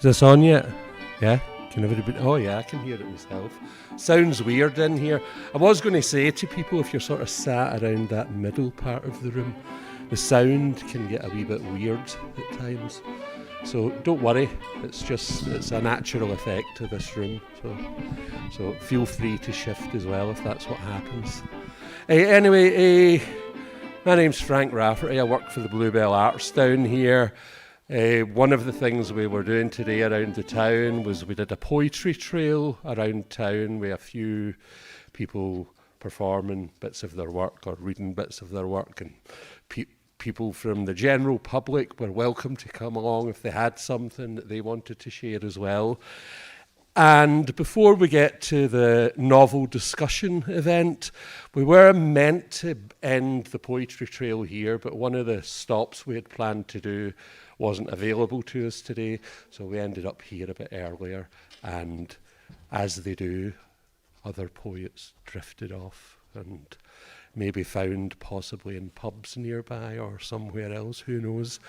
Is this on yet? Yeah? Can everybody? Oh yeah, I can hear it myself. Sounds weird in here. I was going to say to people, if you're sort of sat around that middle part of the room, the sound can get a wee bit weird at times. So don't worry, it's a natural effect to this room. So feel free to shift as well if that's what happens. Anyway, my name's Frank Rafferty. I work for the Bluebell Arts down here. One of the things we were doing today around the town was we did a poetry trail around town with a few people performing bits of their work or reading bits of their work, and people from the general public were welcome to come along if they had something that they wanted to share as well. And before we get to the novel discussion event, we were meant to end the poetry trail here, but one of the stops we had planned to do wasn't available to us today, so we ended up here a bit earlier, and as they do, other poets drifted off and maybe found possibly in pubs nearby or somewhere else, who knows.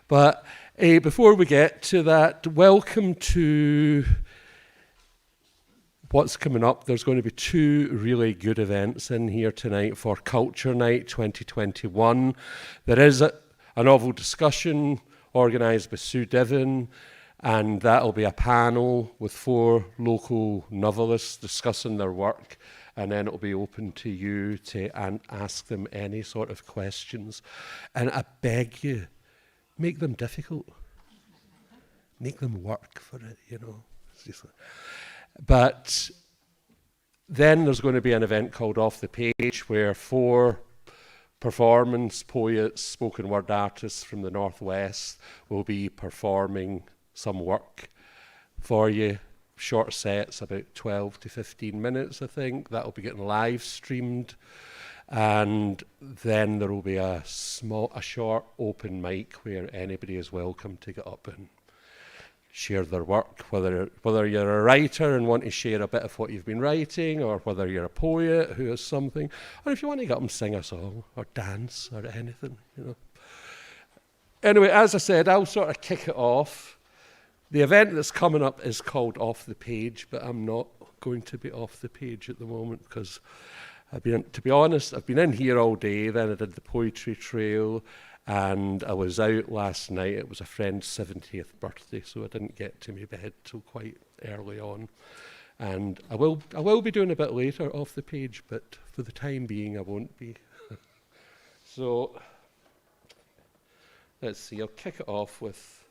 But before we get to that, welcome to what's coming up. There's going to be two really good events in here tonight for Culture Night 2021. There is a novel discussion organised by Sue Divin, and that'll be a panel with 4 local novelists discussing their work, and then it'll be open to you to ask them any sort of questions. And I beg you, make them difficult. Make them work for it, you know. But then there's going to be an event called Off the Page, where 4 performance poets, spoken word artists from the Northwest will be performing some work for you. Short sets, about 12 to 15 minutes, I think. That'll be getting live streamed. And then there will be a short open mic where anybody is welcome to get up and share their work, whether you're a writer and want to share a bit of what you've been writing, or whether you're a poet who has something, or if you want to get up and sing a song or dance or anything, you know. Anyway, as I said, I'll sort of kick it off. The event that's coming up is called Off the Page, but I'm not going to be off the page at the moment because to be honest, I've been in here all day. Then I did the poetry trail, and I was out last night. It was a friend's 70th birthday, so I didn't get to my bed till quite early on. And I will be doing a bit later off the page, but for the time being, I won't be. So let's see. I'll kick it off with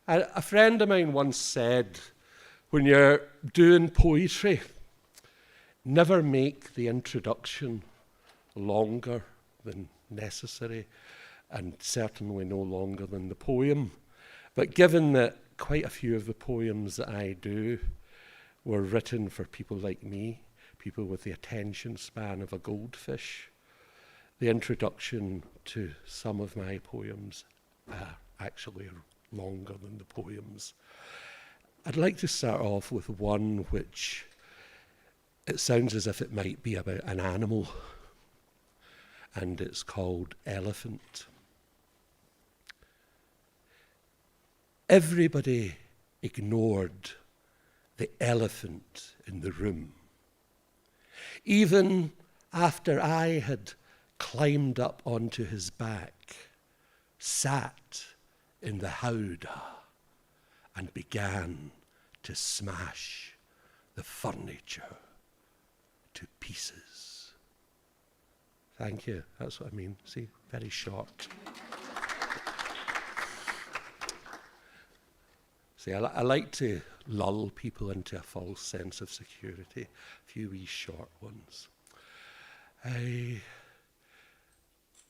a friend of mine once said, when you're doing poetry, never make the introduction longer than necessary, and certainly no longer than the poem. But given that quite a few of the poems that I do were written for people like me, people with the attention span of a goldfish, the introduction to some of my poems are actually longer than the poems. I'd like to start off with one which it sounds as if it might be about an animal, and it's called Elephant. Everybody ignored the elephant in the room. Even after I had climbed up onto his back, sat in the howdah, and began to smash the furniture to pieces. Thank you. That's what I mean. See, very short. See, I like to lull people into a false sense of security. A few wee short ones.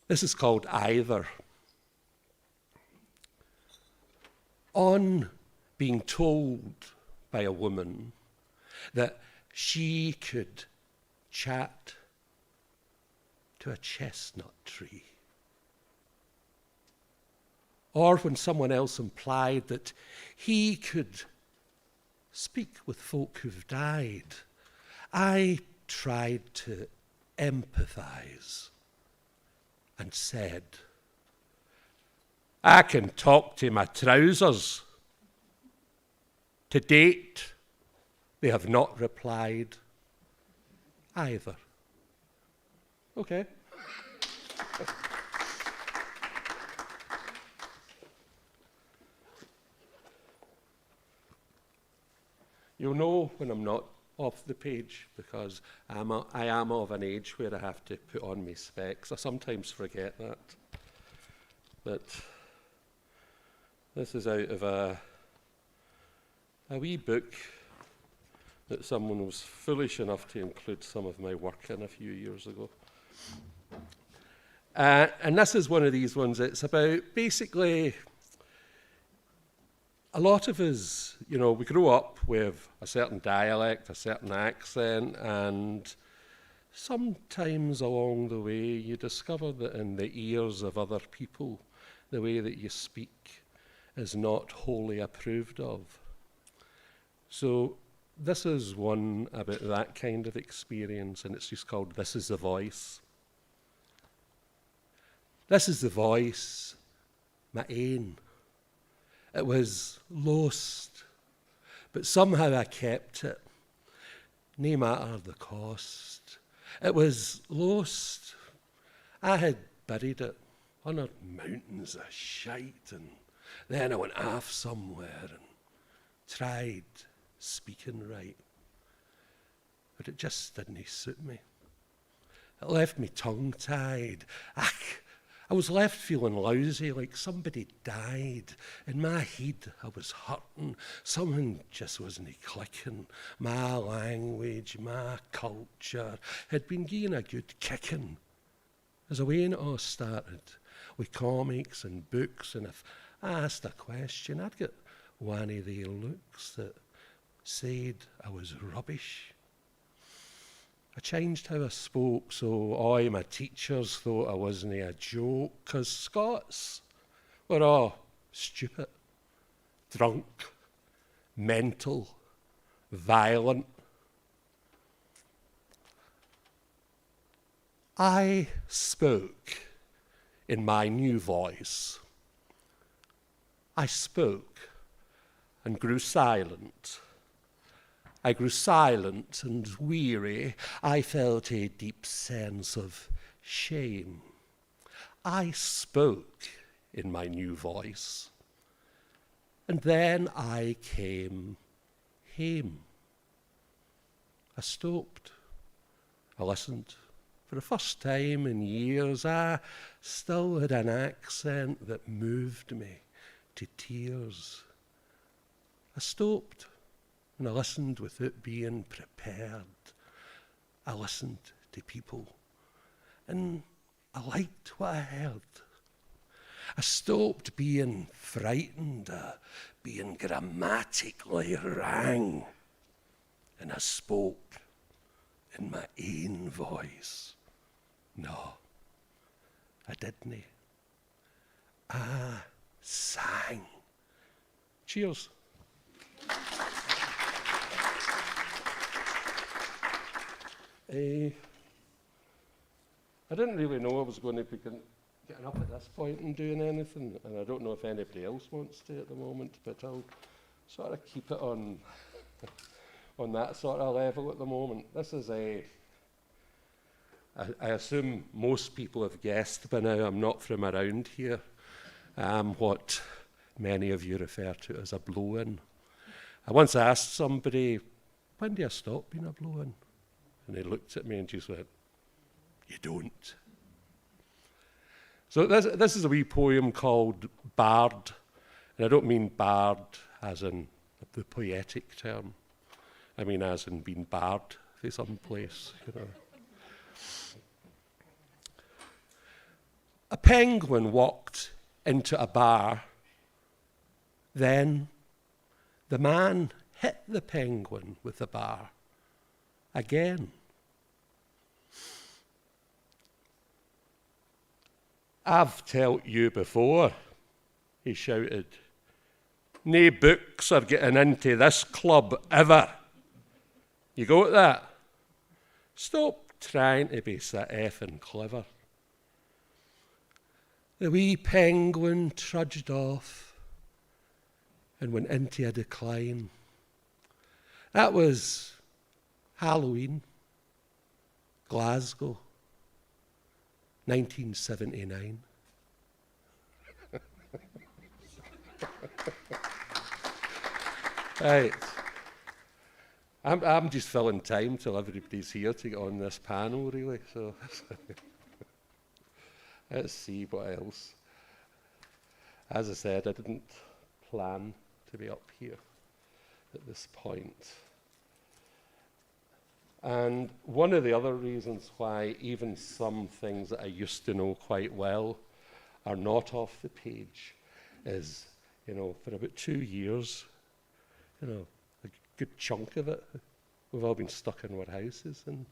This is called Either. On being told by a woman that she could chat to a chestnut tree, or when someone else implied that he could speak with folk who've died, I tried to empathize and said, I can talk to my trousers. To date, they have not replied either. Okay. You'll know when I'm not off the page because I am of an age where I have to put on my specs. I sometimes forget that. But this is out of a wee book that someone was foolish enough to include some of my work in a few years ago. And this is one of these ones. It's about basically a lot of us, you know, we grow up with a certain dialect, a certain accent, and sometimes along the way you discover that in the ears of other people, the way that you speak is not wholly approved of. So this is one about that kind of experience, and it's just called This Is the Voice. This is the voice, my ain. It was lost, but somehow I kept it, no matter the cost. It was lost. I had buried it under mountains of shite, and then I went off somewhere and tried speaking right. But it just didn't suit me. It left me tongue-tied. I was left feeling lousy, like somebody died. In my head, I was hurting. Something just wasn't clicking. My language, my culture had been getting a good kicking. As the way it all started, with comics and books, and if I asked a question, I'd get one of their looks that said I was rubbish. I changed how I spoke, so all my teachers thought I wasn't a joke, because Scots were all stupid, drunk, mental, violent. I spoke in my new voice. I spoke and grew silent. I grew silent and weary. I felt a deep sense of shame. I spoke in my new voice. And then I came home. I stopped. I listened. For the first time in years, I still had an accent that moved me to tears. I stopped. And I listened without being prepared. I listened to people. And I liked what I heard. I stopped being frightened, being grammatically wrong. And I spoke in my own voice. No, I didn't. I sang. Cheers. I didn't really know I was going to be getting up at this point and doing anything, and I don't know if anybody else wants to at the moment, but I'll sort of keep it on that sort of level at the moment. This is I assume most people have guessed by now I'm not from around here. I'm what many of you refer to as a blow-in. I once asked somebody, when do I stop being a blow-in? And they looked at me and just went, you don't. So this is a wee poem called Bard. And I don't mean bard as in the poetic term. I mean as in being barred for some place, you know. A penguin walked into a bar. Then the man hit the penguin with the bar. Again. I've told you before, he shouted. No books are getting into this club ever. You got that? Stop trying to be so effing clever. The wee penguin trudged off and went into a decline. That was Halloween, Glasgow, 1979. Right. I'm just filling time till everybody's here to get on this panel, really. So let's see what else. As I said, I didn't plan to be up here at this point. And one of the other reasons why even some things that I used to know quite well are not off the page is, for about 2 years, a good chunk of it, we've all been stuck in our houses. And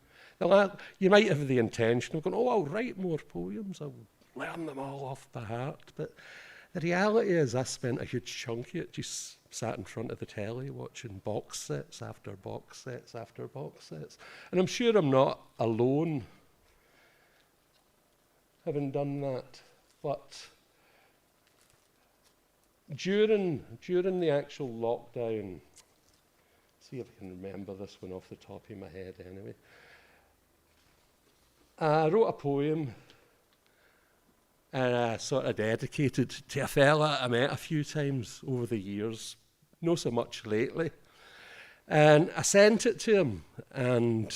you might have the intention of going, I'll write more poems, I'll learn them all off by heart. But the reality is I spent a huge chunk of it just sat in front of the telly watching box sets after box sets after box sets. And I'm sure I'm not alone having done that. But during the actual lockdown, see if I can remember this one off the top of my head anyway. I wrote a poem and I sort of dedicated to a fella I met a few times over the years, not so much lately. And I sent it to him and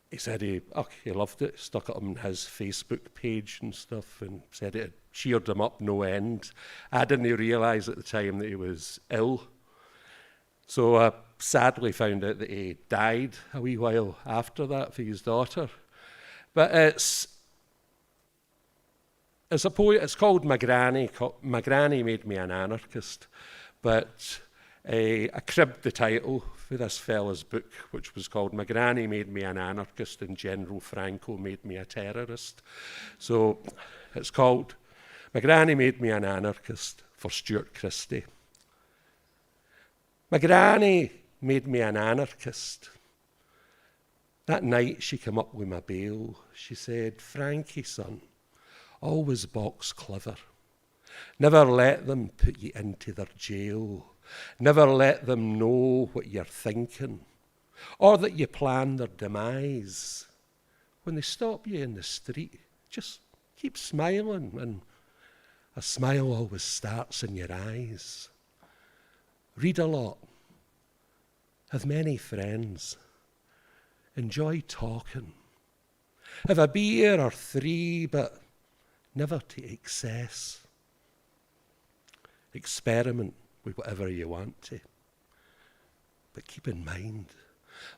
he said he loved it, stuck it on his Facebook page and stuff and said it had cheered him up no end. I didn't realise at the time that he was ill. So I sadly found out that he died a wee while after that for his daughter. But it's a poem, it's called My Granny. My Granny Made Me an Anarchist. But I cribbed the title for this fella's book, which was called My Granny Made Me an Anarchist and General Franco Made Me a Terrorist. So it's called My Granny Made Me an Anarchist for Stuart Christie. My granny made me an anarchist. That night she came up with my bail. She said, Frankie, son, always box clever. Never let them put you into their jail. Never let them know what you're thinking or that you plan their demise. When they stop you in the street, just keep smiling, and a smile always starts in your eyes. Read a lot, have many friends, enjoy talking, have a beer or 3, but never to excess. Experiment with whatever you want to, but keep in mind,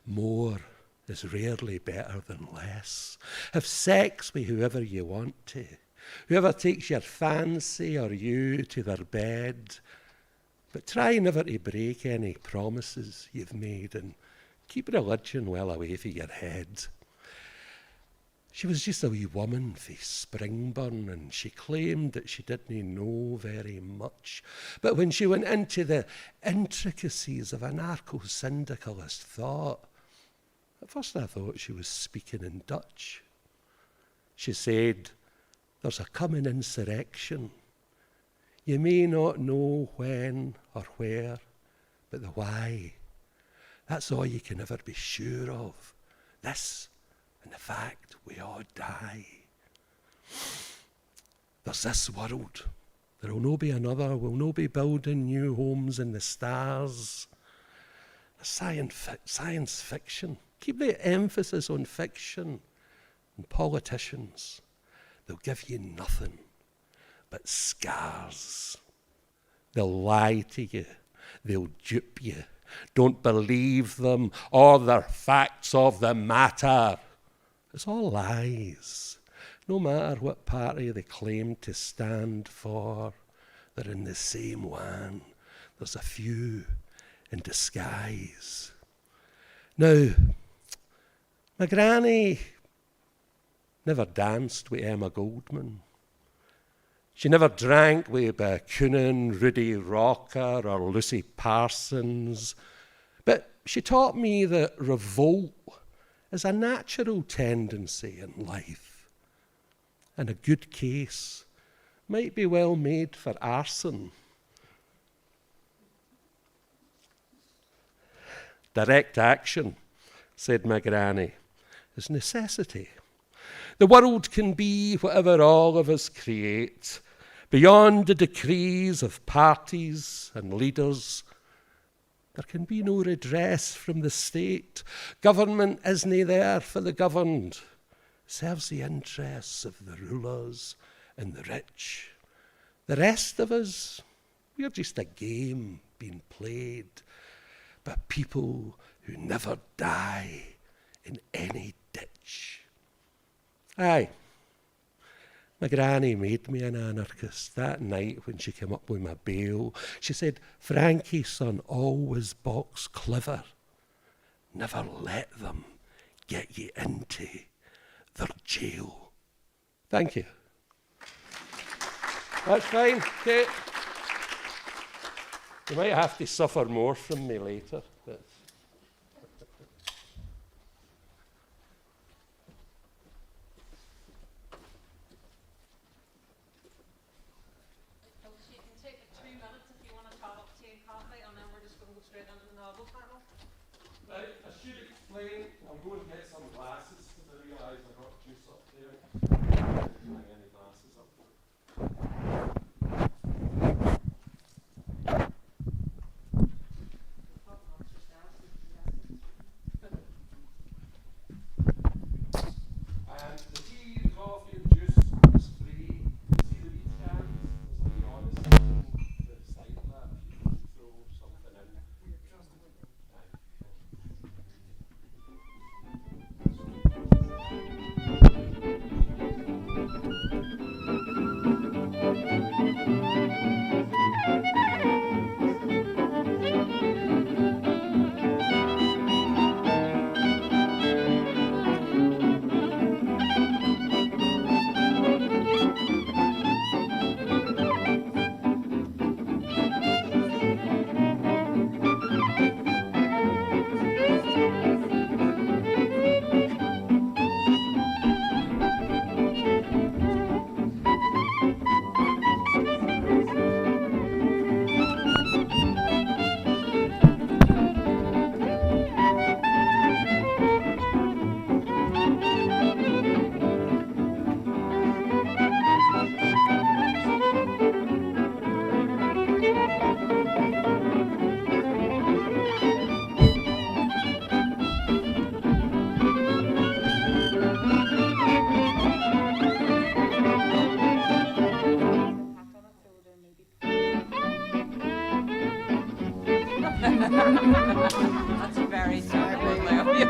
more is rarely better than less. Have sex with whoever you want to, whoever takes your fancy or you to their bed. But try never to break any promises you've made and keep religion well away from your head. She was just a wee woman from Springburn and she claimed that she didn't know very much. But when she went into the intricacies of anarcho-syndicalist thought, at first I thought she was speaking in Dutch. She said, there's a coming insurrection. You may not know when or where, but the why. That's all you can ever be sure of. This and the fact we all die. There's this world. There'll no be another. We'll no be building new homes in the stars. Science fiction. Keep the emphasis on fiction. And politicians, they'll give you nothing but scars. They'll lie to you. They'll dupe you. Don't believe them or their facts of the matter. It's all lies. No matter what party they claim to stand for, they're in the same one. There's a few in disguise. Now, my granny never danced with Emma Goldman. She never drank with Bakunin, Rudy Rocker, or Lucy Parsons. But she taught me that revolt is a natural tendency in life. And a good case might be well made for arson. Direct action, said my granny, is necessity. The world can be whatever all of us create, beyond the decrees of parties and leaders. There can be no redress from the state. Government isn't there for the governed. Serves the interests of the rulers and the rich. The rest of us, we're just a game being played by people who never die in any ditch. Aye, my granny made me an anarchist that night when she came up with my bail. She said, Frankie, son, always box clever. Never let them get you into their jail. Thank you. That's fine, Kate. You might have to suffer more from me later. But you can take 2 minutes if you want to top up tea and coffee, and then we're just going to go straight into the novel panel. right, I should explain. I'll go and get some glasses because I realise I got juice up there. I didn't bring any glasses up. And the tea, the coffee, and juice is free. See the wheat cans? There's a wee honest beside that. If you want to throw something in. That's very lovely of you.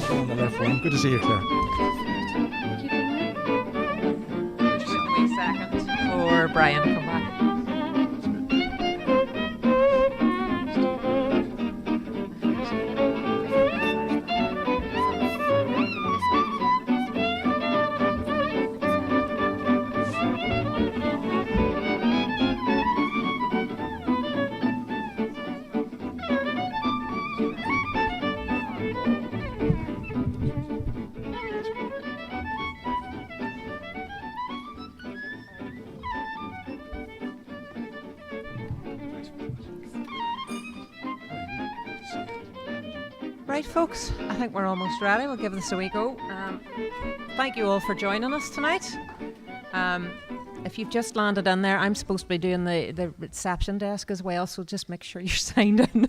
On the left one. Good to see you, Claire. Just a wee second for Brian to come back. Right, folks, I think we're almost ready. We'll give this a wee go. Thank you all for joining us tonight. If you've just landed in there, I'm supposed to be doing the reception desk as well, so just make sure you're signed in.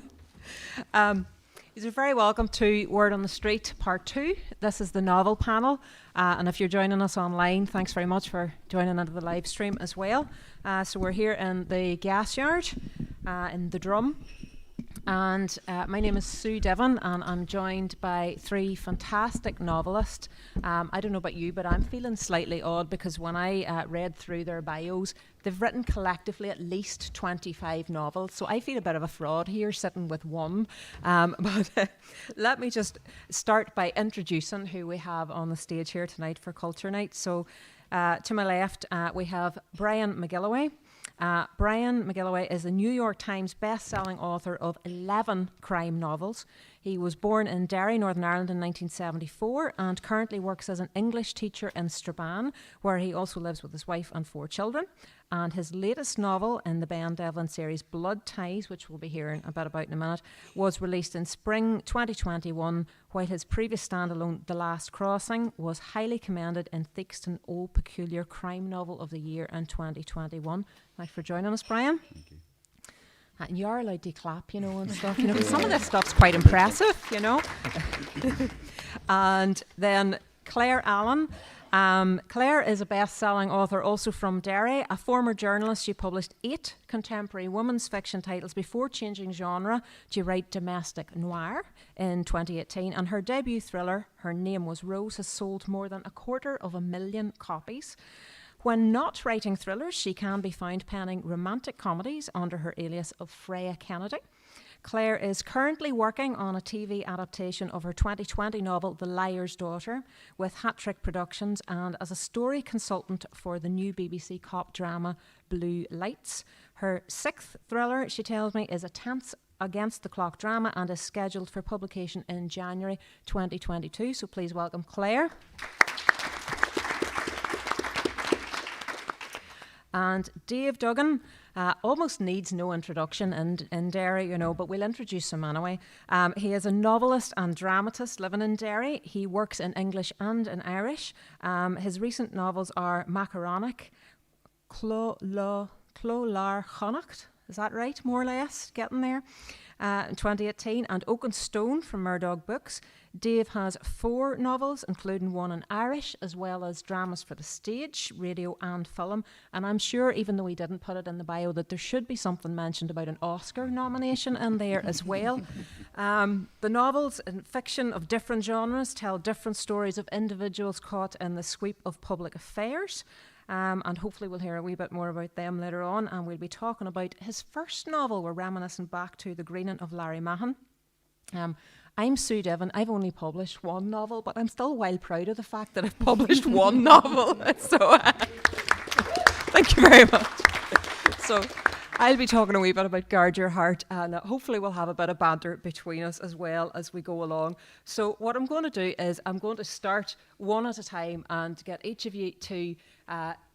You're very welcome to Word on the Street Part 2. This is the novel panel, and if you're joining us online, thanks very much for joining into the live stream as well. So we're here in the Gasyard, in the Drum. And my name is Sue Divin, and I'm joined by 3 fantastic novelists. I don't know about you, but I'm feeling slightly odd because when I read through their bios, they've written collectively at least 25 novels. So I feel a bit of a fraud here sitting with one. But let me just start by introducing who we have on the stage here tonight for Culture Night. So to my left, we have Brian McGilloway. Brian McGilloway is a New York Times best-selling author of 11 crime novels. He was born in Derry, Northern Ireland in 1974 and currently works as an English teacher in Strabane, where he also lives with his wife and 4 children. And his latest novel in the Ben Devlin series, Blood Ties, which we'll be hearing a bit about in a minute, was released in spring 2021, while his previous standalone, The Last Crossing, was highly commended in Theakston Old Peculiar Crime Novel of the Year in 2021. Thanks for joining us, Brian. Thank you. And you're allowed to clap, and stuff. 'Cause some of this stuff's quite impressive, And then Claire Allan. Claire is a best-selling author also from Derry. A former journalist, she published 8 contemporary women's fiction titles before changing genre to write domestic noir in 2018. And her debut thriller, Her Name Was Rose, has sold more than 250,000 copies. When not writing thrillers, she can be found penning romantic comedies under her alias of Freya Kennedy. Claire is currently working on a TV adaptation of her 2020 novel, The Liar's Daughter, with Hat Trick Productions, and as a story consultant for the new BBC cop drama, Blue Lights. Her 6th thriller, she tells me, is a tense against the clock drama and is scheduled for publication in January 2022. So please welcome Claire. And Dave Duggan almost needs no introduction in Derry, but we'll introduce him anyway. He is a novelist and dramatist living in Derry. He works in English and in Irish. His recent novels are Macaronic, Clolar Chonacht, is that right, more or less, getting there, in 2018, and Oak and Stone from Murdoch Books. Dave has 4 novels, including one in Irish, as well as dramas for the stage, radio and film. And I'm sure, even though he didn't put it in the bio, that there should be something mentioned about an Oscar nomination in there as well. The novels in fiction of different genres tell different stories of individuals caught in the sweep of public affairs. And hopefully we'll hear a wee bit more about them later on. And we'll be talking about his first novel. We're reminiscing back to The Greening of Larry Mahon. I'm Sue Divin. I've only published 1 novel, but I'm still well proud of the fact that I've published 1 novel. So thank you very much. So I'll be talking a wee bit about Guard Your Heart, and hopefully we'll have a bit of banter between us as well as we go along. So what I'm going to do is I'm going to start one at a time and get each of you to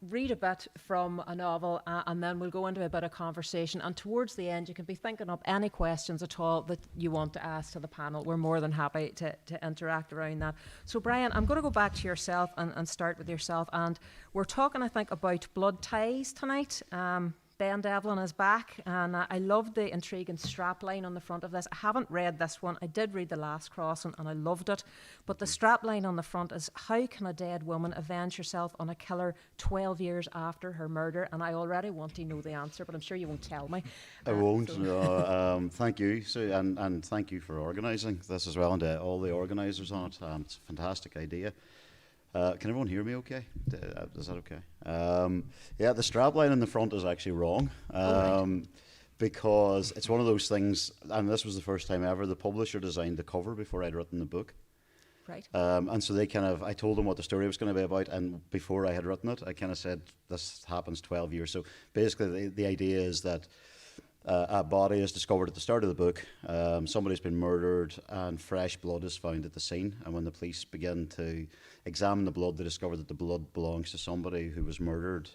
read a bit from a novel, and then we'll go into a bit of conversation. And towards the end, you can be thinking up any questions at all that you want to ask to the panel. We're more than happy to interact around that. So Brian, I'm going to go back to yourself and start with yourself. And we're talking, I think, about Blood Ties tonight. Ben Devlin is back, and I loved the intriguing strapline on the front of this. I haven't read this one. I did read The Last Crossing, and I loved it. But the strapline on the front is, how can a dead woman avenge herself on a killer 12 years after her murder? And I already want to know the answer, but I'm sure you won't tell me. I won't. No, thank you, Sue, and thank you for organising this as well, and all the organisers on it. It's a fantastic idea. Can everyone hear me okay? Is that okay? Yeah, the strapline in the front is actually wrong, because it's one of those things, and this was the first time ever, the publisher designed the cover before I'd written the book. Right. And so I told them what the story was going to be about, and before I had written it, I kind of said, this happens 12 years. So basically the idea is that a body is discovered at the start of the book. Somebody's been murdered and fresh blood is found at the scene. And when the police begin to examine the blood, they discover that the blood belongs to somebody who was murdered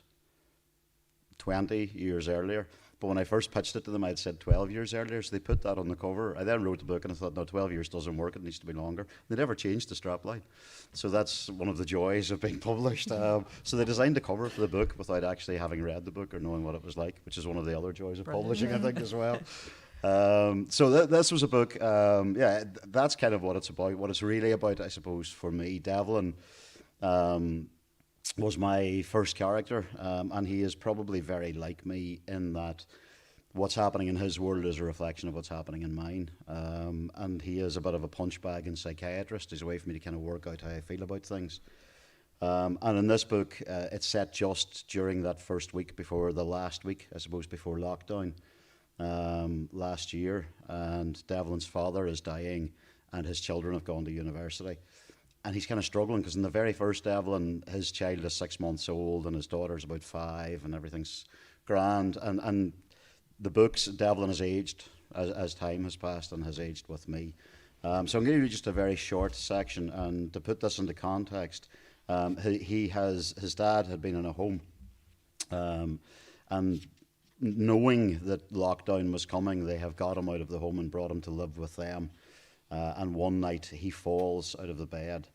20 years earlier. But when I first pitched it to them, I'd said 12 years earlier, so they put that on the cover. I then wrote the book and I thought, no, 12 years doesn't work, it needs to be longer. They never changed the strapline. So that's one of the joys of being published. So they designed the cover for the book without actually having read the book or knowing what it was like, which is one of the other joys of publishing, I think, as well. So this was a book, that's kind of what it's about. What it's really about, I suppose, for me, Devlin was my first character, and he is probably very like me in that what's happening in his world is a reflection of what's happening in mine. And he is a bit of a punch bag and psychiatrist. He's a way for me to kind of work out how I feel about things. And in this book, it's set just during that first week before the last week, I suppose, before lockdown last year. And Devlin's father is dying and his children have gone to university. And he's kind of struggling because in the very first Devlin, his child is 6 months old and his daughter's about 5 and everything's grand. And the books, Devlin has aged as time has passed and has aged with me. So I'm going to read just a very short section, and to put this into context, his dad had been in a home And knowing that lockdown was coming, they have got him out of the home and brought him to live with them. And one night he falls out of the bed,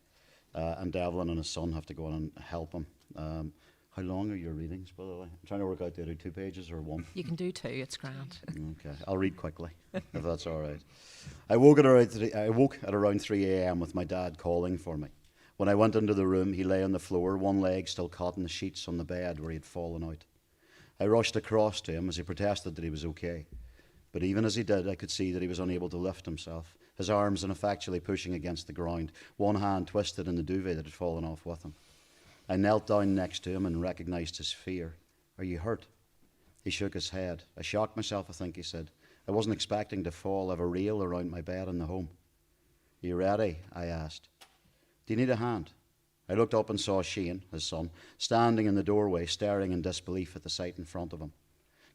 and Devlin and his son have to go in and help him. How long are your readings, by the way? I'm trying to work out, do I do 2 pages or 1? You can do 2, it's grand. Okay, I'll read quickly, if that's all right. I woke at around 3 a.m. with my dad calling for me. When I went into the room, he lay on the floor, one leg still caught in the sheets on the bed where he had fallen out. I rushed across to him as he protested that he was okay. But even as he did, I could see that he was unable to lift himself, his arms ineffectually pushing against the ground, one hand twisted in the duvet that had fallen off with him. I knelt down next to him and recognised his fear. "Are you hurt?" He shook his head. "I shocked myself, I think," he said. "I wasn't expecting to fall. I have a rail around my bed in the home." "Are you ready?" I asked. "Do you need a hand?" I looked up and saw Shane, his son, standing in the doorway, staring in disbelief at the sight in front of him.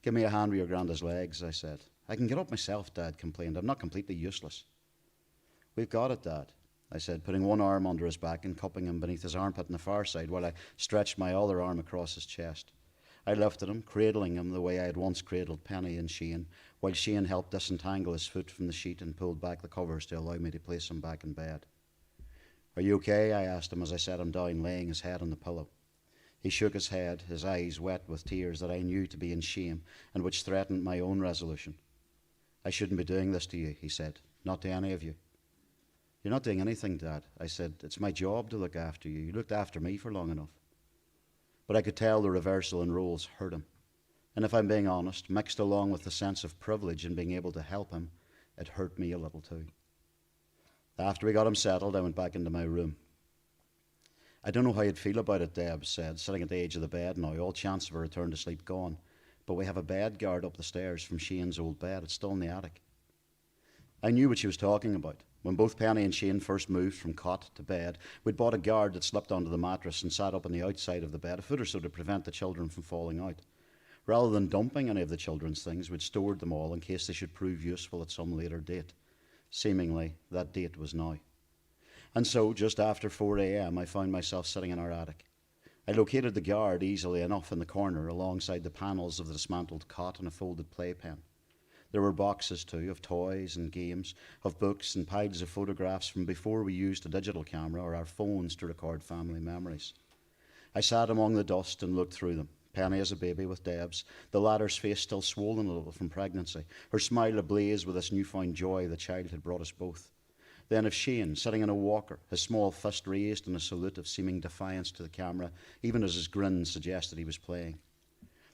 "Give me a hand with your granddad's legs," I said. "I can get up myself," Dad complained. "I'm not completely useless." "We've got it, Dad," I said, putting one arm under his back and cupping him beneath his armpit on the far side while I stretched my other arm across his chest. I lifted him, cradling him the way I had once cradled Penny and Shane, while Shane helped disentangle his foot from the sheet and pulled back the covers to allow me to place him back in bed. "Are you okay?" I asked him as I set him down, laying his head on the pillow. He shook his head, his eyes wet with tears that I knew to be in shame and which threatened my own resolution. "I shouldn't be doing this to you," he said, "not to any of you." "You're not doing anything, Dad," I said. "It's my job to look after you. You looked after me for long enough." But I could tell the reversal in roles hurt him. And if I'm being honest, mixed along with the sense of privilege in being able to help him, it hurt me a little too. After we got him settled, I went back into my room. "I don't know how you'd feel about it," Deb said, sitting at the edge of the bed now, all chance of a return to sleep gone. "But we have a bed guard up the stairs from Shane's old bed. It's still in the attic." I knew what she was talking about. When both Penny and Shane first moved from cot to bed, we'd bought a guard that slipped onto the mattress and sat up on the outside of the bed, a foot or so to prevent the children from falling out. Rather than dumping any of the children's things, we'd stored them all in case they should prove useful at some later date. Seemingly, that date was now. And so, just after 4 a.m., I found myself sitting in our attic. I located the guard easily enough in the corner alongside the panels of the dismantled cot and a folded playpen. There were boxes, too, of toys and games, of books and piles of photographs from before we used a digital camera or our phones to record family memories. I sat among the dust and looked through them. Penny as a baby with Deb's, the latter's face still swollen a little from pregnancy, her smile ablaze with this newfound joy the child had brought us both. Then of Shane, sitting in a walker, his small fist raised in a salute of seeming defiance to the camera, even as his grin suggested he was playing.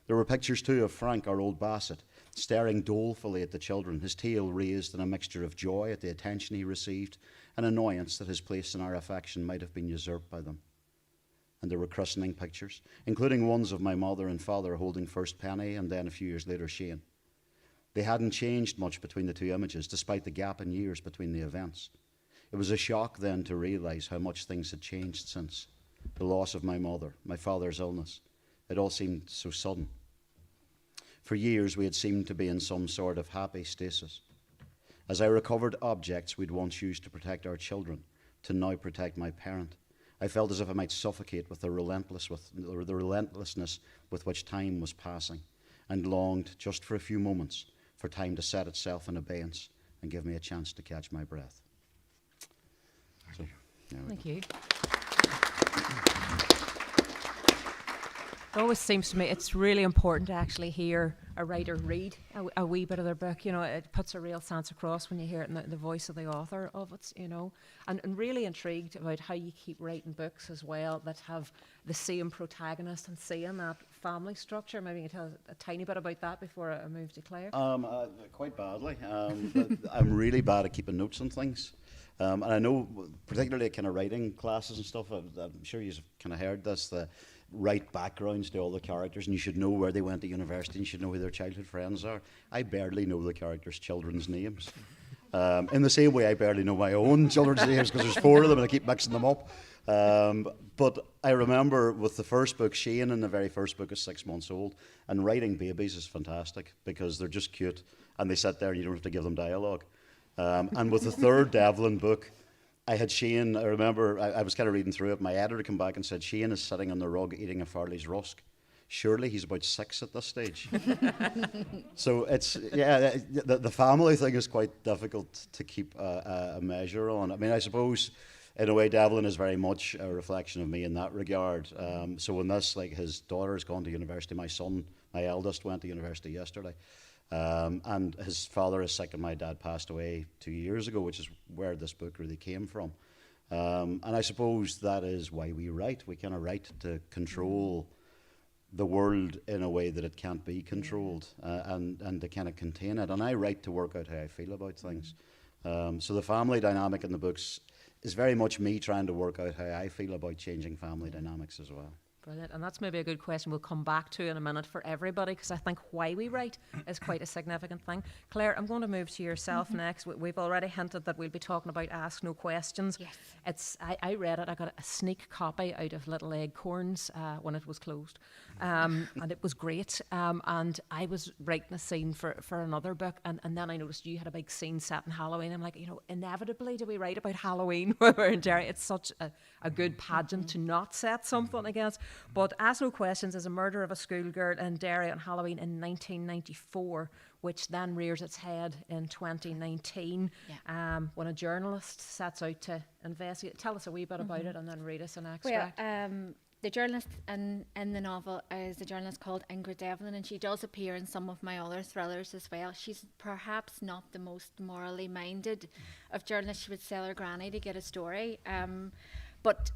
There were pictures, too, of Frank, our old Basset, staring dolefully at the children, his tail raised in a mixture of joy at the attention he received and annoyance that his place in our affection might have been usurped by them. And there were christening pictures, including ones of my mother and father holding first Penny and then a few years later Shane. They hadn't changed much between the two images, despite the gap in years between the events. It was a shock then to realise how much things had changed since. The loss of my mother, my father's illness. It all seemed so sudden. For years we had seemed to be in some sort of happy stasis. As I recovered objects we'd once used to protect our children, to now protect my parent, I felt as if I might suffocate with the relentlessness with which time was passing, and longed, just for a few moments, for time to set itself in abeyance and give me a chance to catch my breath. Thank you. It always seems to me it's really important to actually hear a writer read a wee bit of their book. You know, it puts a real sense across when you hear it in the voice of the author of it, you know. And really intrigued about how you keep writing books as well that have the same protagonist and seeing that family structure. Maybe you can tell us a tiny bit about that before I move to Claire. Quite badly. But I'm really bad at keeping notes on things. And I know, particularly at kind of writing classes and stuff, I'm sure you've kind of heard this, the write backgrounds to all the characters, and you should know where they went to university, and you should know who their childhood friends are. I barely know the characters' children's names. In the same way I barely know my own children's names because there's 4 of them and I keep mixing them up. But I remember with the first book, Shane in the very first book is 6 months old, and writing babies is fantastic because they're just cute and they sit there and you don't have to give them dialogue. And with the third Devlin book, I had Shane, I remember, I was kind of reading through it, my editor came back and said, Shane is sitting on the rug eating a Farley's rusk. surely he's about 6 at this stage. So it's, yeah, the family thing is quite difficult to keep a measure on. I mean, I suppose in a way Devlin is very much a reflection of me in that regard. So when this, like, his daughter's gone to university, my son, my eldest, went to university yesterday. And his father is sick and my dad passed away 2 years ago, which is where this book really came from. And I suppose that is why we write. We kind of write to control the world in a way that it can't be controlled, and to kind of contain it. And I write to work out how I feel about things. So the family dynamic in the books is very much me trying to work out how I feel about changing family dynamics as well. Brilliant. And that's maybe a good question we'll come back to in a minute for everybody, because I think why we write is quite a significant thing. Claire, I'm going to move to yourself next. We've already hinted that we'll be talking about Ask No Questions. Yes. I read it. I got a sneak copy out of Little Acorns when it was closed. And it was great. And I was writing a scene for another book. And then I noticed you had a big scene set in Halloween. I'm like, inevitably do we write about Halloween when we're in Derry? It's such a good pageant to not set something against. But Ask No Questions is a murder of a schoolgirl in Derry on Halloween in 1994, which then rears its head in 2019 when a journalist sets out to investigate. Tell us a wee bit about it and then read us an extract. Well, the journalist in the novel is a journalist called Ingrid Devlin, and she does appear in some of my other thrillers as well. She's perhaps not the most morally minded of journalists. She would sell her granny to get a story. But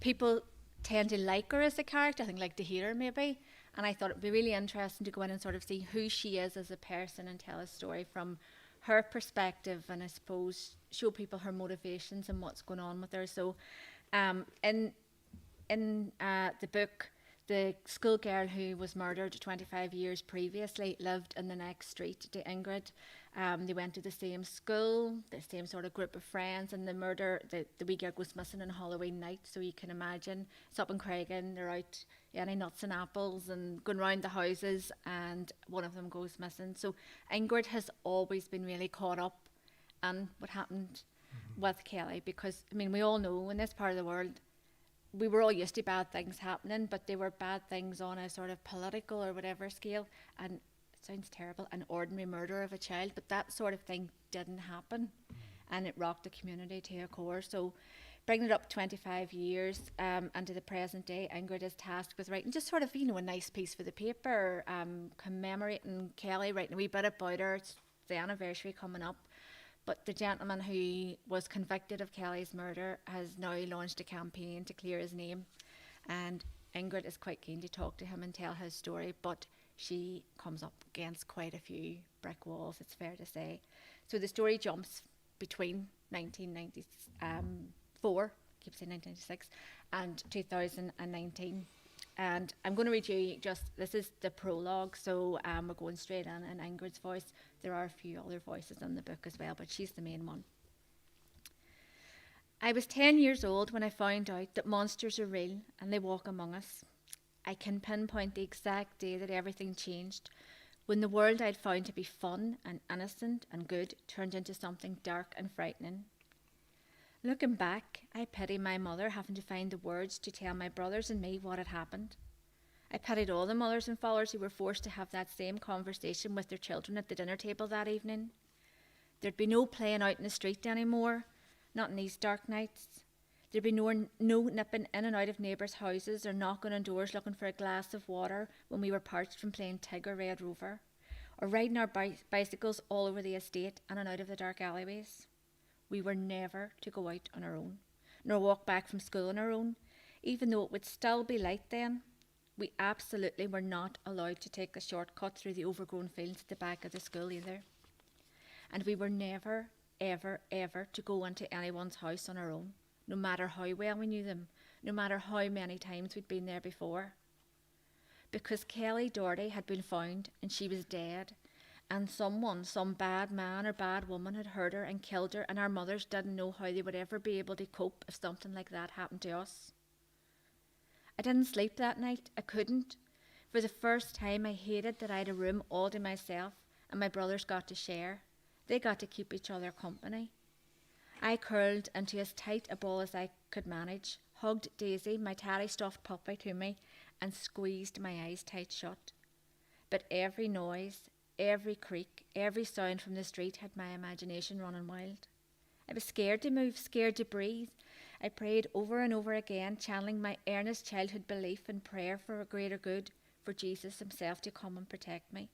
people tend to like her as a character, I think, like to hear her maybe. And I thought it'd be really interesting to go in and sort of see who she is as a person and tell a story from her perspective, and I suppose show people her motivations and what's going on with her. So in the book, the schoolgirl who was murdered 25 years previously lived in the next street to Ingrid. They went to the same school, the same sort of group of friends, and the wee girl goes missing on Halloween night. So you can imagine, it's up in Craigan, they're out any nuts and apples and going round the houses, and one of them goes missing. So Ingrid has always been really caught up in what happened with Kelly, because, I mean, we all know in this part of the world, we were all used to bad things happening, but they were bad things on a sort of political or whatever scale, and it sounds terrible, an ordinary murder of a child, but that sort of thing didn't happen, and it rocked the community to a core. So bringing it up 25 years and to the present day, Ingrid is tasked with writing just sort of, a nice piece for the paper, commemorating Kelly, writing a wee bit about her. It's the anniversary coming up. But the gentleman who was convicted of Kelly's murder has now launched a campaign to clear his name. And Ingrid is quite keen to talk to him and tell his story, but she comes up against quite a few brick walls, it's fair to say. So the story jumps between 1994, I keep saying 1996, and 2019. And I'm going to read you this is the prologue, so we're going straight in Ingrid's voice. There are a few other voices in the book as well, but she's the main one. I was 10 years old when I found out that monsters are real and they walk among us. I can pinpoint the exact day that everything changed, when the world I'd found to be fun and innocent and good turned into something dark and frightening. Looking back, I pity my mother having to find the words to tell my brothers and me what had happened. I pitied all the mothers and fathers who were forced to have that same conversation with their children at the dinner table that evening. There'd be no playing out in the street anymore, not in these dark nights. There'd be no nipping in and out of neighbours' houses or knocking on doors looking for a glass of water when we were parched from playing Tig or Red Rover, or riding our bicycles all over the estate and out of the dark alleyways. We were never to go out on our own, nor walk back from school on our own, even though it would still be light then. We absolutely were not allowed to take the shortcut through the overgrown fields at the back of the school either. And we were never, ever, ever to go into anyone's house on our own, no matter how well we knew them, no matter how many times we'd been there before. Because Kelly Doherty had been found and she was dead, and some bad man or bad woman had hurt her and killed her, and our mothers didn't know how they would ever be able to cope if something like that happened to us. I didn't sleep that night. I couldn't. For the first time, I hated that I had a room all to myself and my brothers got to share. They got to keep each other company. I curled into as tight a ball as I could manage, hugged Daisy, my tatty stuffed puppy, to me, and squeezed my eyes tight shut. But every noise, every creak, every sound from the street had my imagination running wild. I was scared to move, scared to breathe. I prayed over and over again, channeling my earnest childhood belief and prayer for a greater good, for Jesus himself to come and protect me.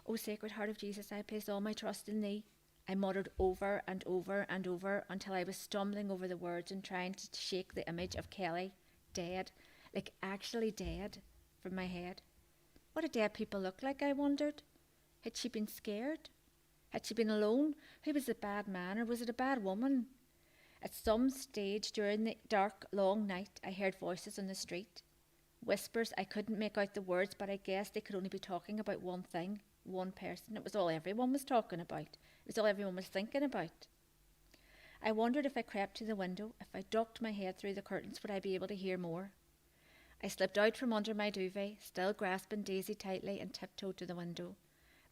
O Sacred Heart of Jesus, I place all my trust in thee. I muttered over and over and over until I was stumbling over the words and trying to shake the image of Kelly, dead, like actually dead, from my head. What did dead people look like, I wondered? Had she been scared? Had she been alone? Who was the bad man, or was it a bad woman? At some stage during the dark, long night, I heard voices on the street. Whispers. I couldn't make out the words, but I guessed they could only be talking about one thing, one person. It was all everyone was talking about. It was all everyone was thinking about. I wondered if I crept to the window, if I ducked my head through the curtains, would I be able to hear more? I slipped out from under my duvet, still grasping Daisy tightly, and tiptoed to the window.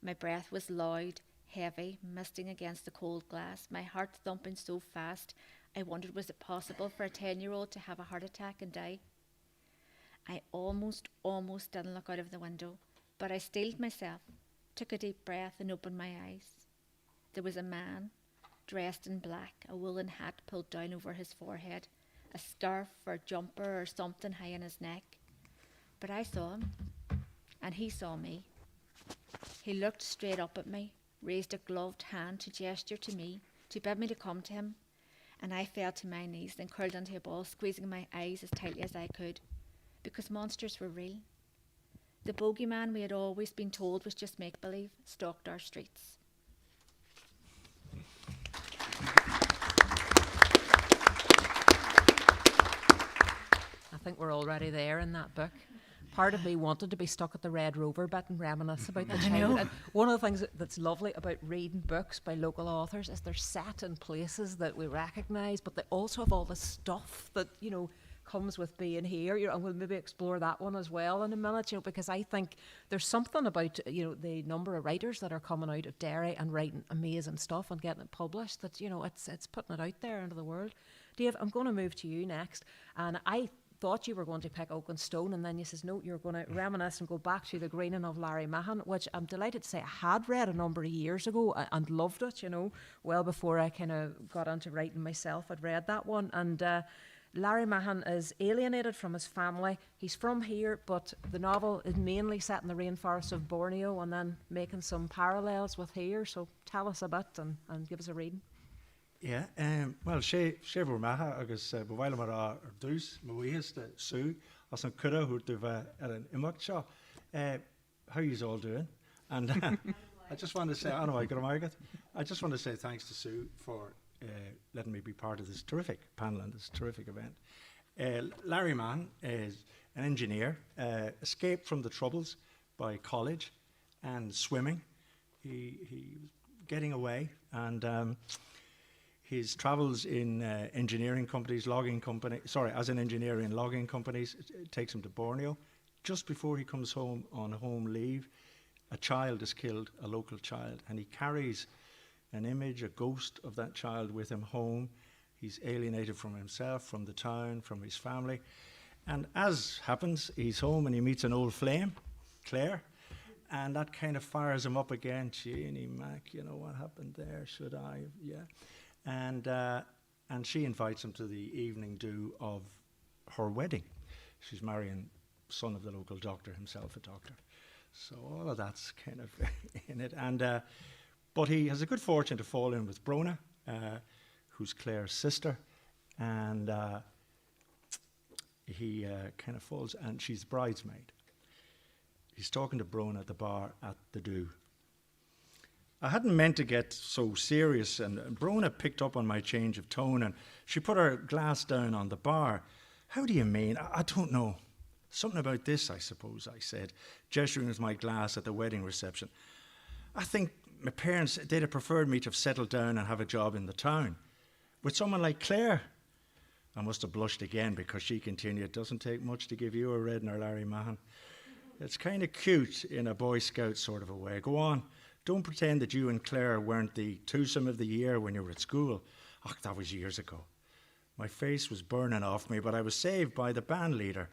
My breath was loud, heavy, misting against the cold glass, my heart thumping so fast I wondered, was it possible for a 10-year-old to have a heart attack and die? I almost didn't look out of the window, but I steeled myself, took a deep breath and opened my eyes. There was a man, dressed in black, a woolen hat pulled down over his forehead, a scarf or jumper or something high in his neck. But I saw him, and he saw me. He looked straight up at me, raised a gloved hand to gesture to me, to bid me to come to him, and I fell to my knees, then curled into a ball, squeezing my eyes as tightly as I could, because monsters were real. The bogeyman we had always been told was just make-believe stalked our streets. I think we're already there in that book. Part of me wanted to be stuck at the Red Rover bit and reminisce about the childhood. And one of the things that's lovely about reading books by local authors is they're set in places that we recognise, but they also have all the stuff that, you know, comes with being here. You know, and we'll maybe explore that one as well in a minute, you know, because I think there's something about, you know, the number of writers that are coming out of Derry and writing amazing stuff and getting it published, that, you know, it's putting it out there into the world. Dave, I'm going to move to you next, and I thought you were going to pick Oak and Stone, and then you says no, you're going to reminisce and go back to The Greening of Larry Mahon, which I'm delighted to say I had read a number of years ago and loved it, you know, well before I kind of got into writing myself. I'd read that one, and Larry Mahon is alienated from his family. He's from here, but the novel is mainly set in the rainforests of Borneo and then making some parallels with here. So tell us a bit and give us a reading. Yeah, well, sé bhur maithe agus bhhaile mar ar dús mhuias de Sue as an cura who do ar an imacht seo. How are you all doing? And I just want to say, I know I got a market. I just want to say thanks to Sue for letting me be part of this terrific panel and this terrific event. Larry Mahon is an engineer, escaped from the Troubles by college and swimming. He was getting away, and his travels in engineering companies, as an engineer in logging companies, it takes him to Borneo. Just before he comes home on home leave, a child is killed, a local child, and he carries an image, a ghost of that child with him home. He's alienated from himself, from the town, from his family. And as happens, he's home and he meets an old flame, Claire, and that kind of fires him up again. Jeannie Mac, you know, what happened there? Should I? Yeah. And she invites him to the evening do of her wedding. She's marrying son of the local doctor, himself a doctor. So all of that's kind of in it. And but he has a good fortune to fall in with Brona, who's Claire's sister, and he kind of falls, and she's the bridesmaid. He's talking to Brona at the bar at the do. I hadn't meant to get so serious, and Brona picked up on my change of tone, and she put her glass down on the bar. How do you mean? I don't know. Something about this, I suppose, I said, gesturing with my glass at the wedding reception. I think my parents, they'd have preferred me to have settled down and have a job in the town. With someone like Claire. I must have blushed again because she continued, it doesn't take much to give you a reddener, Larry Mahon. It's kind of cute in a Boy Scout sort of a way. Go on. Don't pretend that you and Claire weren't the twosome of the year when you were at school. Oh, that was years ago. My face was burning off me, but I was saved by the band leader.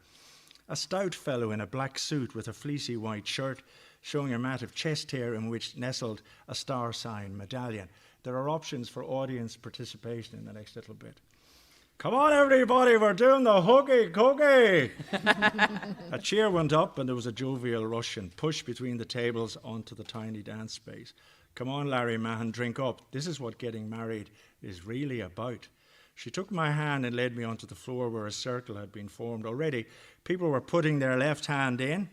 A stout fellow in a black suit with a fleecy white shirt, showing a mat of chest hair in which nestled a star sign medallion. There are options for audience participation in the next little bit. Come on, everybody, we're doing the hooky cookie. A cheer went up and there was a jovial rush and push between the tables onto the tiny dance space. Come on, Larry Mahon, drink up. This is what getting married is really about. She took my hand and led me onto the floor where a circle had been formed. Already, people were putting their left hand in,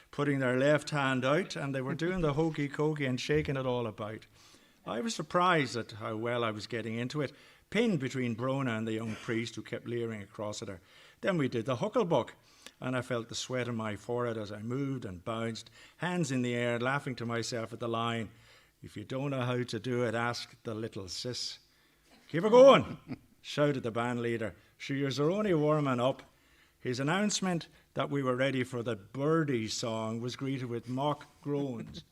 putting their left hand out, and they were doing the hokey cokey and shaking it all about. I was surprised at how well I was getting into it, pinned between Brona and the young priest who kept leering across at her. Then we did the hucklebuck, and I felt the sweat on my forehead as I moved and bounced, hands in the air, laughing to myself at the line, "If you don't know how to do it, ask the little sis." "Keep it going," shouted the band leader. "She is only warming up." His announcement that we were ready for the birdie song was greeted with mock groans.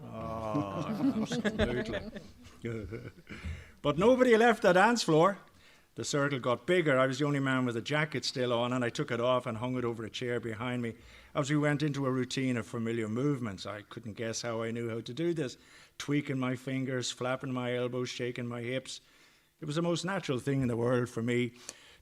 Oh, absolutely. But nobody left the dance floor. The circle got bigger. I was the only man with a jacket still on, and I took it off and hung it over a chair behind me as we went into a routine of familiar movements. I couldn't guess how I knew how to do this, tweaking my fingers, flapping my elbows, shaking my hips. It was the most natural thing in the world for me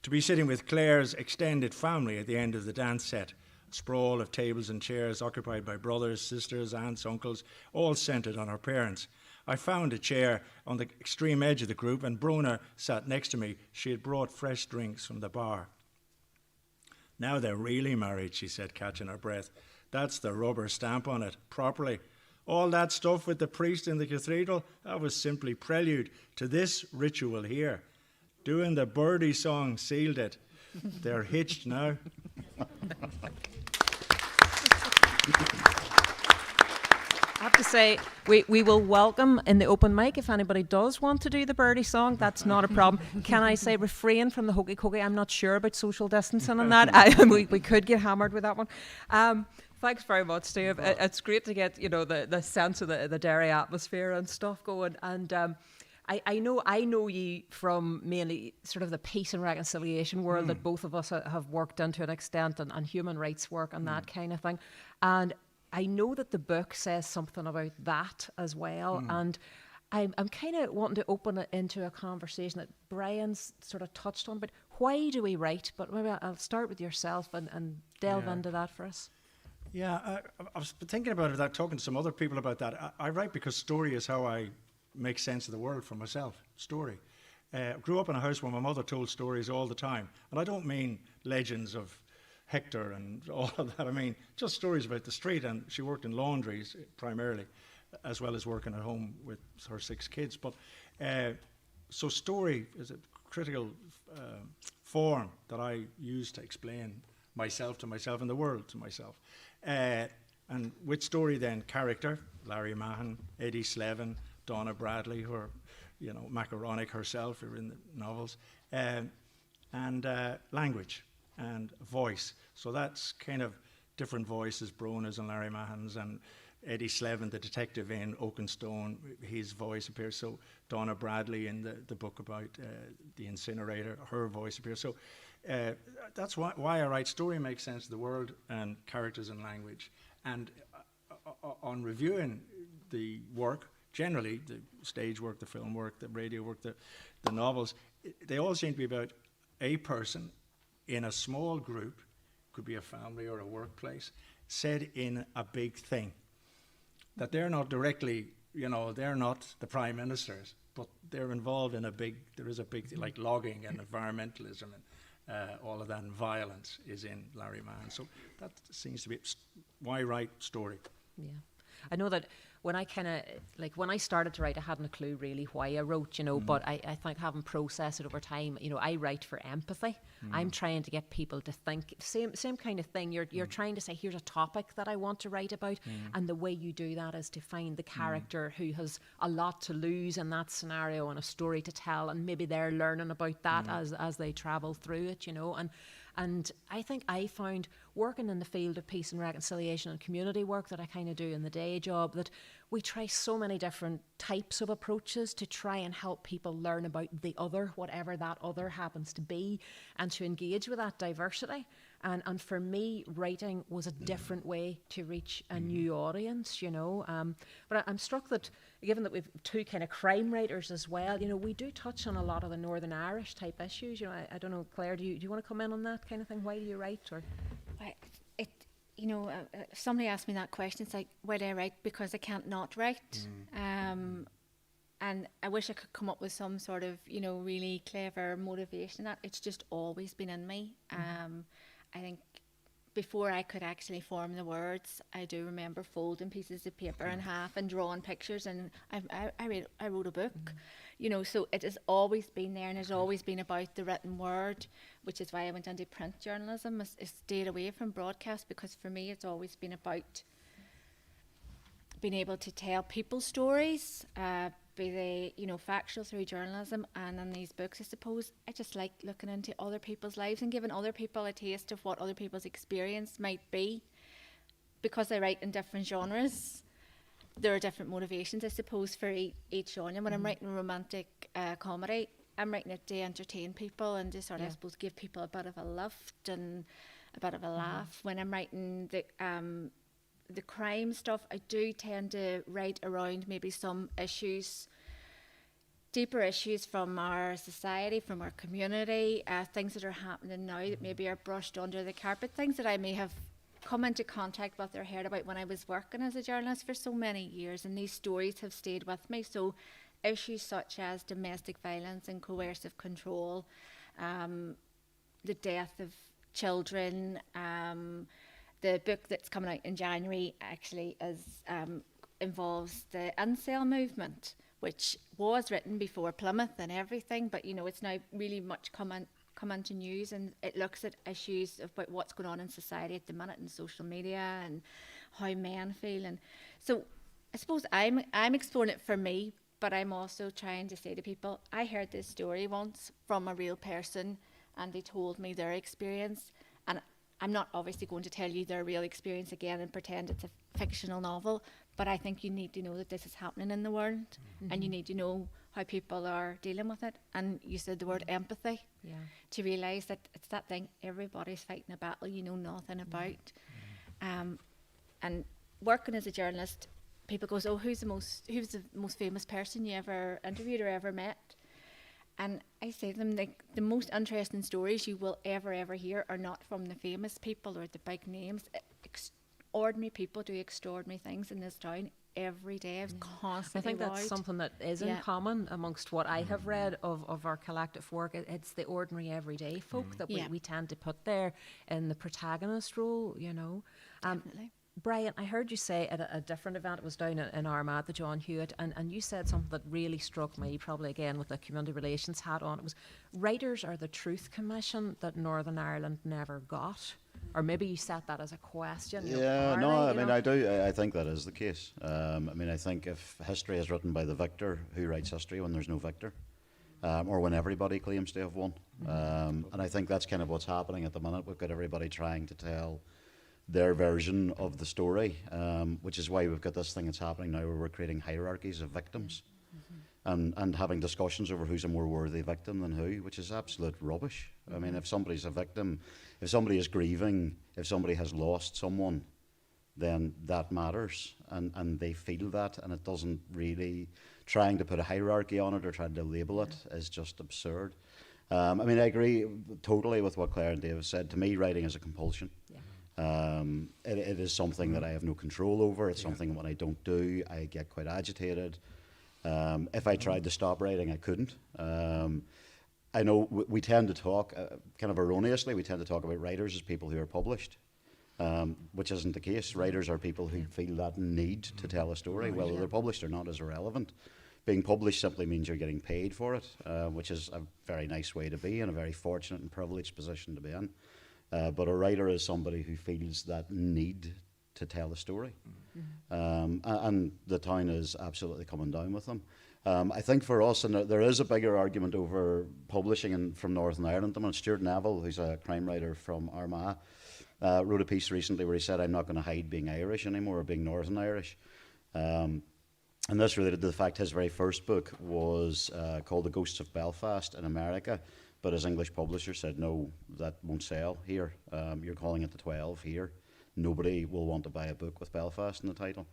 to be sitting with Claire's extended family at the end of the dance set. A sprawl of tables and chairs occupied by brothers, sisters, aunts, uncles, all centred on our parents. I found a chair on the extreme edge of the group, and Brona sat next to me. She had brought fresh drinks from the bar. "Now they're really married," she said, catching her breath. "That's the rubber stamp on it, properly. All that stuff with the priest in the cathedral, that was simply prelude to this ritual here. Doing the birdie song sealed it. They're hitched now." I have to say, we will welcome in the open mic if anybody does want to do the birdie song. That's not a problem. Can I say refrain from the hokey cokey? I'm not sure about social distancing and that. We could get hammered with that one. Thanks very much, Steve. It's great to get the sense of the Derry atmosphere and stuff going. And I know you from mainly sort of the peace and reconciliation world that both of us have worked in to an extent, and human rights work and that kind of thing. And I know that the book says something about that as well, and I'm kind of wanting to open it into a conversation that Brian's sort of touched on, but why do we write? But maybe I'll start with yourself and delve into that for us. Yeah, I was thinking about it, talking to some other people about that. I write because story is how I make sense of the world for myself, story. Grew up in a house where my mother told stories all the time, and I don't mean legends of Hector and all of that. I mean, just stories about the street, and she worked in laundries primarily, as well as working at home with her 6 kids. But so story is a critical form that I use to explain myself to myself and the world to myself. And with story then, character, Larry Mahon, Eddie Slevin, Donna Bradley, who are, macaronic herself, who are in the novels, and language and voice. So that's kind of different voices, Brona's and Larry Mahon's, and Eddie Slevin, the detective in Oakenstone, his voice appears. So Donna Bradley in the book about the incinerator, her voice appears. So that's why I write. Story makes sense of the world and characters and language. And on reviewing the work, generally the stage work, the film work, the radio work, the novels, they all seem to be about a person in a small group, could be a family or a workplace, said in a big thing. That they're not directly, they're not the prime ministers, but they're involved in there is a big thing, like logging and environmentalism and all of that, and violence is in Larry Mahon. So that seems to be why write story. Yeah. I know that when I when I started to write, I hadn't a clue really why I wrote, but I think having processed it over time, I write for empathy. I'm trying to get people to think, same kind of thing. You're trying to say, here's a topic that I want to write about, and the way you do that is to find the character who has a lot to lose in that scenario and a story to tell, and maybe they're learning about that as they travel through it, And I think I found working in the field of peace and reconciliation and community work that I kind of do in the day job, that we try so many different types of approaches to try and help people learn about the other, whatever that other happens to be, and to engage with that diversity. And for me, writing was a different way to reach a new audience, you know. But I'm struck that, given that we've two kind of crime writers as well, you know, we do touch on a lot of the Northern Irish type issues. You know, I don't know, Claire, do you want to come in on that kind of thing? Why do you write? Or You know, if somebody asked me that question, it's like, why do I write? Because I can't not write. And I wish I could come up with some sort of, you know, really clever motivation. That it's just always been in me. I think before I could actually form the words, I do remember folding pieces of paper in half and drawing pictures, and I wrote a book, you know, so it has always been there, and it's always been about the written word, which is why I went into print journalism. I stayed away from broadcast, because for me it's always been about being able to tell people's stories, be they, you know, factual through journalism, and in these books, I suppose, I just like looking into other people's lives and giving other people a taste of what other people's experience might be. Because I write in different genres, there are different motivations, I suppose, for each genre. When I'm writing romantic comedy, I'm writing it to entertain people and to sort of, I suppose, give people a bit of a lift and a bit of a laugh. When I'm writing the crime stuff, I do tend to write around maybe some issues, deeper issues from our society, from our community, things that are happening now that maybe are brushed under the carpet, things that I may have come into contact with or heard about when I was working as a journalist for so many years, and these stories have stayed with me. So issues such as domestic violence and coercive control, the death of children, the book that's coming out in January actually involves the incel movement, which was written before Plymouth and everything, but you know, it's now really much come into news, and it looks at issues about what's going on in society at the minute, and social media, and how men feel. And so I suppose I'm exploring it for me, but I'm also trying to say to people, I heard this story once from a real person, and they told me their experience, and I'm not obviously going to tell you their real experience again and pretend it's a fictional novel, but I think you need to know that this is happening in the world, and you need to know how people are dealing with it. And you said the word empathy, to realise that it's that thing, everybody's fighting a battle you know nothing about. And working as a journalist, people goes, oh, who's the most famous person you ever interviewed or ever met? And I say to them, like, the most interesting stories you will ever hear are not from the famous people or the big names. Ordinary people do extraordinary things in this town every day. I've constantly I think that's something that is in common amongst what I have read of our collective work. It's the ordinary everyday folk that we tend to put there in the protagonist role, you know. Definitely. Brian, I heard you say at a different event, it was down in Armagh, the John Hewitt, and you said something that really struck me, probably again with the community relations hat on. It was, writers are the truth commission that Northern Ireland never got. Or maybe you set that as a question. Yeah, no, I mean, I do. I think that is the case. I mean, I think if history is written by the victor, who writes history when there's no victor? Or when everybody claims to have won. And I think that's kind of what's happening at the minute. We've got everybody trying to tell their version of the story, which is why we've got this thing that's happening now where we're creating hierarchies of victims and having discussions over who's a more worthy victim than who, which is absolute rubbish. I mean, if somebody's a victim, if somebody is grieving, if somebody has lost someone, then that matters, and they feel that, and it doesn't really, trying to put a hierarchy on it or trying to label it is just absurd. I mean, I agree totally with what Claire and Dave said. To me, writing is a compulsion. It is something that I have no control over. It's something when I don't do, I get quite agitated. If I tried to stop writing, I couldn't. I know we tend to talk, kind of erroneously, we tend to talk about writers as people who are published, which isn't the case. Writers are people who feel that need to tell a story. Whether they're published or not is irrelevant. Being published simply means you're getting paid for it, which is a very nice way to be and a very fortunate and privileged position to be in. But a writer is somebody who feels that need to tell a story. And the town is absolutely coming down with them. I think for us, and there is a bigger argument over publishing from Northern Ireland. I mean, Stuart Neville, who's a crime writer from Armagh, wrote a piece recently where he said, I'm not going to hide being Irish anymore, or being Northern Irish. And this related to the fact his very first book was called The Ghosts of Belfast in America, but his English publisher said, no, that won't sell here. You're calling it the 12 here. Nobody will want to buy a book with Belfast in the title.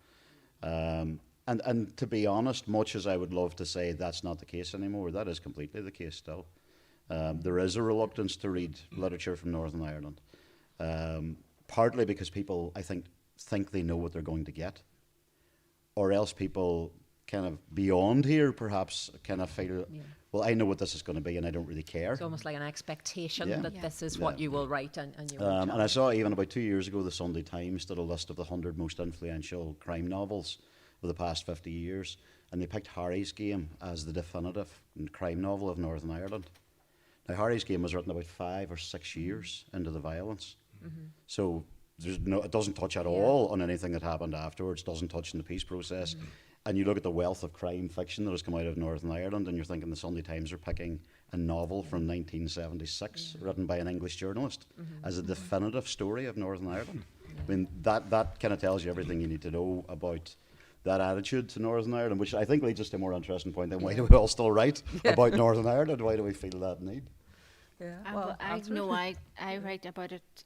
And to be honest, much as I would love to say that's not the case anymore, that is completely the case still. There is a reluctance to read literature from Northern Ireland, partly because people, I think they know what they're going to get, or else people kind of beyond here perhaps kind of feel, well, I know what this is going to be and I don't really care. It's almost like an expectation Yeah. that Yeah. this is what you will write and you will And I saw even about 2 years ago, the Sunday Times did a list of the 100 most influential crime novels of the past 50 years, and they picked Harry's Game as the definitive crime novel of Northern Ireland. Now, Harry's Game was written about 5 or 6 years into the violence. So it doesn't touch at all on anything that happened afterwards, doesn't touch on the peace process. And you look at the wealth of crime fiction that has come out of Northern Ireland, and you're thinking the Sunday Times are picking a novel from 1976 written by an English journalist as a definitive story of Northern Ireland. I mean, that kind of tells you everything you need to know about that attitude to Northern Ireland, which I think leads us to a more interesting point. Then why do we all still write about Northern Ireland? Why do we feel that need? Yeah. Well, I know I write about it.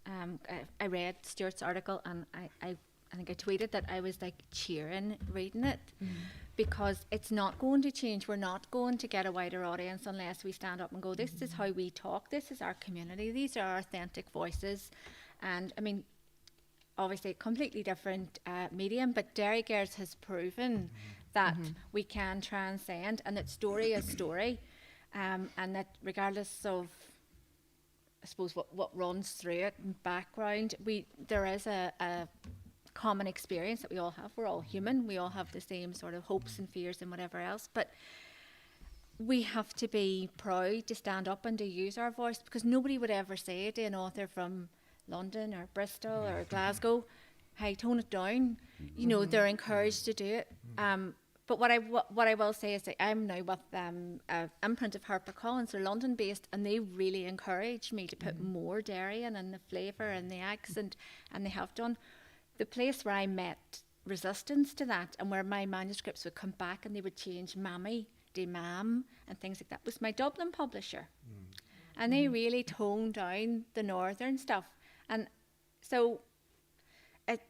I read Stuart's article, and I think I tweeted that I was like cheering reading it, because it's not going to change. We're not going to get a wider audience unless we stand up and go, this is how we talk, this is our community, these are our authentic voices. And I mean, obviously a completely different medium, but Derry Girls has proven that we can transcend, and that story is story, and that regardless of, I suppose, what runs through it and background, there is a common experience that we all have. We're all human. We all have the same sort of hopes and fears and whatever else. But we have to be proud to stand up and to use our voice, because nobody would ever say to an author from London or Bristol or Glasgow, hey, tone it down. You know, they're encouraged to do it. But what I will say is that I'm now with an imprint of HarperCollins. They're London based, and they really encourage me to put more Derry in, and the flavour and the accent, and they have done. The place where I met resistance to that, and where my manuscripts would come back and they would change mammy to mam and things like that, was my Dublin publisher. And they really toned down the northern stuff. And so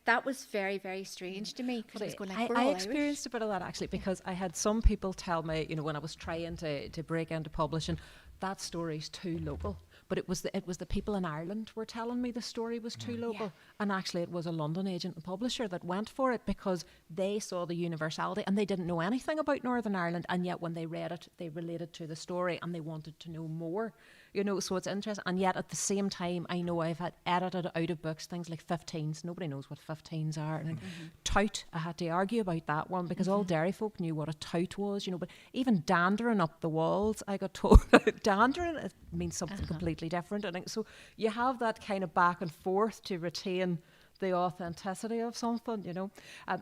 that was very, very strange to me, because I was going like, we're all I Irish. experienced a bit of that actually, because I had some people tell me, you know, when I was trying to break into publishing, that story's too local. But it was the people in Ireland were telling me the story was too local. And actually it was a London agent and publisher that went for it, because they saw the universality and they didn't know anything about Northern Ireland, and yet when they read it, they related to the story and they wanted to know more. You know, so it's interesting. And yet at the same time, I know I've had edited out of books things like 15s. Nobody knows what 15s are. And tout, I had to argue about that one, because all Derry folk knew what a tout was, you know. But even dandering up the walls, I got told dandering, it means something completely different. And so you have that kind of back and forth to retain the authenticity of something, you know.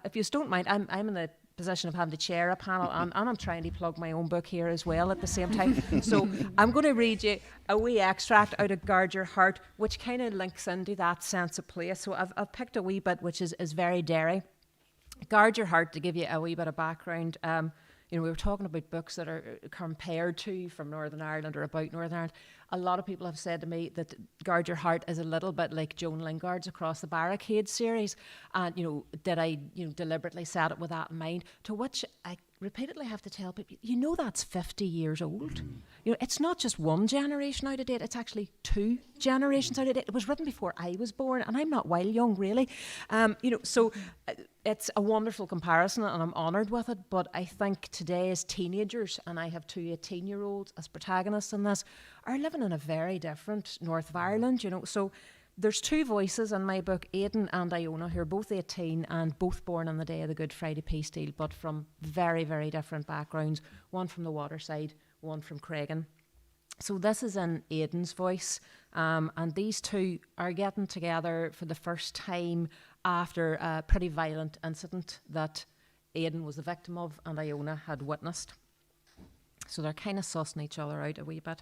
If you don't mind, I'm in the position of having to chair a panel, and I'm trying to plug my own book here as well at the same time. So I'm going to read you a wee extract out of Guard Your Heart, which kind of links into that sense of place. So I've picked a wee bit which is very Derry. Guard Your Heart, to give you a wee bit of background. You know, we were talking about books that are compared to from Northern Ireland or about Northern Ireland. A lot of people have said to me that Guard Your Heart is a little bit like Joan Lingard's Across the Barricades series. And, you know, did I deliberately set it with that in mind? To which I repeatedly have to tell people, you know, that's 50 years old. You know, it's not just one generation out of date, it's actually 2 generations out of date. It was written before I was born, and I'm not wild young, really. You know, so it's a wonderful comparison, and I'm honoured with it. But I think today's teenagers, and I have 2 18-year-olds as protagonists in this, are living in a very different North of Ireland, you know. So there's 2 voices in my book, Aidan and Iona, who are both 18 and both born on the day of the Good Friday peace deal, but from very, very different backgrounds. One from the Waterside, one from Craigan. So this is in Aidan's voice, and these 2 are getting together for the first time after a pretty violent incident that Aidan was the victim of and Iona had witnessed. So they're kind of sussing each other out a wee bit.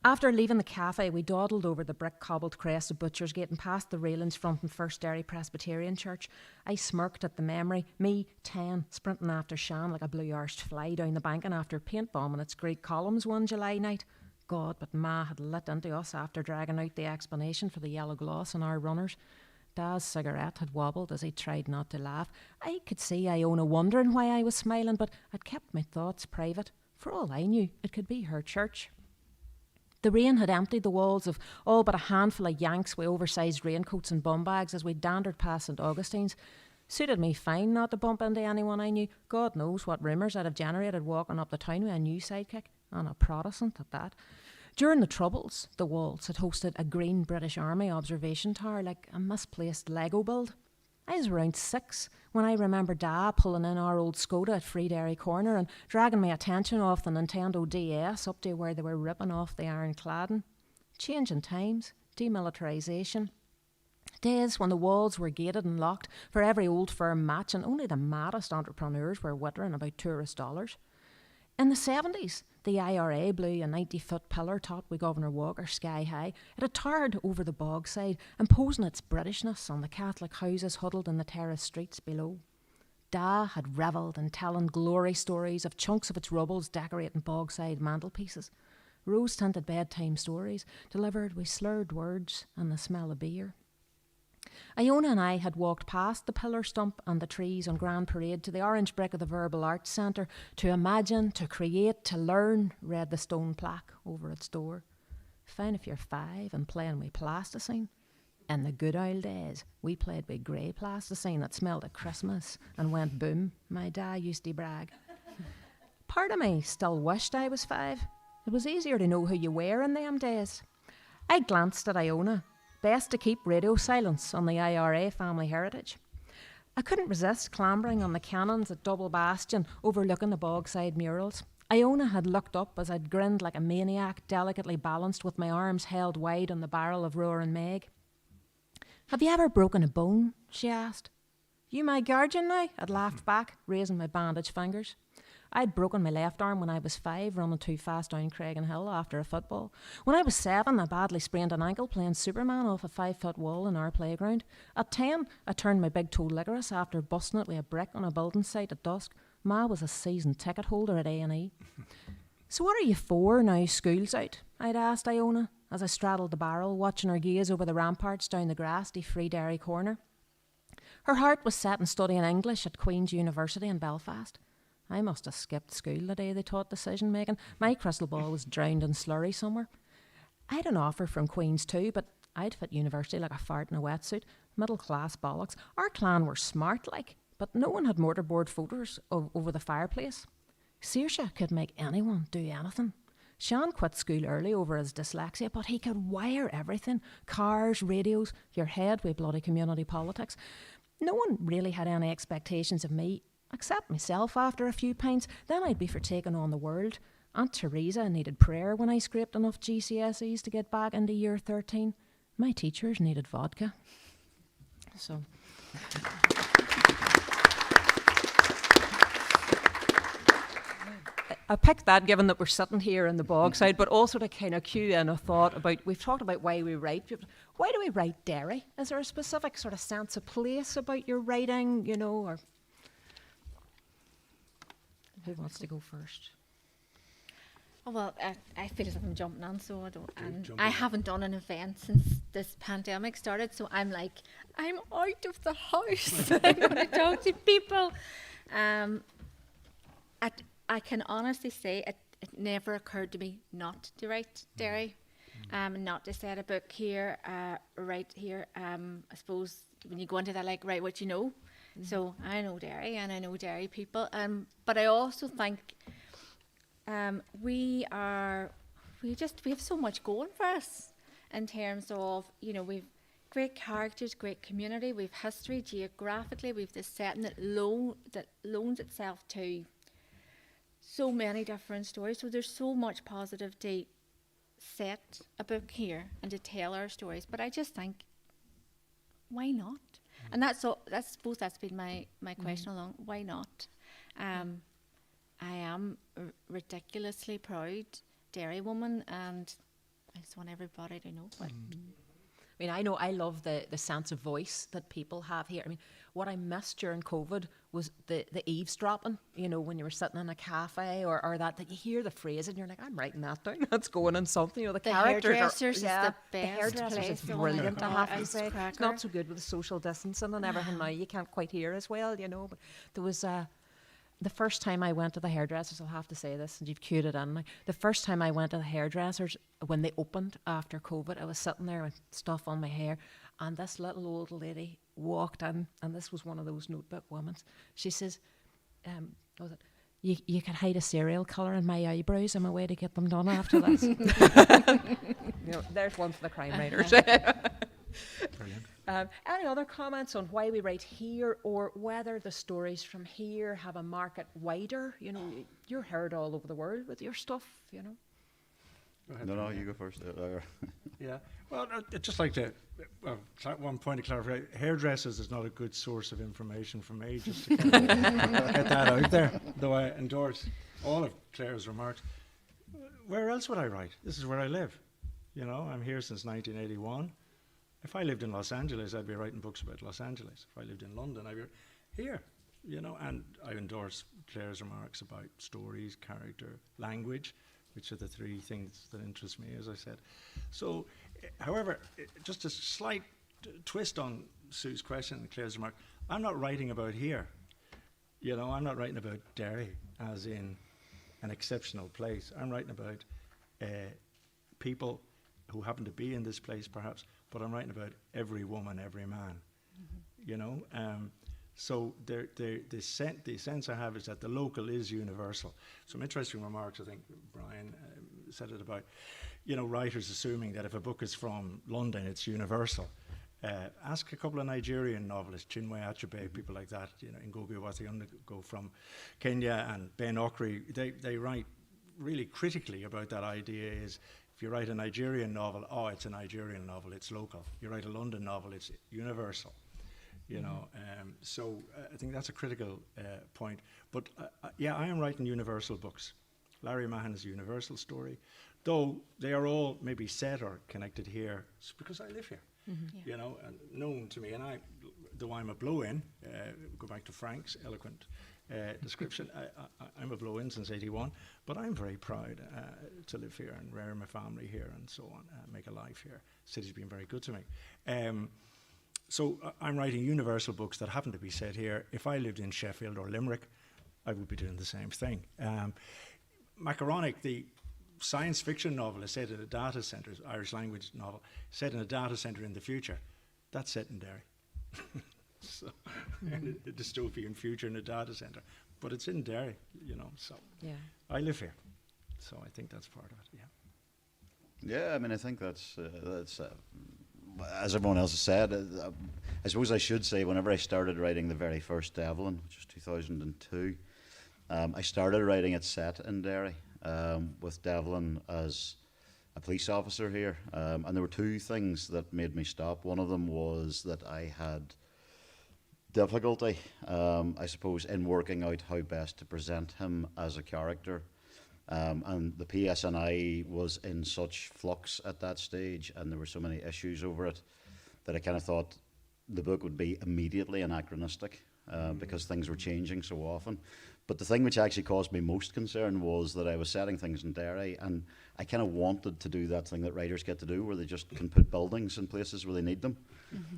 After leaving the cafe, we dawdled over the brick-cobbled crest of Butcher's Gate and past the railings fronting First Derry Presbyterian Church. I smirked at the memory, me, 10, sprinting after Shan like a blue-arsed fly down the bank and after paint bombing its Greek columns one July night. God, but Ma had lit into us after dragging out the explanation for the yellow gloss on our runners. Dad's cigarette had wobbled as he tried not to laugh. I could see Iona wondering why I was smiling, but I'd kept my thoughts private. For all I knew, it could be her church. The rain had emptied the walls of all but a handful of Yanks with oversized raincoats and bum bags as we dandered past St Augustine's. Suited me fine not to bump into anyone I knew. God knows what rumours I'd have generated walking up the town with a new sidekick, and a Protestant at that. During the Troubles, the walls had hosted a green British Army observation tower like a misplaced Lego build. I was around 6 when I remember Dad pulling in our old Skoda at Free Derry Corner and dragging my attention off the Nintendo DS up to where they were ripping off the iron cladding. Changing times, demilitarisation. Days when the walls were gated and locked for every old firm match and only the maddest entrepreneurs were wittering about tourist dollars. In the 70s, the IRA blew a 90-foot pillar topped with Governor Walker sky high. It had towered over the bog side, imposing its Britishness on the Catholic houses huddled in the terrace streets below. Da had revelled in telling glory stories of chunks of its rubbles decorating bogside mantelpieces, rose-tinted bedtime stories delivered with slurred words and the smell of beer. Iona and I had walked past the pillar stump and the trees on Grand Parade to the orange brick of the Verbal Arts Centre. To imagine, to create, to learn, read the stone plaque over its door. Fine if you're 5 and playing with plasticine. In the good old days, we played with grey plasticine that smelled of Christmas and went boom, my dad used to brag. Part of me still wished I was 5. It was easier to know who you were in them days. I glanced at Iona. Best to keep radio silence on the IRA family heritage. I couldn't resist clambering on the cannons at Double Bastion, overlooking the bogside murals. Iona had looked up as I'd grinned like a maniac, delicately balanced with my arms held wide on the barrel of Roaring Meg. Have you ever broken a bone? She asked. You my guardian now? I'd laughed back, raising my bandaged fingers. I'd broken my left arm when I was 5, running too fast down Craigan Hill after a football. When I was 7, I badly sprained an ankle playing Superman off a 5-foot wall in our playground. At 10, I turned my big toe ligorous after busting it with a brick on a building site at dusk. Ma was a season ticket holder at A&E. So what are you for now school's out? I'd asked Iona as I straddled the barrel, watching her gaze over the ramparts down the grass to Free Derry Corner. Her heart was set in studying English at Queen's University in Belfast. I must have skipped school the day they taught decision-making. My crystal ball was drowned in slurry somewhere. I'd an offer from Queen's too, but I'd fit university like a fart in a wetsuit. Middle-class bollocks. Our clan were smart like, but no one had mortarboard photos over the fireplace. Saoirse could make anyone do anything. Sean quit school early over his dyslexia, but he could wire everything. Cars, radios, your head with bloody community politics. No one really had any expectations of me, except myself after a few pints. Then I'd be for taking on the world. Aunt Teresa needed prayer when I scraped enough GCSEs to get back into year 13. My teachers needed vodka. So... I picked that given that we're sitting here in the bogside, but also to kind of cue in a thought about, we've talked about why we write. Why do we write Derry? Is there a specific sort of sense of place about your writing, you know, or... Who wants to go first? Oh, well, I feel as if I'm jumping on, so I don't. And I haven't done an event since this pandemic started, so I'm like, I'm out of the house. I'm going to talk to people. I can honestly say it never occurred to me not to write Derry, not to set a book here, right here. I suppose when you go into that, like, write what you know. So I know Derry and I know Derry people, but I also think we have so much going for us in terms of, you know, we've great characters, great community, we've history geographically, we've this setting that loans itself to so many different stories. So there's so much positive to set a book here and to tell our stories. But I just think, why not? And I suppose that's been my question along. Why not? I am a ridiculously proud Derry woman, and I just want everybody to know. But I mean, I know I love the sense of voice that people have here. I mean, what I missed during COVID was the eavesdropping, you know, when you were sitting in a cafe or that you hear the phrase and you're like, I'm writing that down. That's going in something. You know, the characters hairdressers is the the best hairdressers is place on brilliant, it. I Oh, have to it's say. It's cracker. not so good with the social distancing and everything now. You can't quite hear as well, you know. But there was the first time I went to the hairdressers, I'll have to say this, and you've cued it in. The first time I went to the hairdressers, when they opened after COVID, I was sitting there with stuff on my hair, and this little old lady walked in, and this was one of those notebook women. She says, what was it? You could hide a serial killer in my eyebrows. I'm a way to get them done after this. You know, there's one for the crime writers. Brilliant. Any other comments on why we write here, or whether the stories from here have a market wider? You know, you're heard all over the world with your stuff, you know. Go ahead, No, Brian. you go first. Yeah. Well, I'd just like to, one point of clarification. Hairdressers is not a good source of information for me, just to kind of get that out there, though I endorse all of Claire's remarks. Where else would I write? This is where I live. You know, I'm here since 1981. If I lived in Los Angeles, I'd be writing books about Los Angeles. If I lived in London, I'd be here, you know, and I endorse Claire's remarks about stories, character, language, which are the three things that interest me, as I said. So, however, just a slight twist on Sue's question and Claire's remark, I'm not writing about here. You know, I'm not writing about Derry as in an exceptional place. I'm writing about people who happen to be in this place, perhaps, but I'm writing about every woman, every man. You know, so the sense I have is that the local is universal. Some interesting remarks, I think Brian said it about, you know, writers assuming that if a book is from London, it's universal. Ask a couple of Nigerian novelists, Chinwe Achebe, people like that, you know, Ngobi Owathi from Kenya, and Ben Okri, they write really critically about that idea is, if you write a Nigerian novel, oh, it's a Nigerian novel, it's local. You write a London novel, it's universal. You know, so I think that's a critical point. But yeah, I am writing universal books. Larry Mahan's universal story, though they are all maybe set or connected here, it's because I live here. You know, and known to me, and though I'm a blow-in, go back to Frank's eloquent description, I'm a blow-in since '81, but I'm very proud to live here and rear my family here and so on, make a life here. The city's been very good to me. So I'm writing universal books that happen to be set here. If I lived in Sheffield or Limerick, I would be doing the same thing. Macaronic, the science fiction novel, is set in a data centre, Irish language novel, set in a data centre in the future. That's set in Derry. So, a dystopian future in a data centre. But it's in Derry, you know, so Yeah. I live here. So I think that's part of it, yeah. Yeah, I mean, I think that's as everyone else has said, I suppose I should say, whenever I started writing the very first Devlin, which was 2002, I started writing it set in Derry, with Devlin as a police officer here. And there were two things that made me stop. One of them was that I had difficulty, I suppose, in working out how best to present him as a character. And the PSNI was in such flux at that stage, and there were so many issues over it, that I kind of thought the book would be immediately anachronistic, because things were changing so often. But the thing which actually caused me most concern was that I was setting things in Derry, and I kind of wanted to do that thing that writers get to do, where they just can put buildings in places where they need them.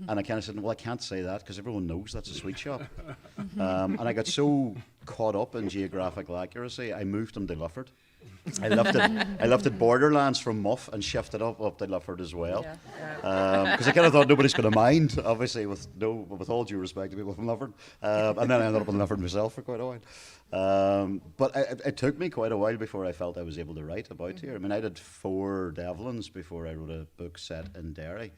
And I kind of said, well, I can't say that because everyone knows that's a sweet shop. And I got so caught up in geographical accuracy, I moved them to Lufford. I lifted Borderlands from Muff and shifted up to Lufford as well. Because I kind of thought nobody's going to mind, obviously, with all due respect to people from Lufford. And then I ended up in Lufford myself for quite a while. But it took me quite a while before I felt I was able to write about here. I mean, I did 4 Devlins before I wrote a book set in Derry.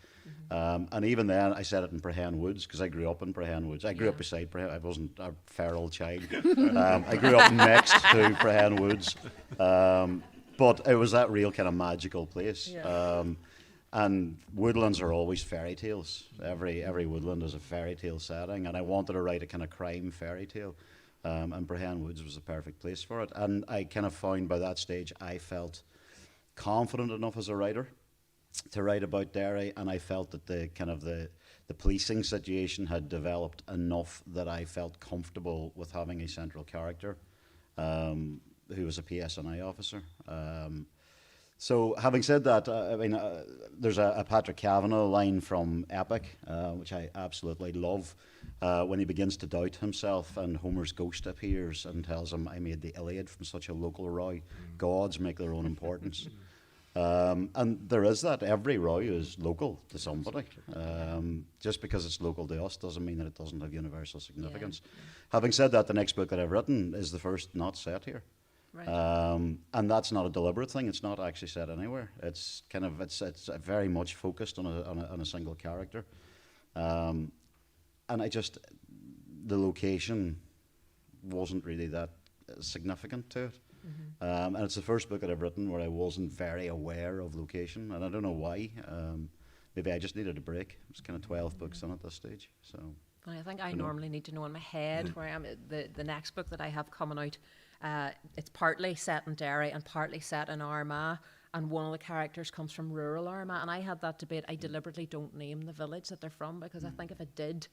And even then, I set it in Prehen Woods, because I grew up in Prehen Woods. I grew up beside Prehen. I wasn't a feral child. I grew up next to Prehen Woods. But it was that real kind of magical place. And woodlands are always fairy tales. Every woodland is a fairy tale setting, and I wanted to write a kind of crime fairy tale. And Prehen Woods was a perfect place for it. And I kind of found by that stage I felt confident enough as a writer to write about Derry, and I felt that the policing situation had developed enough that I felt comfortable with having a central character who was a PSNI officer. So having said that, there's a Patrick Kavanagh line from Epic, which I absolutely love, when he begins to doubt himself and Homer's ghost appears and tells him, I made the Iliad from such a local row. Gods make their own importance. And there is that. Every row is local to somebody. Just because it's local to us doesn't mean that it doesn't have universal significance. Yeah. Having said that, the next book that I've written is the first not set here. Right. And that's not a deliberate thing. It's not actually set anywhere. It's it's very much focused on a single character. And the location wasn't really that significant to it. Mm-hmm. And it's the first book that I've written where I wasn't very aware of location, and I don't know why. Maybe I just needed a break. It's kind of 12 books in at this stage. So I think I normally need to know in my head where I am. The next book that I have coming out, it's partly set in Derry and partly set in Armagh, and one of the characters comes from rural Armagh, and I had that debate. I deliberately don't name the village that they're from, because I think if it did,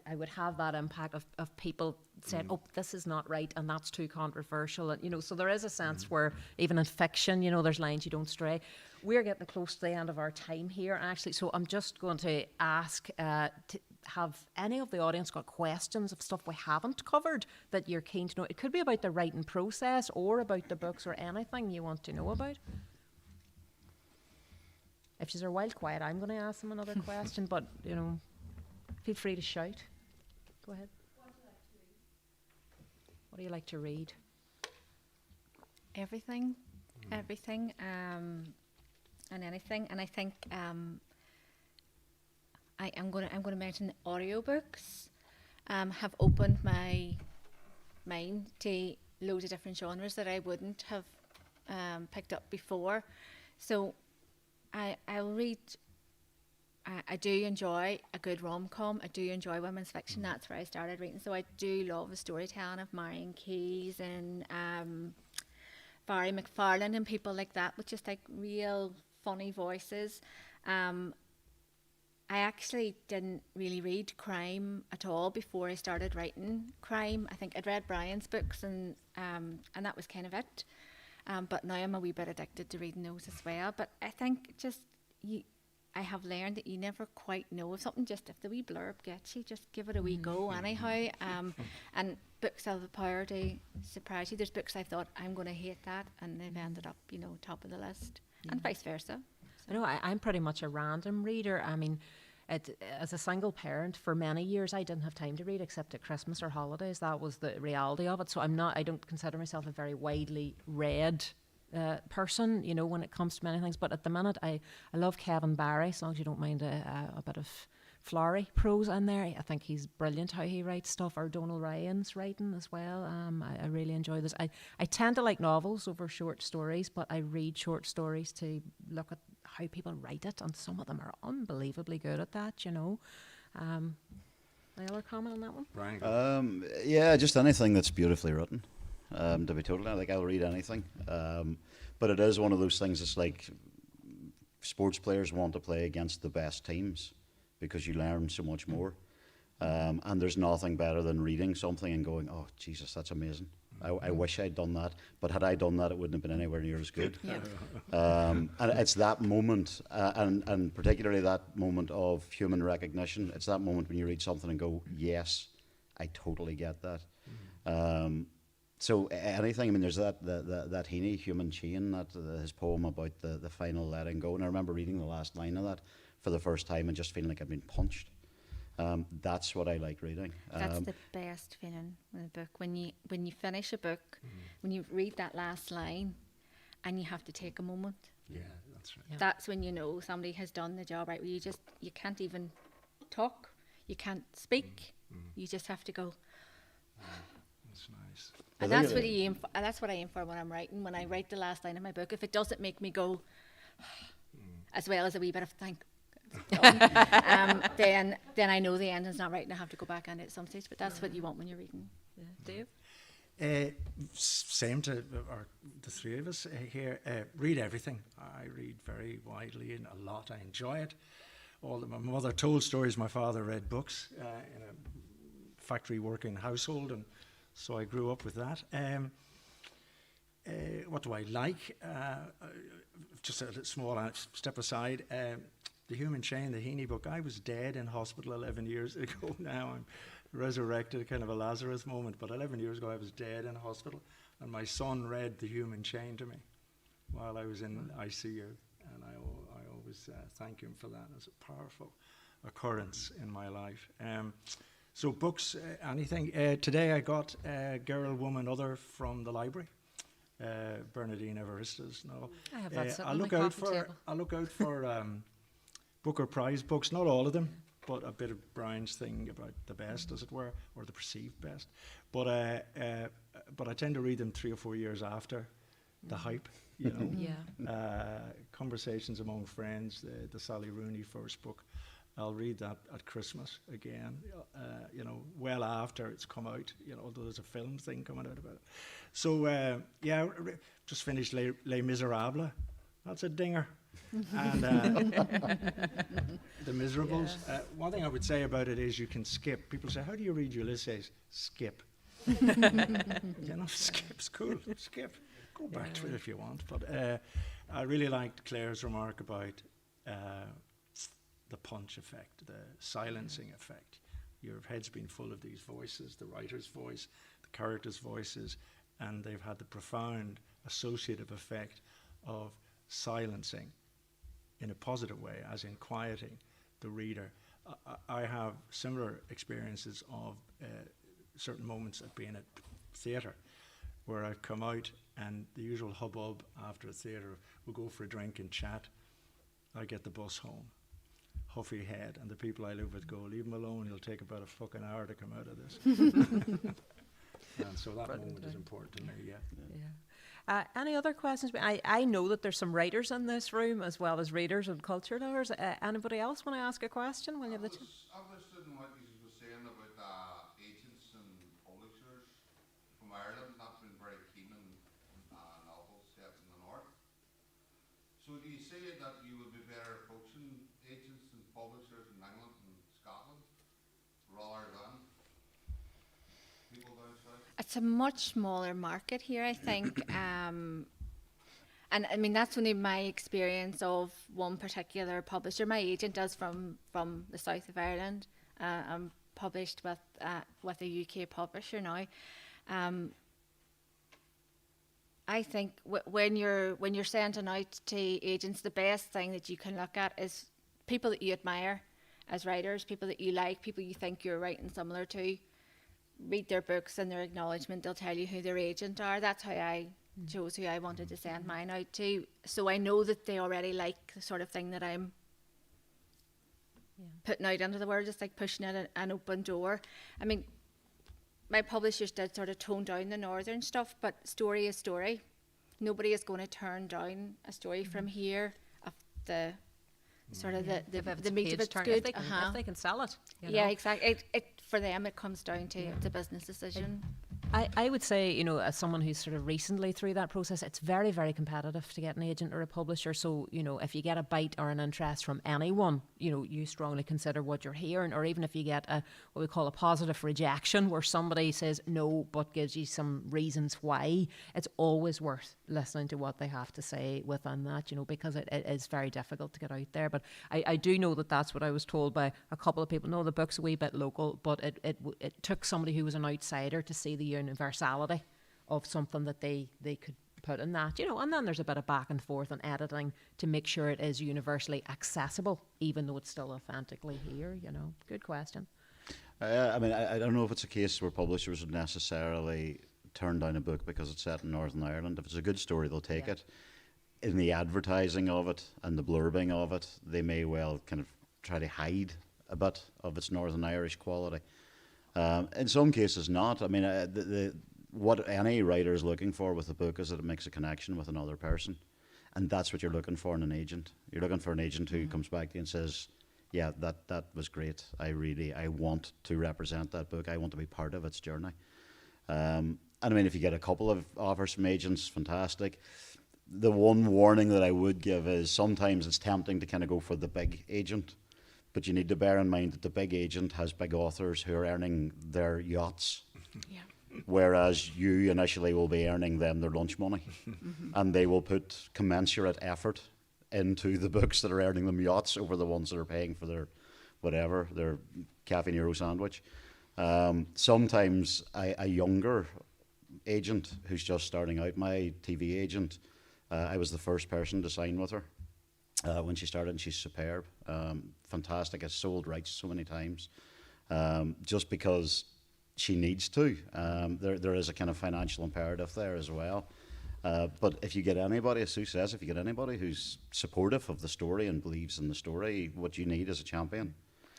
I would have that impact of people saying, oh, this is not right and that's too controversial, and so there is a sense where even in fiction, there's lines you don't stray. We're getting close to the end of our time here, and actually, so I'm just going to ask have any of the audience got questions of stuff we haven't covered that you're keen to know? It could be about the writing process or about the books or anything you want to know about. If she's wild quiet, I'm going to ask them another question, but, feel free to shout. Go ahead. What do you like to read? Everything, and anything. And I think I'm going to mention the audiobooks. Have opened my mind to loads of different genres that I wouldn't have picked up before. So I'll read. I do enjoy a good rom-com. I do enjoy women's fiction. That's where I started reading. So I do love the storytelling of Marion Keyes and Barry McFarlane and people like that, with just like real funny voices. I actually didn't really read crime at all before I started writing crime. I think I'd read Brian's books and that was kind of it. But now I'm a wee bit addicted to reading those as well. But I think I have learned that you never quite know if something, just if the wee blurb gets you, just give it a wee go anyhow. And books have the power to surprise you. There's books I thought, I'm going to hate that, and they've ended up, top of the list, and vice versa. I know I'm pretty much a random reader. I mean, as a single parent, for many years I didn't have time to read except at Christmas or holidays. That was the reality of it. So I don't consider myself a very widely read person, when it comes to many things. But at the minute, I love Kevin Barry, as long as you don't mind a bit of flowery prose in there. I think he's brilliant how he writes stuff, or Donal Ryan's writing as well. I really enjoy this. I tend to like novels over short stories, but I read short stories to look at how people write it, and some of them are unbelievably good at that, Any other comment on that one? Brian? Yeah, just anything that's beautifully written. To be totally honest, I'll read anything. But it is one of those things. It's like sports players want to play against the best teams because you learn so much more. And there's nothing better than reading something and going, oh, Jesus, that's amazing. I wish I'd done that. But had I done that, it wouldn't have been anywhere near as good. And it's that moment, and particularly that moment of human recognition. It's that moment when you read something and go, yes, I totally get that. So anything, there's that Heaney, Human Chain, his poem about the final letting go. And I remember reading the last line of that for the first time and just feeling like I'd been punched. That's what I like reading. That's the best feeling in a book. When you finish a book, when you read that last line and you have to take a moment. Yeah, that's right. Yeah. That's when you know somebody has done the job right. Where you can't even talk, you can't speak, you just have to go. That's nice. And that's what I aim for when I'm writing. When I write the last line of my book, if it doesn't make me go, as well as a wee bit of thank, then I know the ending's not right, and I have to go back on it at some stage. But that's what you want when you're reading. Yeah. Dave? Same to the three of us here. Read everything. I read very widely and a lot. I enjoy it. My mother told stories. My father read books in a factory working household, and so I grew up with that. What do I like? Just a small step aside. The Human Chain, the Heaney book. I was dead in hospital 11 years ago. Now I'm resurrected, kind of a Lazarus moment. But 11 years ago, I was dead in hospital, and my son read The Human Chain to me while I was in ICU, and I always thank him for that. It's a powerful occurrence in my life. So books, anything. Today I got Girl, Woman, Other from the library. Bernadine Evarista's novel. I have that sitting I on look the out coffee for table. I look out for Booker Prize books, not all of them, but a bit of Brown's thing about the best, as it were, or the perceived best. But I tend to read them 3 or 4 years after the hype, you know. Yeah. Conversations Among Friends, the Sally Rooney first book. I'll read that at Christmas again, you know, well after it's come out, you know, although there's a film thing coming out about it. So, just finished Les Miserables. That's a dinger. And The Miserables. One thing I would say about it is you can skip. People say, how do you read Ulysses? Skip. You know, skip's cool. Skip. Go back to it if you want. But I really liked Claire's remark about the punch effect, the silencing effect. Your head's been full of these voices, the writer's voice, the character's voices, and they've had the profound associative effect of silencing in a positive way, as in quieting the reader. I have similar experiences of certain moments of being at theatre where I've come out and the usual hubbub after a theatre, we'll go for a drink and chat. I get the bus home, huffy head, and the people I live with go, leave him alone, he'll take about a fucking hour to come out of this. And so that moment is important to me, yeah. Any other questions? I know that there's some writers in this room as well as readers and culture lovers. Anybody else want to ask a question? When you have the I was listening to what you were saying about agents and publishers from Ireland not being very keen on novels set in the north. So do you say that you would be better approaching agents and publishers in England and Scotland rather than people down south? It's a much smaller market here, I think. And I mean, that's only my experience of one particular publisher. My agent is from the south of Ireland. I'm published with a UK publisher now. I think when you're sending out to agents, the best thing that you can look at is people that you admire as writers, people that you like, people you think you're writing similar to. Read their books and their acknowledgement. They'll tell you who their agent are. That's how I chose who I wanted to send mine out to. So I know that they already like the sort of thing that I'm putting out into the world. It's like pushing in an open door. I mean, my publishers did sort of tone down the northern stuff, but story is story. Nobody is going to turn down a story from here if the sort of the meat of it's good. If they can sell it. You know? Exactly. It for them, it comes down to it's a business decision. I would say, you know, as someone who's sort of recently through that process, it's very, very competitive to get an agent or a publisher. So, you know, if you get a bite or an interest from anyone, you know, you strongly consider what you're hearing, or even if you get what we call a positive rejection, where somebody says no but gives you some reasons why, it's always worth listening to what they have to say within that, you know, because it is very difficult to get out there. But I do know that that's what I was told by a couple of people. No, the book's a wee bit local, but it took somebody who was an outsider to see the universality of something that they could put in that, you know. And then there's a bit of back and forth and editing to make sure it is universally accessible, even though it's still authentically here, you know. Good question. I mean, I don't know if it's a case where publishers would necessarily turn down a book because it's set in Northern Ireland. If it's a good story, they'll take it. In the advertising of it and the blurbing of it, they may well kind of try to hide a bit of its Northern Irish quality. In some cases not. I mean, what any writer is looking for with a book is that it makes a connection with another person. And that's what you're looking for in an agent. You're looking for an agent who comes back to you and says, yeah, that was great. I want to represent that book. I want to be part of its journey. I mean, if you get a couple of offers from agents, fantastic. The one warning that I would give is sometimes it's tempting to kind of go for the big agent, but you need to bear in mind that the big agent has big authors who are earning their yachts, Yeah. whereas you initially will be earning them their lunch money, and they will put commensurate effort into the books that are earning them yachts over the ones that are paying for their whatever, their Cafe Nero sandwich. Sometimes a younger agent who's just starting out, my TV agent, I was the first person to sign with her when she started, and she's superb, fantastic. I've sold rights so many times, just because she needs to. There is a kind of financial imperative there as well. But if you get anybody, as Sue says, if you get anybody who's supportive of the story and believes in the story, what you need is a champion.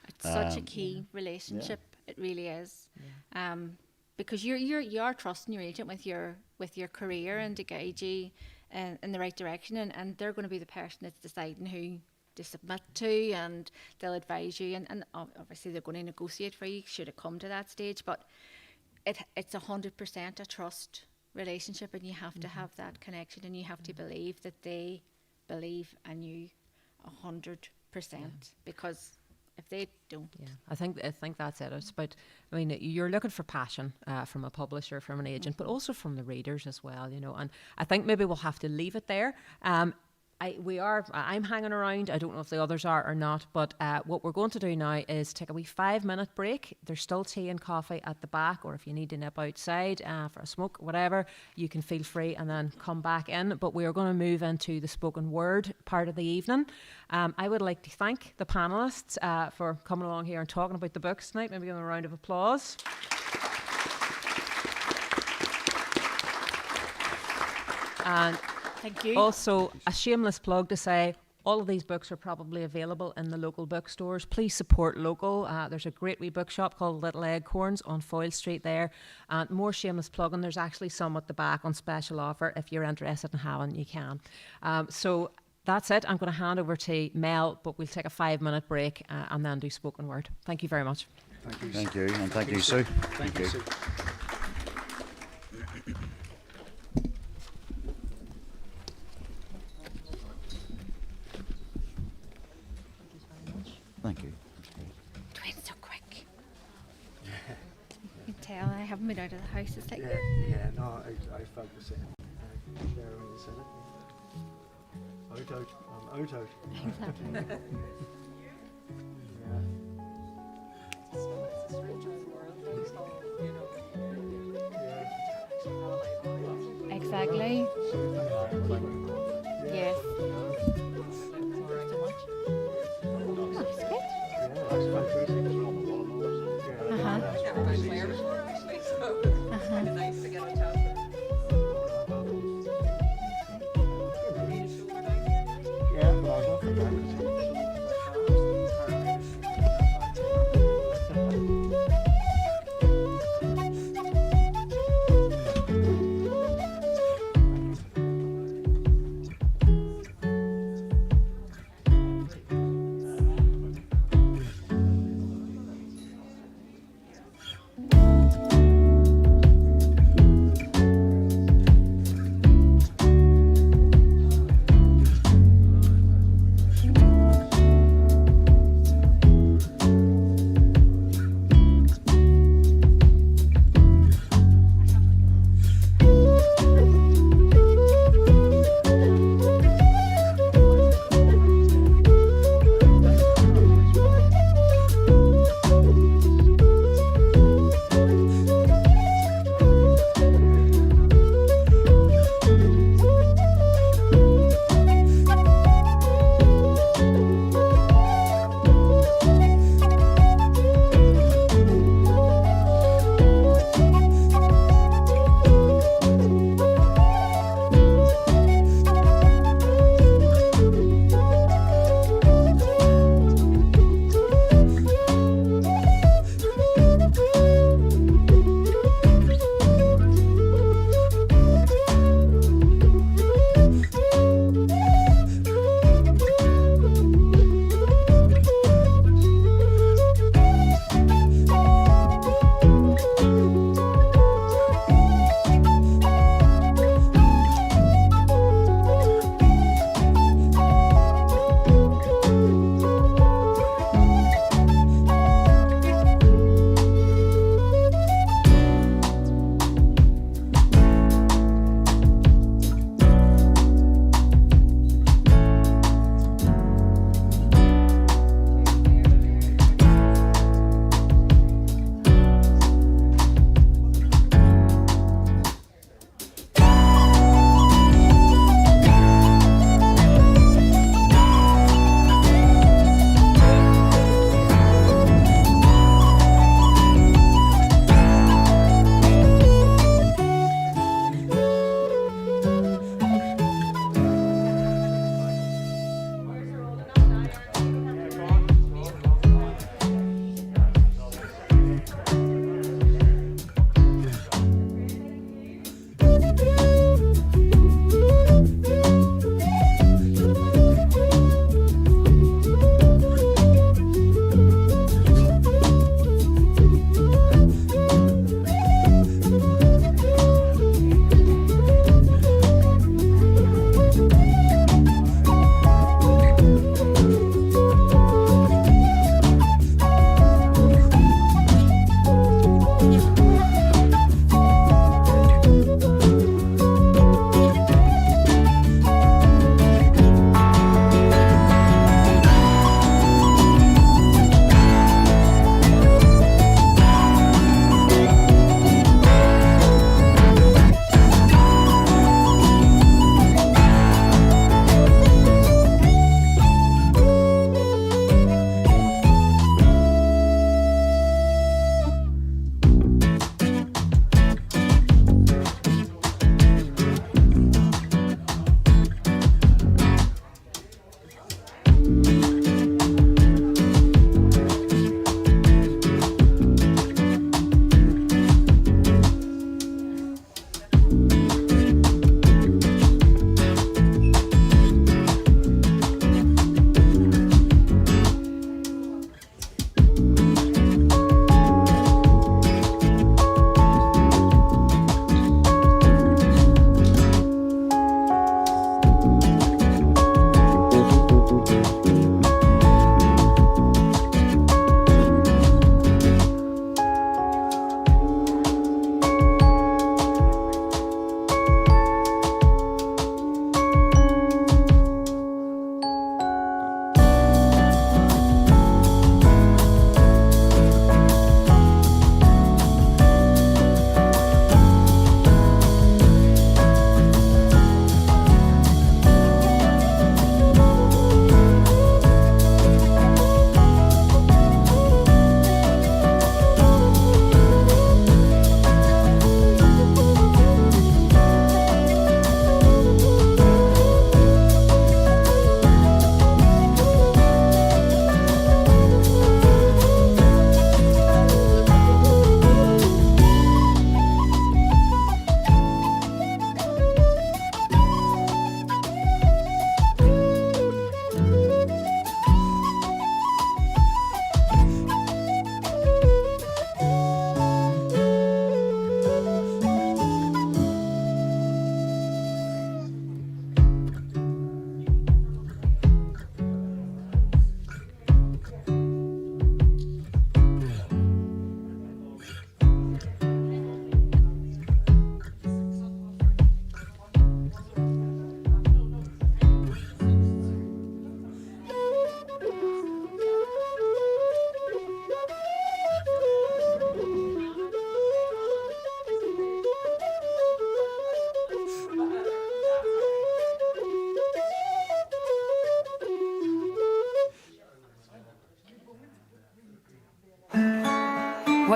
It's such a key relationship. It really is. Because you're trusting your agent with your career and to guide you in the right direction, and they're going to be the person that's deciding who to submit to, and they'll advise you, and obviously they're going to negotiate for you should it come to that stage. But it's 100% a trust relationship, and you have to have that connection, and you have to believe that they believe in you 100%, because if they don't. Yeah, I think that's it. It's about, I mean, you're looking for passion from a publisher, from an agent, but also from the readers as well, you know. And I think maybe we'll have to leave it there. I'm hanging around. I don't know if the others are or not, but what we're going to do now is take a wee 5-minute break. There's still tea and coffee at the back, or if you need to nip outside for a smoke, whatever, you can feel free and then come back in. But we are going to move into the spoken word part of the evening. I would like to thank the panellists for coming along here and talking about the books tonight. Maybe give them a round of applause. And Thank you. also, a shameless plug to say, all of these books are probably available in the local bookstores. Please support local. There's a great wee bookshop called Little Acorns on Foyle Street there. And more shameless plug, and there's actually some at the back on special offer. If you're interested in having, you can. So that's it. I'm going to hand over to Mel, but we'll take a 5-minute break and then do spoken word. Thank you very much. Thank you. Thank you, and thank you, Sue. Thank you, Sue. Thank you. It went so quick. You can tell I haven't been out of the house. It's like, No, I felt the same. There when you said it. I'm out. exactly. Exactly. Yes. That's good.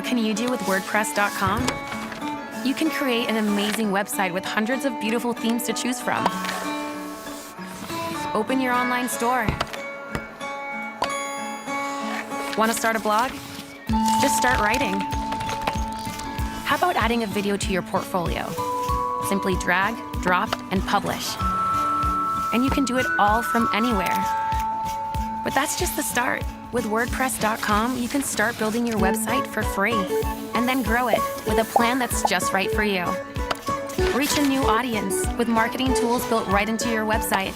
What can you do with WordPress.com? You can create an amazing website with hundreds of beautiful themes to choose from. Open your online store. Want to start a blog? Just start writing. How about adding a video to your portfolio? Simply drag, drop, and publish. And you can do it all from anywhere. But that's just the start. With WordPress.com, you can start building your website for free and then grow it with a plan that's just right for you. Reach a new audience with marketing tools built right into your website.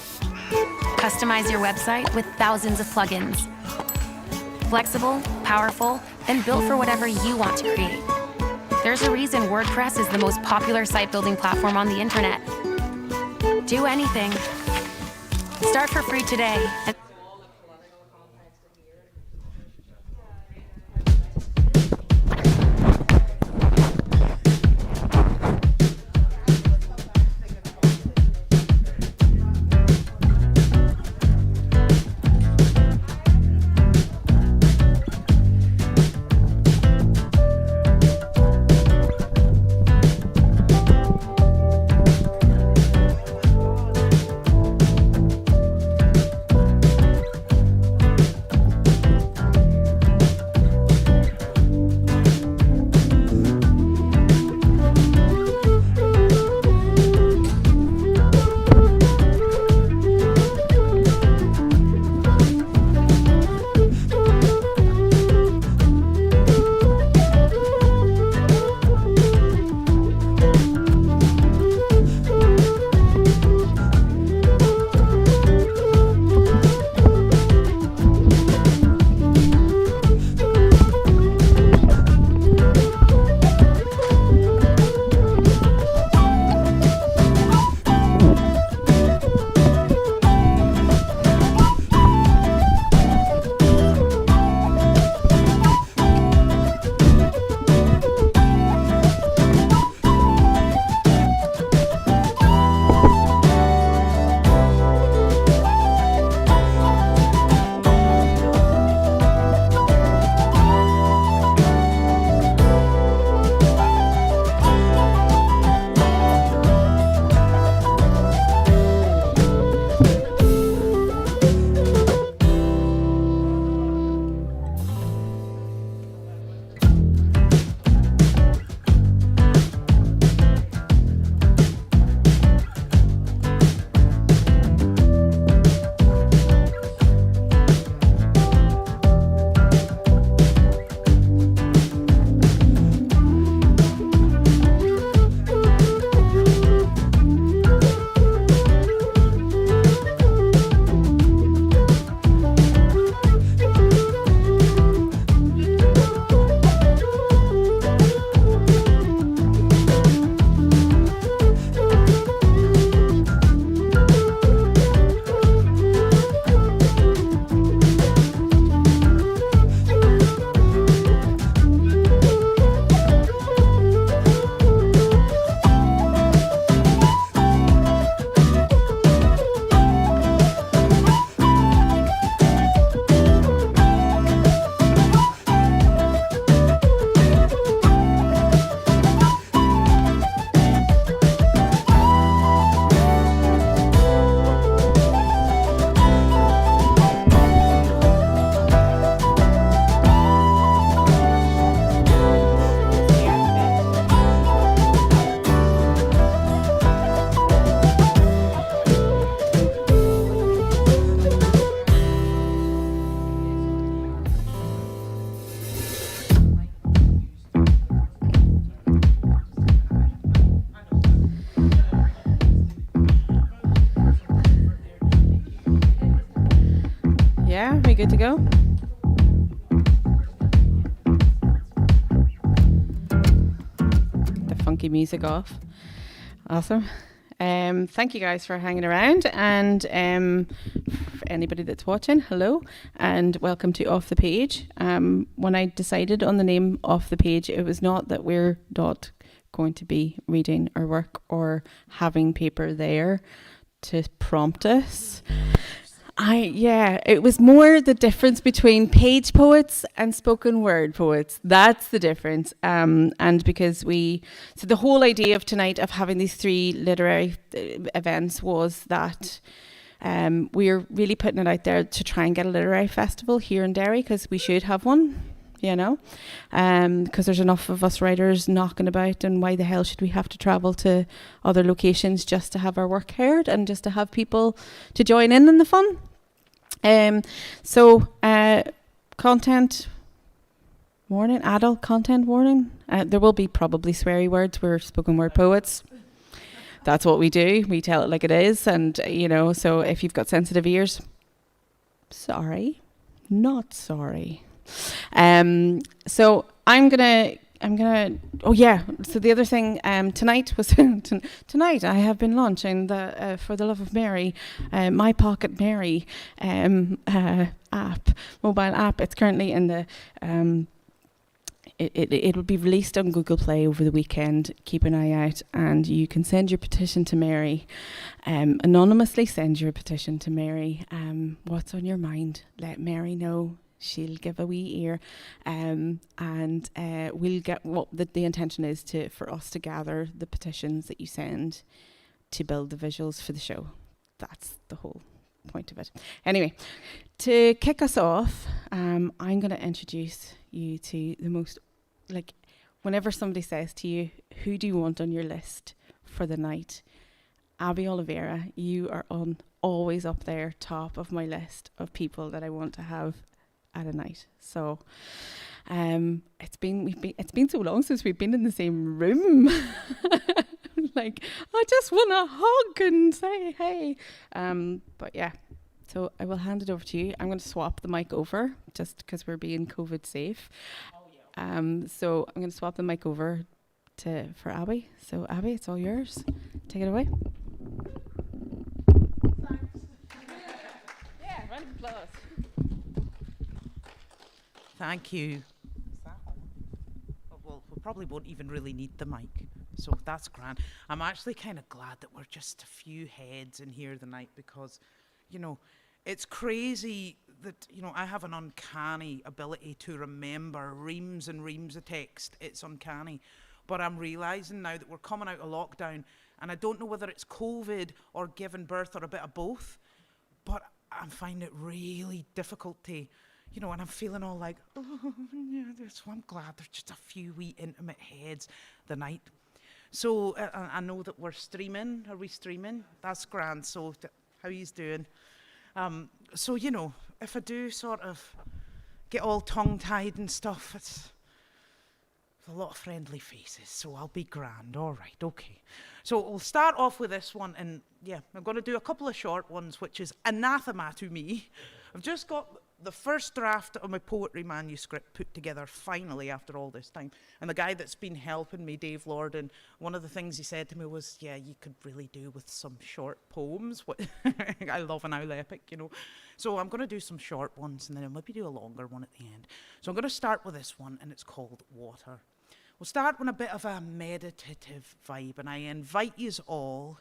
Customize your website with thousands of plugins. Flexible, powerful, and built for whatever you want to create. There's a reason WordPress is the most popular site building platform on the internet. Do anything. Start for free today. Yeah, we good to go? The funky music off. Awesome. Thank you guys for hanging around, and for anybody that's watching, hello and welcome to Off the Page. When I decided on the name Off the Page, it was not that we're not going to be reading our work or having paper there to prompt us. It was more the difference between page poets and spoken word poets. That's the difference. And because so the whole idea of tonight of having these 3 literary events was that we're really putting it out there to try and get a literary festival here in Derry, because we should have one, because there's enough of us writers knocking about, and why the hell should we have to travel to other locations just to have our work heard and just to have people to join in the fun. Content warning, adult content warning. There will be probably sweary words. We're spoken word poets. That's what we do. We tell it like it is, and so if you've got sensitive ears, sorry, not sorry. So I'm gonna. Oh yeah. So the other thing tonight was tonight I have been launching the For the Love of Mary, My Pocket Mary app, mobile app. It's currently in the. It will be released on Google Play over the weekend. Keep an eye out, and you can send your petition to Mary. Anonymously send your petition to Mary. What's on your mind? Let Mary know. She'll give a wee ear, and we'll get what the intention is for us to gather the petitions that you send to build the visuals for the show. That's the whole point of it. Anyway, to kick us off, I'm going to introduce you to the most, whenever somebody says to you, who do you want on your list for the night? Abby Oliveria, you are always up there, top of my list of people that I want to have at a night. So it's been so long since we've been in the same room. I just want to hug and say hey. But yeah, so I will hand it over to you. I'm going to swap the mic over just because we're being COVID safe. So I'm going to swap the mic over for Abby. So Abby, it's all yours. Take it away. Thanks. Yeah, round of applause. Thank you. Well, we probably won't even really need the mic, so that's grand. I'm actually kind of glad that we're just a few heads in here tonight, because, it's crazy that, I have an uncanny ability to remember reams and reams of text. It's uncanny. But I'm realising now that we're coming out of lockdown, and I don't know whether it's COVID or giving birth or a bit of both, but I'm finding it really difficult to... and I'm feeling all like, so I'm glad there's just a few wee intimate heads the night. So I know that we're streaming. Are we streaming? That's grand. So how yous doing? So, if I do sort of get all tongue-tied and stuff, it's a lot of friendly faces, so I'll be grand. All right, okay. So we'll start off with this one, and yeah, I'm going to do a couple of short ones, which is anathema to me. I've just got the first draft of my poetry manuscript put together finally after all this time. And the guy that's been helping me, Dave Lorden, one of the things he said to me was, yeah, you could really do with some short poems. I love an owl epic, So I'm going to do some short ones, and then I'll maybe do a longer one at the end. So I'm going to start with this one, and it's called Water. We'll start with a bit of a meditative vibe, and I invite yous all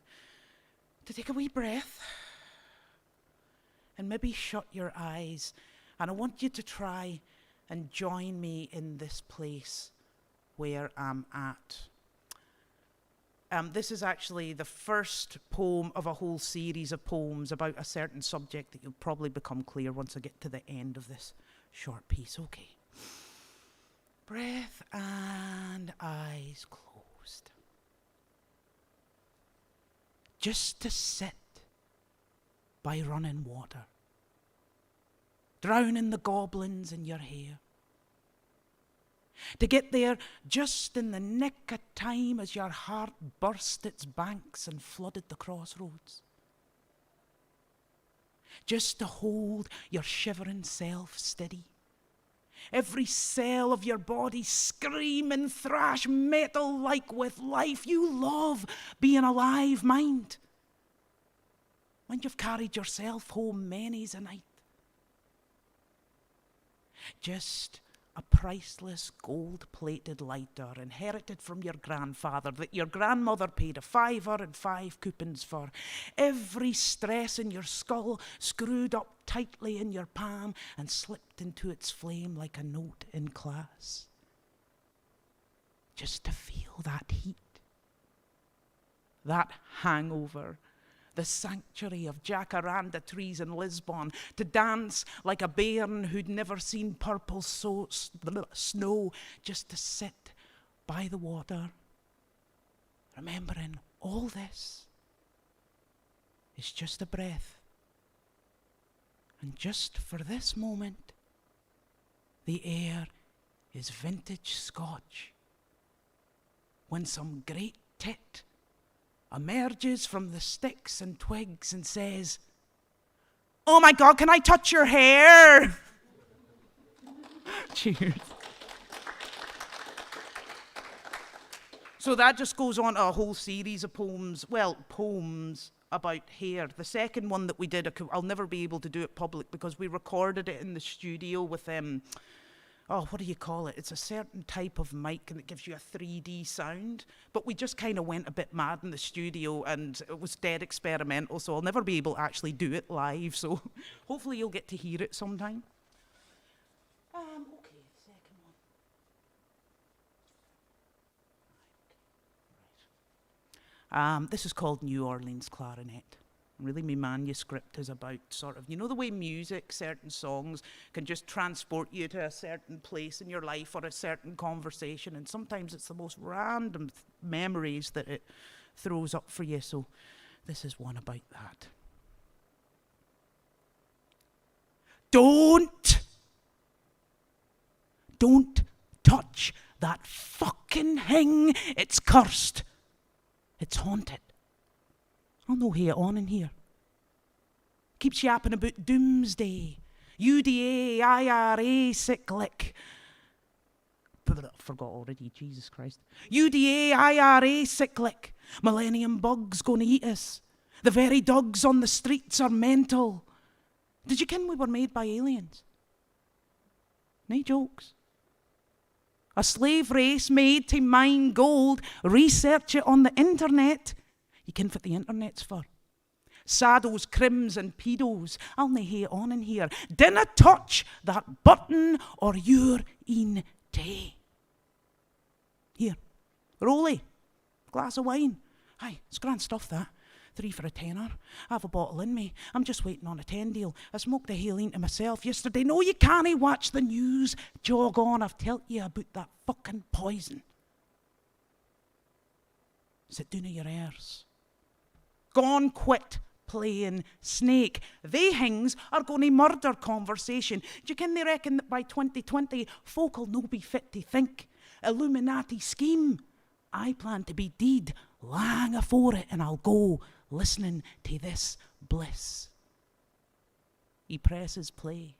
to take a wee breath and maybe shut your eyes. And I want you to try and join me in this place where I'm at. This is actually the first poem of a whole series of poems about a certain subject that you'll probably become clear once I get to the end of this short piece. Okay. Breath and eyes closed. Just to sit by running water, drowning the goblins in your hair. To get there just in the nick of time as your heart burst its banks and flooded the crossroads. Just to hold your shivering self steady. Every cell of your body scream and thrash metal-like with life. You love being alive, mind. When you've carried yourself home many's a night. Just a priceless gold-plated lighter inherited from your grandfather that your grandmother paid a £5 and 5 coupons for. Every stress in your skull screwed up tightly in your palm and slipped into its flame like a note in class. Just to feel that heat, that hangover, the sanctuary of jacaranda trees in Lisbon, to dance like a bairn who'd never seen purple snow, just to sit by the water, remembering all this is just a breath. And just for this moment, the air is vintage Scotch. When some great tit emerges from the sticks and twigs and says, "Oh my God, can I touch your hair?" Cheers. So that just goes on to a whole series of poems, poems about hair. The second one that we did, I'll never be able to do it public because we recorded it in the studio with what do you call it? It's a certain type of mic and it gives you a 3D sound. But we just kind of went a bit mad in the studio and it was dead experimental, so I'll never be able to actually do it live. So hopefully you'll get to hear it sometime. Okay, second one. This is called New Orleans Clarinet. Really, my manuscript is about sort of, you know the way music, certain songs can just transport you to a certain place in your life or a certain conversation, and sometimes it's the most random memories that it throws up for you, so this is one about that. Don't touch that fucking thing. It's cursed. It's haunted. I'll no hae it on in here. Keeps yapping about doomsday, UDA, IRA, cyclic. Forgot already, Jesus Christ. UDA, IRA, cyclic. Millennium bugs gonna eat us. The very dogs on the streets are mental. Did you ken we were made by aliens? No jokes. A slave race made to mine gold. Research it on the internet. You ken what the internet's for. Saddles, crims and pedos. I'll nae hae it on in here. Dinna touch that button or you're in tay. Here, Rolly, glass of wine. Aye, it's grand stuff that. 3 for a tenner. I have a bottle in me. I'm just waiting on a 10 deal. I smoked a haleen to myself yesterday. No, you cannae watch the news. Jog on, I've telled you about that fucking poison. Sit down of your airs. Gone quit playing snake. They things are going to murder conversation. Do you ken they reckon that by 2020 folk will no be fit to think? Illuminati scheme. I plan to be deed lang afore it and I'll go listening to this bliss. He presses play.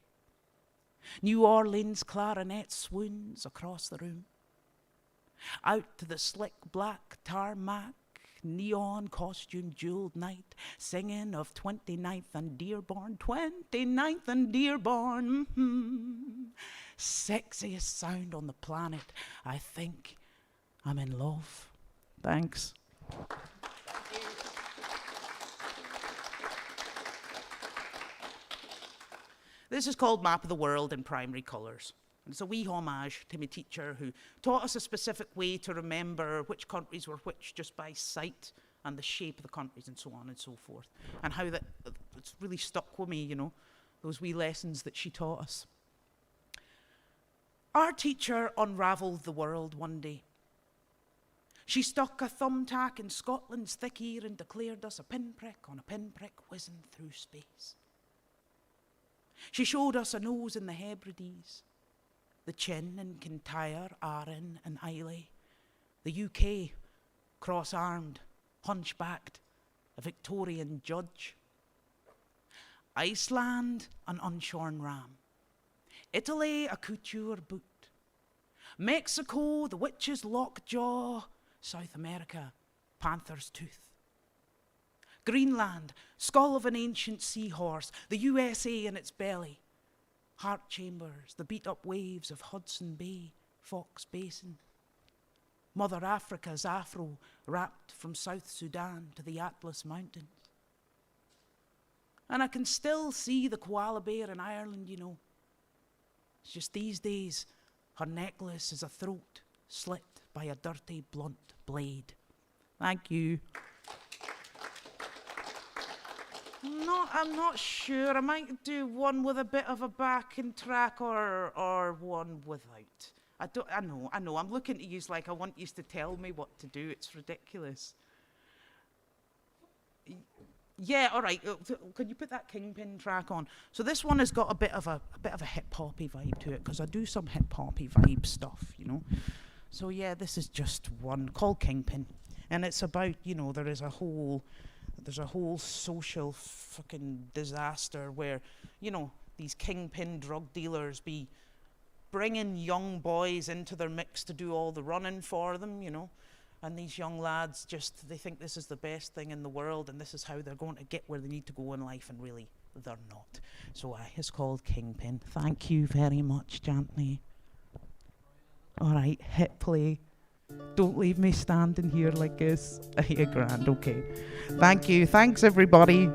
New Orleans clarinet swoons across the room. Out to the slick black tarmac, neon costume jeweled night, singing of 29th and Dearborn, 29th and Dearborn. Sexiest sound on the planet. I think I'm in love. Thanks. This is called Map of the World in Primary Colours. It's a wee homage to my teacher who taught us a specific way to remember which countries were which just by sight and the shape of the countries and so on and so forth. And how that it's really stuck with me, you know, those wee lessons that she taught us. Our teacher unravelled the world one day. She stuck a thumbtack in Scotland's thick ear and declared us a pinprick on a pinprick whizzing through space. She showed us a nose in the Hebrides, the chin in Kintyre, Arran and Islay, the UK, cross-armed, hunchbacked, a Victorian judge. Iceland, an unshorn ram. Italy, a couture boot. Mexico, the witch's lockjaw. South America, panther's tooth. Greenland, skull of an ancient seahorse. The USA in its belly. heart chambers, the beat-up waves of Hudson Bay, Fox Basin. Mother Africa's afro wrapped from South Sudan to the Atlas Mountains. And I can still see the koala bear in Ireland, you know. It's just these days, her necklace is a throat slit by a dirty, blunt blade. Thank you. I'm not sure. I might do one with a bit of a backing track or one without. I know. I'm looking at you like I want you to tell me what to do. It's ridiculous. Yeah, all right. Can you put that Kingpin track on? So this one has got a bit of a hip hoppy vibe to it because I do some hip hoppy vibe stuff, you know. So yeah, this is just one called Kingpin, and it's about, you know, there's a whole social fucking disaster where, you know, these kingpin drug dealers be bringing young boys into their mix to do all the running for them, you know. And these young lads they think this is the best thing in the world and this is how they're going to get where they need to go in life, and really, they're not. So it's called Kingpin. Thank you very much, Jantney. All right, hit play. Don't leave me standing here like this. Yeah, grand, okay. Thank you. Thanks, everybody.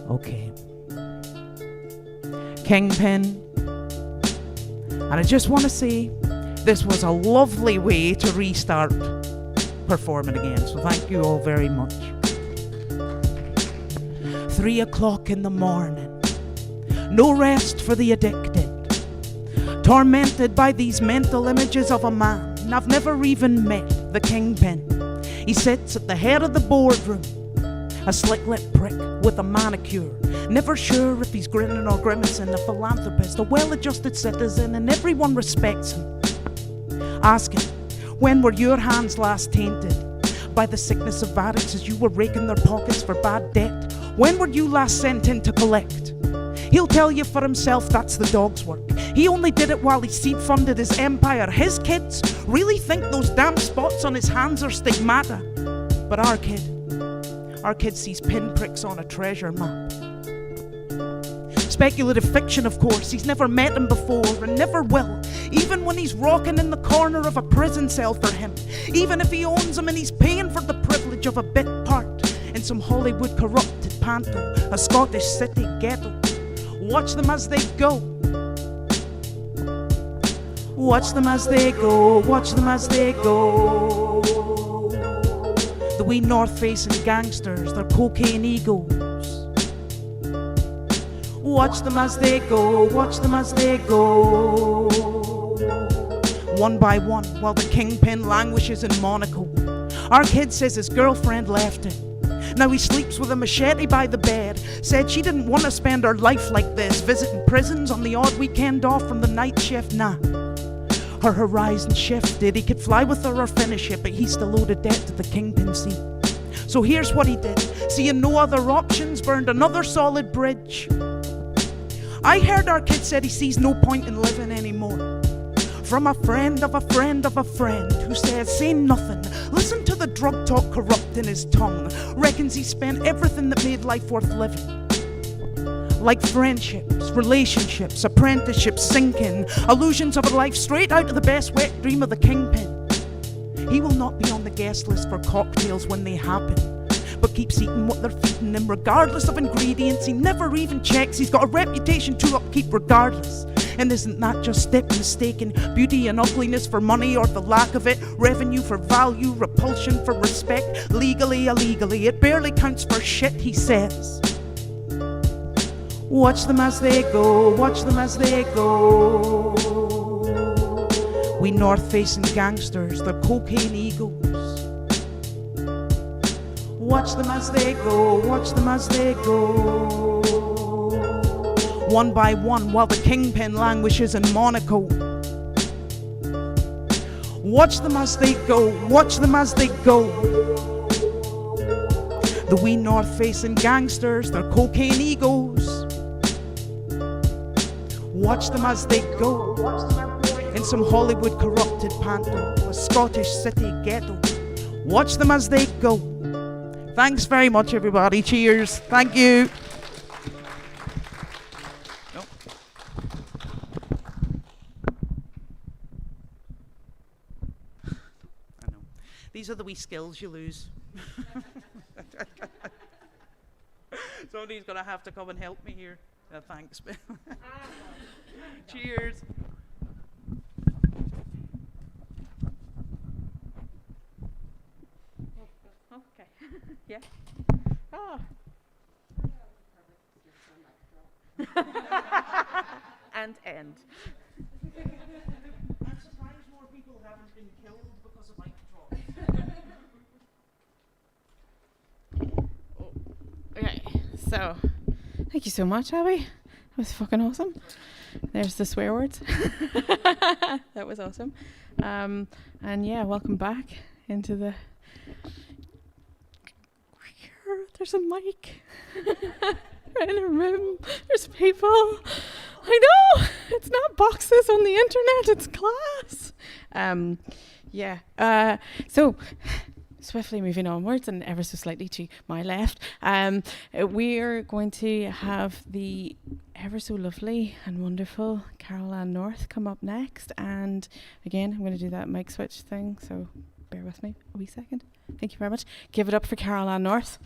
Okay. Kingpin. And I just want to say, this was a lovely way to restart performing again. So thank you all very much. 3 o'clock in the morning. No rest for the addicted. Tormented by these mental images of a man I've never even met, the Kingpin. He sits at the head of the boardroom, a slick-lipped prick with a manicure, never sure if he's grinning or grimacing, a philanthropist, a well-adjusted citizen, and everyone respects him. Ask him, when were your hands last tainted by the sickness of addicts as you were raking their pockets for bad debt? When were you last sent in to collect? He'll tell you for himself that's the dog's work. He only did it while he seed-funded his empire. His kids really think those damn spots on his hands are stigmata. But our kid sees pinpricks on a treasure map. Speculative fiction, of course. He's never met him before and never will. Even when he's rocking in the corner of a prison cell for him. Even if he owns him and he's paying for the privilege of a bit part in some Hollywood corrupted panto, a Scottish city ghetto. Watch them as they go. Watch them as they go. Watch them as they go. The wee north-facing gangsters, their cocaine egos. Watch them as they go. Watch them as they go. One by one, while the Kingpin languishes in Monaco. Our kid says his girlfriend left him. Now he sleeps with a machete by the bed. Said she didn't want to spend her life like this, visiting prisons on the odd weekend off from the night shift. Nah, her horizon shifted. He could fly with her or finish it, but he still owed a debt to the Kingpin seat. So here's what he did. Seeing no other options, burned another solid bridge. I heard our kid said he sees no point in living anymore. From a friend of a friend of a friend who says, say nothing. Listen to the drug talk corrupting his tongue. Reckons he spent everything that made life worth living. Like friendships, relationships, apprenticeships sinking. Illusions of a life straight out of the best wet dream of the Kingpin. He will not be on the guest list for cocktails when they happen, but keeps eating what they're feeding him regardless of ingredients. He never even checks. He's got a reputation to upkeep regardless. And isn't that just mistaken beauty and ugliness for money or the lack of it? Revenue for value, repulsion for respect. Legally, illegally, it barely counts for shit, he says. Watch them as they go, watch them as they go. We north-facing gangsters, their cocaine egos. Watch them as they go, watch them as they go. One by one, while the Kingpin languishes in Monaco. Watch them as they go, watch them as they go. The wee north-facing gangsters, their cocaine egos. Watch them as they go. In some Hollywood corrupted panto, a Scottish city ghetto. Watch them as they go. Thanks very much, everybody. Cheers. Thank you. these are the wee skills you lose. Somebody's going to have to come and help me here. Thanks, Bill. Cheers. Okay. Yeah. Oh. And end. I'm surprised more people haven't been killed because of mic drop. Okay, so thank you so much, Abby. That was fucking awesome. There's the swear words. That was awesome. And yeah, welcome back into the. There's a mic. We're in a room. There's people. I know. It's not boxes on the internet. It's class. Yeah. So. Swiftly moving onwards and ever so slightly to my left, we're going to have the ever so lovely and wonderful Carolann North come up next. And again, I'm going to do that mic switch thing, so bear with me a wee second. Thank you very much. Give it up for Carolann North.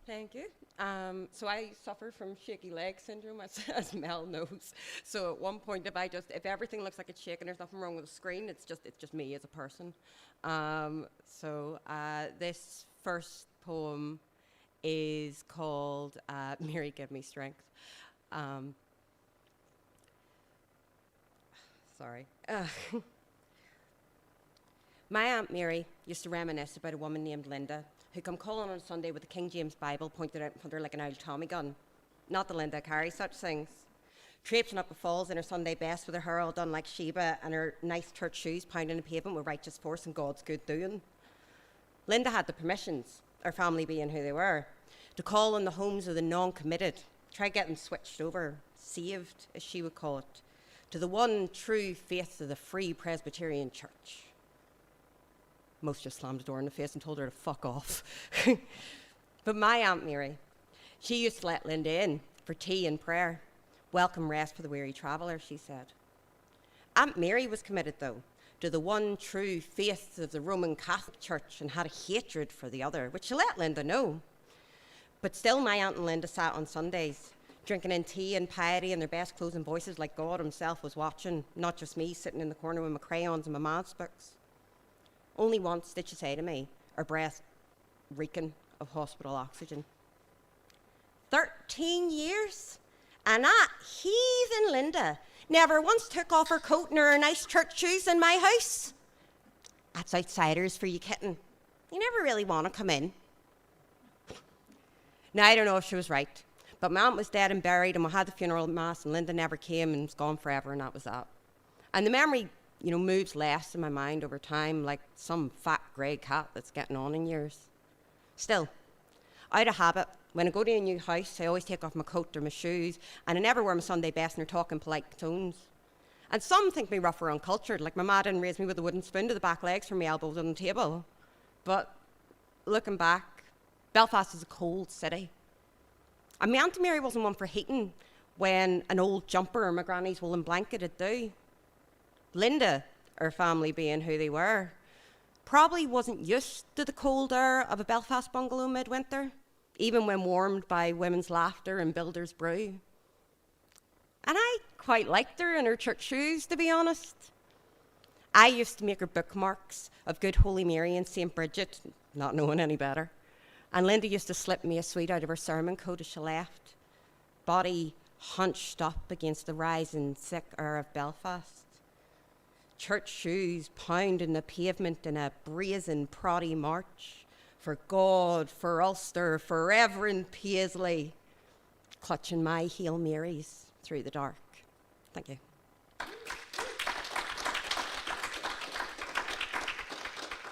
Thank you. So I suffer from shaky leg syndrome, as Mel knows. So at one point, if everything looks like it's shaking, there's nothing wrong with the screen. It's just me as a person. This first poem is called "Mary, Give Me Strength." Sorry. My Aunt Mary used to reminisce about a woman named Linda who come calling on Sunday with the King James Bible pointed out in front of her like an old Tommy gun. Not the Linda carries such things. Traipsing up the falls in her Sunday best with her hair all done like Sheba and her nice church shoes pounding the pavement with righteous force and God's good doing. Linda had the permissions, her family being who they were, to call on the homes of the non-committed, try get them switched over, saved, as she would call it, to the one true faith of the Free Presbyterian Church. Most just slammed the door in the face and told her to fuck off. But my Aunt Mary, she used to let Linda in for tea and prayer. Welcome rest for the weary traveller, she said. Aunt Mary was committed, though, to the one true faith of the Roman Catholic Church and had a hatred for the other, which she let Linda know. But still, my Aunt and Linda sat on Sundays, drinking in tea and piety in their best clothes and voices like God himself was watching, not just me sitting in the corner with my crayons and my maths books. Only once did she say to me, her breath reeking of hospital oxygen, 13 years, and that heathen Linda never once took off her coat nor her nice church shoes in my house. That's outsiders for you, kitten. You never really want to come in. Now, I don't know if she was right, but my aunt was dead and buried, and we had the funeral mass, and Linda never came and was gone forever, and that was that. And the memory, moves less in my mind over time, like some fat grey cat that's getting on in years. Still, out of habit, when I go to a new house, I always take off my coat or my shoes, and I never wear my Sunday best nor talk in polite tones. And some think me rough or uncultured, like my ma didn't raise me with a wooden spoon to the back legs from my elbows on the table. But looking back, Belfast is a cold city. And my Aunt Mary wasn't one for heating when an old jumper or my granny's woolen blanket would do. Linda, her family being who they were, probably wasn't used to the cold air of a Belfast bungalow midwinter, even when warmed by women's laughter and builder's brew. And I quite liked her in her church shoes, to be honest. I used to make her bookmarks of Good Holy Mary and St. Bridget, not knowing any better. And Linda used to slip me a sweet out of her sermon coat as she left, body hunched up against the rising thick air of Belfast. Church shoes pounding the pavement in a brazen proddy march. For God, for Ulster, for Reverend Paisley, clutching my Hail Marys through the dark. Thank you.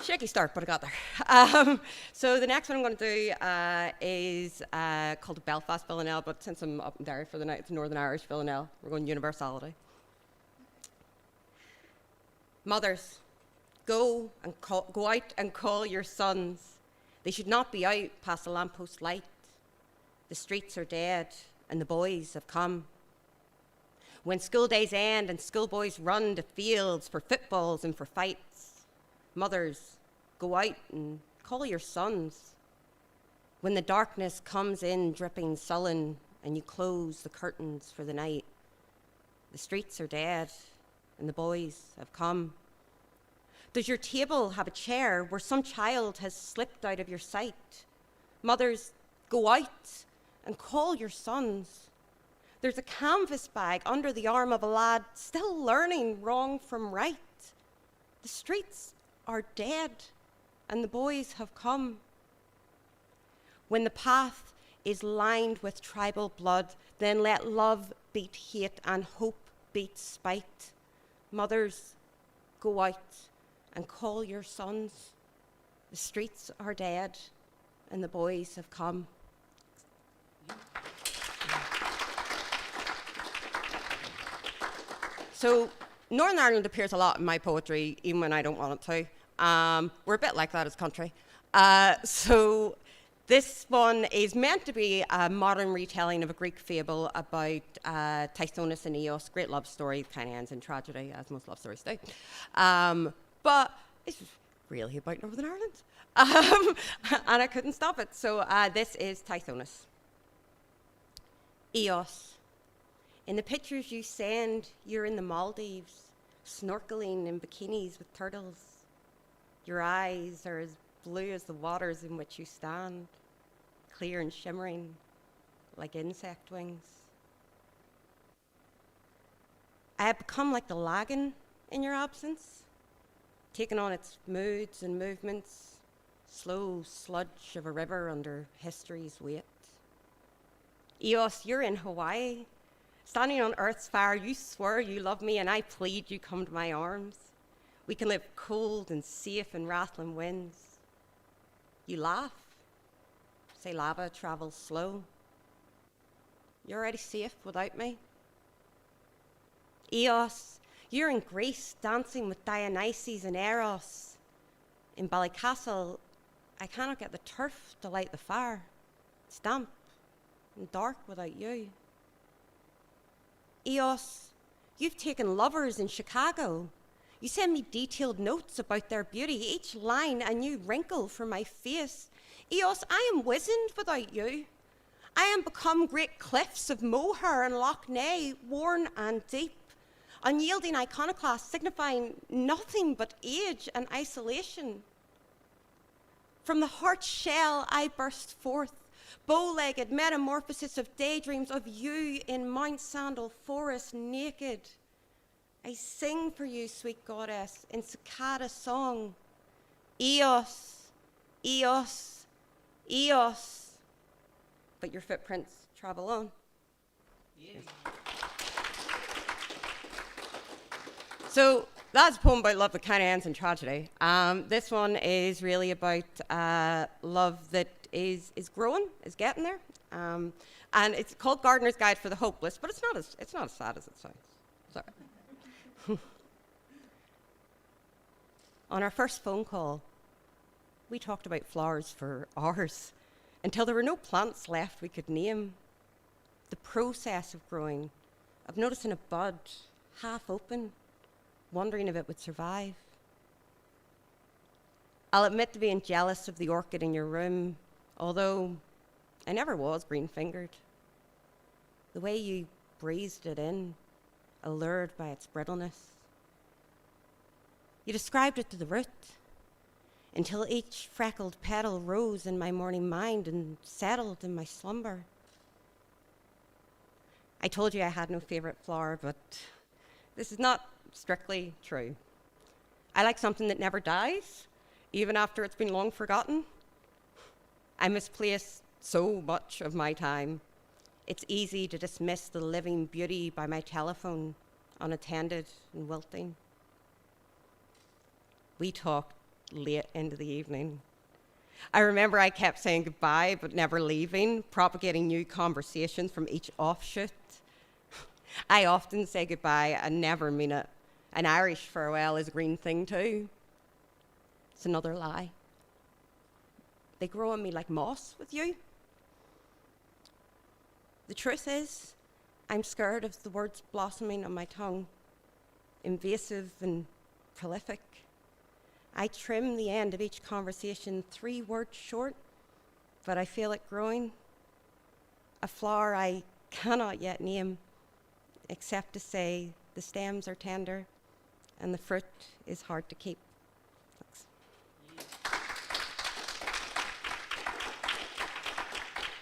Shaky start, but I got there. So the next one I'm going to do is called Belfast Villanelle, but since I'm up in Derry for the night, it's Northern Irish Villanelle. We're going universality. Mothers, go out and call your sons. They should not be out past the lamppost light. The streets are dead and the boys have come. When school days end and schoolboys run to fields for footballs and for fights, mothers, go out and call your sons. When the darkness comes in dripping sullen and you close the curtains for the night, the streets are dead and the boys have come. Does your table have a chair where some child has slipped out of your sight? Mothers, go out and call your sons. There's a canvas bag under the arm of a lad still learning wrong from right. The streets are dead and the boys have come. When the path is lined with tribal blood, then let love beat hate and hope beat spite. Mothers, go out and call your sons. The streets are dead and the boys have come. So Northern Ireland appears a lot in my poetry, even when I don't want it to. We're a bit like that as a country. So this one is meant to be a modern retelling of a Greek fable about Tithonus and Eos. Great love story, kind of ends in tragedy, as most love stories do. But it's really about Northern Ireland. And I couldn't stop it. So this is Tithonus. Eos. In the pictures you send, you're in the Maldives, snorkeling in bikinis with turtles. Your eyes are as blue as the waters in which you stand, clear and shimmering like insect wings. I have become like the lagoon in your absence, taken on its moods and movements, slow sludge of a river under history's weight. Eos, you're in Hawaii. Standing on Earth's fire, you swear you love me, and I plead you come to my arms. We can live cold and safe in rattling winds. You laugh, say lava travels slow. You're already safe without me. Eos, you're in Greece dancing with Dionysus and Eros. In Ballycastle, I cannot get the turf to light the fire. It's damp and dark without you. Eos, you've taken lovers in Chicago. You send me detailed notes about their beauty, each line a new wrinkle for my face. Eos, I am wizened without you. I am become great cliffs of mohair and Loch Ness, worn and deep, unyielding iconoclasts signifying nothing but age and isolation. From the heart's shell I burst forth, bow-legged metamorphosis of daydreams of you in Mount Sandal forest naked. I sing for you, sweet goddess, in cicada song. Eos, Eos, Eos. But your footprints travel on. Yeah. So that's a poem about love that kind of ends in tragedy. This one is really about love that is growing, is getting there. And it's called Gardener's Guide for the Hopeless, but it's not as sad as it sounds. Sorry. On our first phone call, we talked about flowers for hours until there were no plants left we could name. The process of growing, of noticing a bud half open, wondering if it would survive. I'll admit to being jealous of the orchid in your room, although I never was green-fingered. The way you breezed it in, allured by its brittleness. You described it to the root, until each freckled petal rose in my morning mind and settled in my slumber. I told you I had no favorite flower, but this is not strictly true. I like something that never dies, even after it's been long forgotten. I misplace so much of my time. It's easy to dismiss the living beauty by my telephone, unattended and wilting. We talked late into the evening. I remember I kept saying goodbye but never leaving, propagating new conversations from each offshoot. I often say goodbye and never mean it. An Irish farewell is a green thing too. It's another lie. They grow on me like moss with you. The truth is, I'm scared of the words blossoming on my tongue, invasive and prolific. I trim the end of each conversation 3 words short, but I feel it growing. A flower I cannot yet name, except to say the stems are tender and the fruit is hard to keep. Thanks.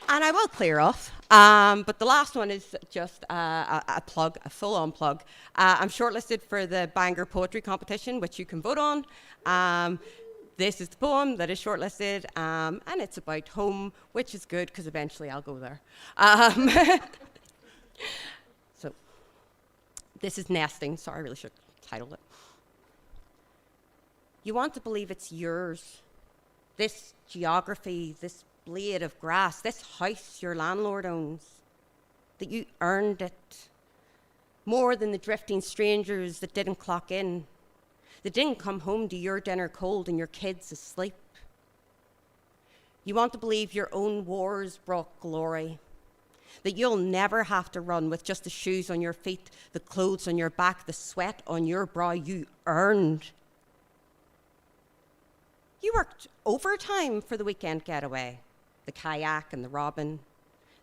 And I will clear off, but the last one is just a plug, a full-on plug. I'm shortlisted for the Bangor Poetry Competition, which you can vote on. This is the poem that is shortlisted, and it's about home, which is good because eventually I'll go there. So this is nesting. Sorry, I really should title it. You want to believe it's yours. This geography, this blade of grass, this house your landlord owns, that you earned it more than the drifting strangers that didn't clock in, that didn't come home to your dinner cold and your kids asleep. You want to believe your own wars brought glory, that you'll never have to run with just the shoes on your feet, the clothes on your back, the sweat on your brow you earned. You worked overtime for the weekend getaway, the kayak and the robin,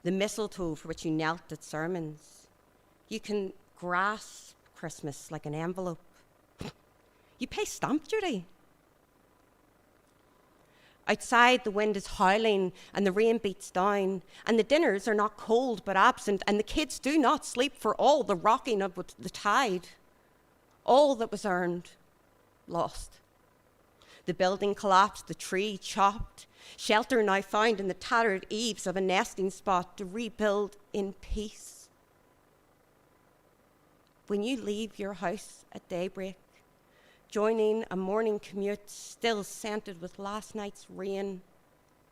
the mistletoe for which you knelt at sermons. You can grasp Christmas like an envelope. You pay stamp duty. Outside, the wind is howling and the rain beats down, and the dinners are not cold but absent, and the kids do not sleep for all the rocking of the tide. All that was earned, lost. The building collapsed, the tree chopped, shelter now found in the tattered eaves of a nesting spot to rebuild in peace. When you leave your house at daybreak, joining a morning commute still scented with last night's rain,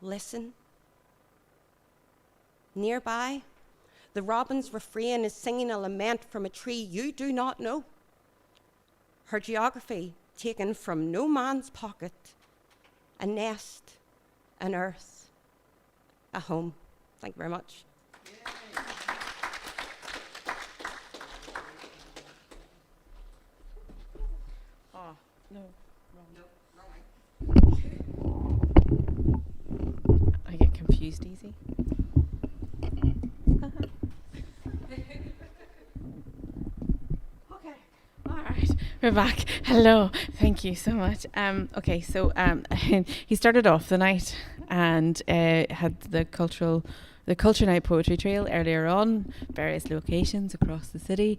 listen. Nearby, the robin's refrain is singing a lament from a tree you do not know. Her geography taken from no man's pocket, a nest, an earth, a home. Thank you very much. Oh, no. I get confused easy. Okay, all right, we're back. Hello, thank you so much. Okay, so he started off the night and had the Culture Night Poetry Trail earlier on, various locations across the city,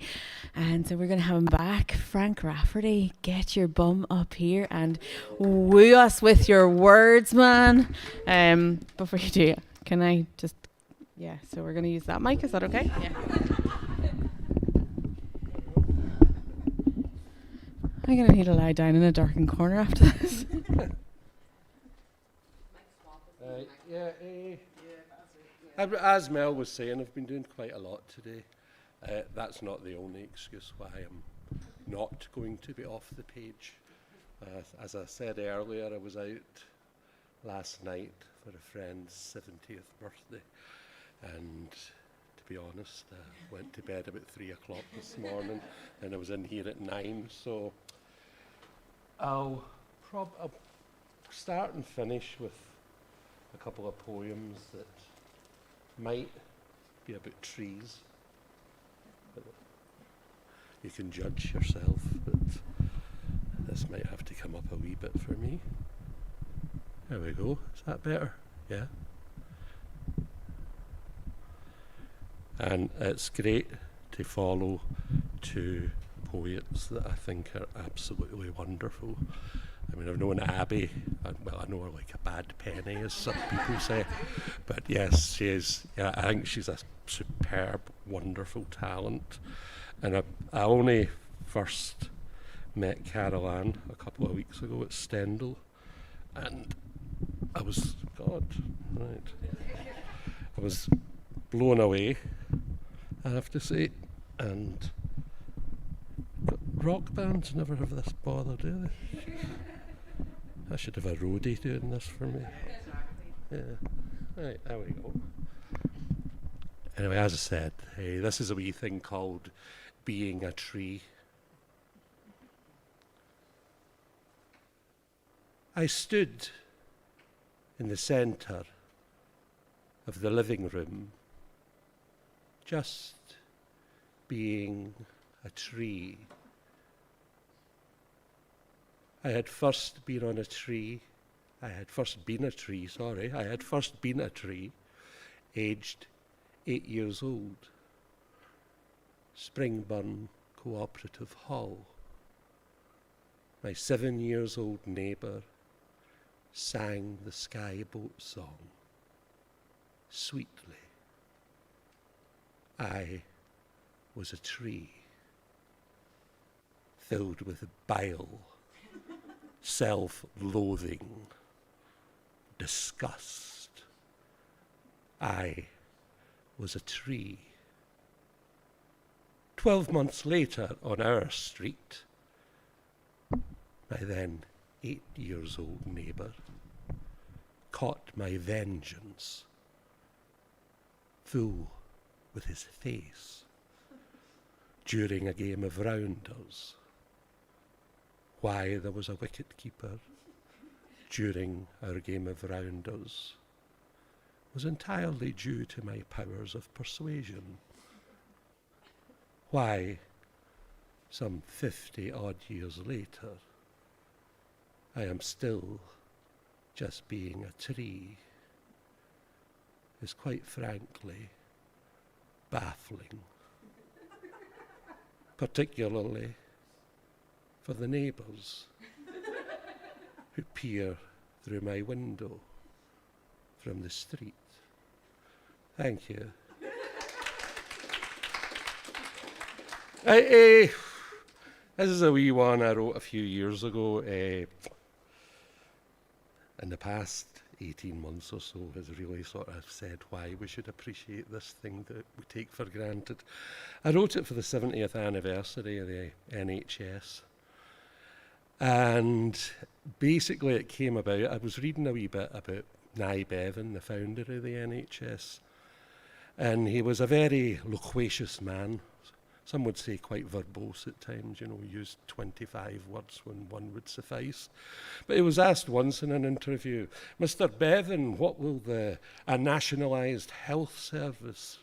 and so we're going to have him back. Frank Rafferty, get your bum up here and woo us with your words, man. Before you do, can I just, yeah, so we're going to use that mic, is that okay? Yeah. I'm going to need to lie down in a darkened corner after this. As Mel was saying, I've been doing quite a lot today. That's not the only excuse why I'm not going to be off the page. As I said earlier, I was out last night for a friend's 70th birthday, and to be honest, I went to bed about 3 o'clock this morning, and I was in here at 9, so I'll start and finish with a couple of poems that might be about trees, but you can judge yourself, but this might have to come up a wee bit for me. There we go. Is that better? Yeah. And it's great to follow 2 poets that I think are absolutely wonderful. I mean, I've known Abby, well, I know her like a bad penny, as some people say, but yes, she is. Yeah, I think she's a superb, wonderful talent. And I only first met Carolann a couple of weeks ago at Stendhal, and I was, God, right. I was blown away, I have to say, and rock bands never have this bother, do they? I should have a roadie doing this for me. Yeah. Right, there we go. Anyway, as I said, this is a wee thing called being a tree. I stood in the centre of the living room, just being a tree. I had first been a tree, aged 8 years old. Springburn Cooperative Hall. My 7 years old neighbour sang the skyboat song sweetly. I was a tree filled with bile, self-loathing, disgust. I was a tree. 12 months later, on our street, my then 8 years old neighbour caught my vengeance full with his face during a game of rounders. Why there was a wicket keeper during our game of rounders was entirely due to my powers of persuasion. Why, some 50 odd years later, I am still just being a tree is quite frankly baffling, particularly for the neighbours who peer through my window from the street. Thank you. This is a wee one I wrote a few years ago. In the past 18 months or so has really sort of said why we should appreciate this thing that we take for granted. I wrote it for the 70th anniversary of the NHS. And basically it came about, I was reading a wee bit about Nye Bevan, the founder of the NHS. And he was a very loquacious man. Some would say quite verbose at times, used 25 words when one would suffice. But he was asked once in an interview, Mr. Bevan, what will a nationalised health service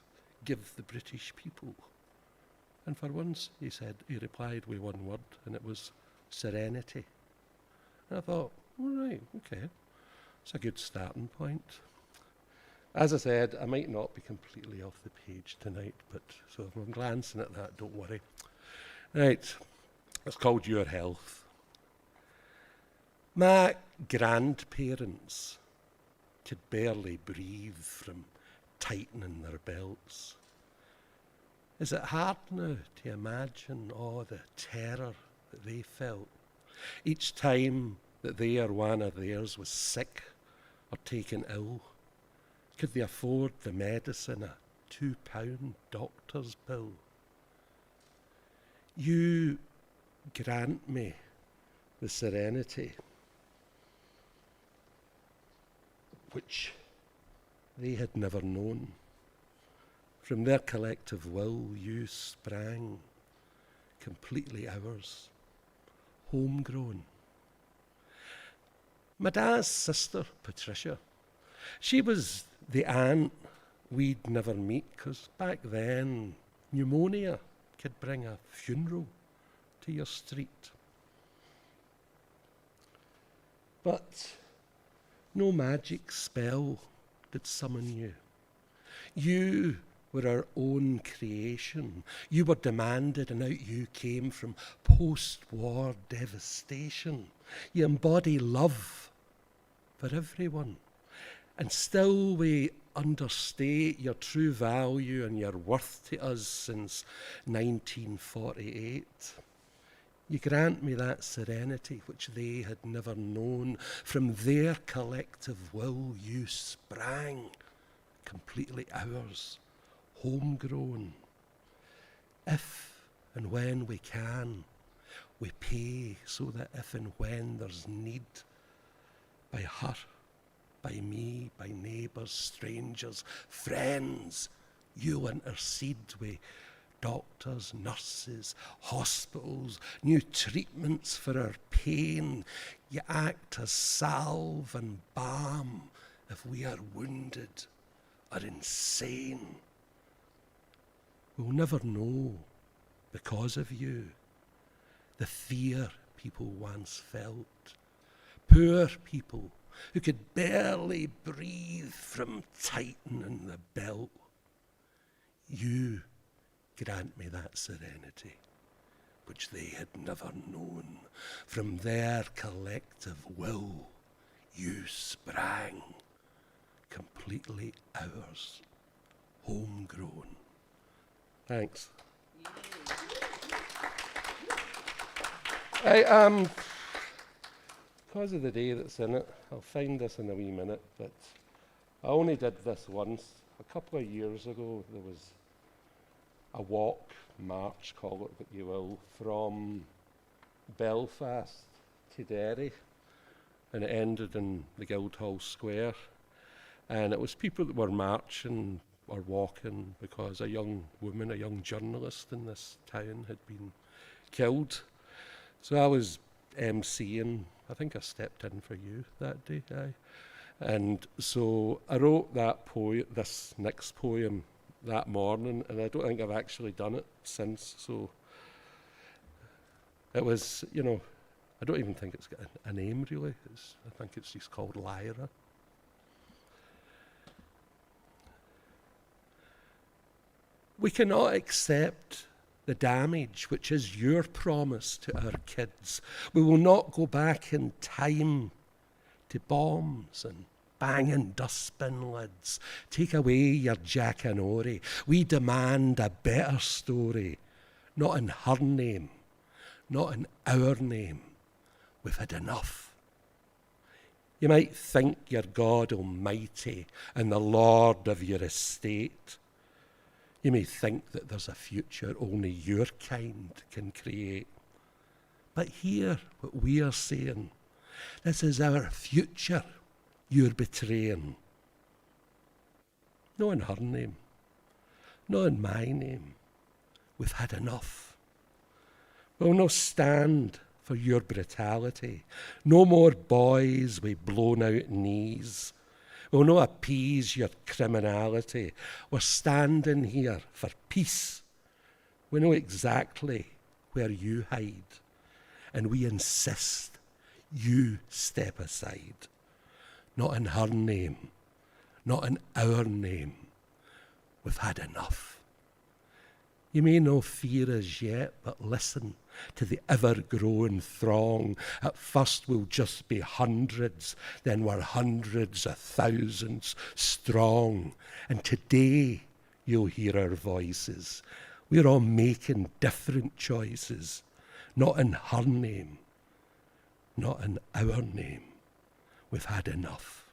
give the British people? And for once, he replied with one word, and it was serenity. And I thought, all right, okay, it's a good starting point. As I said, I might not be completely off the page tonight, but so if I'm glancing at that, don't worry. Right, it's called Your Health. My grandparents could barely breathe from tightening their belts. Is it hard now to imagine all the terror that they felt each time that they or one of theirs was sick or taken ill? Could they afford the medicine, a £2 doctor's bill? You grant me the serenity which they had never known. From their collective will you sprang, completely ours, homegrown. My dad's sister, Patricia, she was the aunt we'd never meet, 'cause back then pneumonia could bring a funeral to your street. But no magic spell did summon you. You were our own creation. You were demanded, and out you came from post-war devastation. You embody love for everyone. And still we understate your true value and your worth to us since 1948. You grant me that serenity which they had never known. From their collective will you sprang, completely ours, homegrown. If and when we can, We pay so that if and when there's need, by her, by me, by neighbours, strangers, friends, you'll intercede with doctors, nurses, hospitals, new treatments for our pain. You act as salve and balm if we are wounded or insane. We'll never know, because of you, the fear people once felt. Poor people who could barely breathe from tightening the belt. You grant me that serenity, which they had never known. From their collective will, you sprang, completely ours, homegrown. Thanks. Because of the day that's in it, I'll find this in a wee minute, but I only did this once. A couple of years ago, there was a walk, march, call it what you will, from Belfast to Derry, and it ended in the Guildhall Square. And it was people that were marching or walking because a young woman, a young journalist in this town had been killed. So I was emceeing. I think I stepped in for you that day, aye. And so I wrote that this next poem that morning, and I don't think I've actually done it since. So it was, you know, I don't even think it's got a name really. I think it's just called Lyra. We cannot accept the damage which is your promise to our kids. We will not go back in time to bombs and banging dustbin lids. Take away your Jackanory. We demand a better story, not in her name, not in our name. We've had enough. You might think you're God Almighty and the Lord of your estate. You may think that there's a future only your kind can create. But hear what we are saying. This is our future you're betraying. Not in her name, not in my name. We've had enough. We'll no stand for your brutality. No more boys with blown out knees. We'll no appease your criminality. We're standing here for peace. We know exactly where you hide, and we insist you step aside. Not in her name, not in our name. We've had enough. You may no fear us yet, but listen to the ever-growing throng. At first we'll just be hundreds, then we're hundreds of thousands strong. And today you'll hear our voices. We're all making different choices, not in her name, not in our name. We've had enough.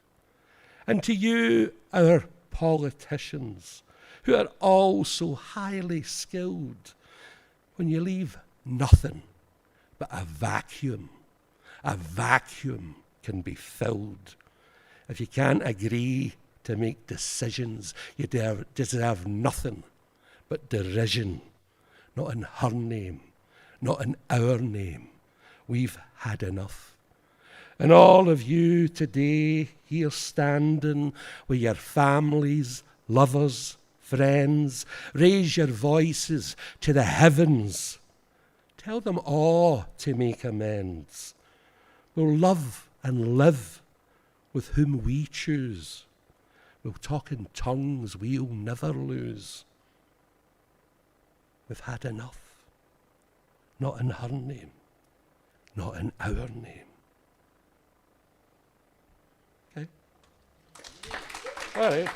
And to you, our politicians, who are all so highly skilled, when you leave nothing but a vacuum can be filled. If you can't agree to make decisions, you deserve nothing but derision. Not in her name, not in our name. We've had enough. And all of you today here standing with your families, lovers, friends, raise your voices to the heavens. Tell them all to make amends. We'll love and live with whom we choose. We'll talk in tongues we'll never lose. We've had enough. Not in her name, not in our name. Okay? All right.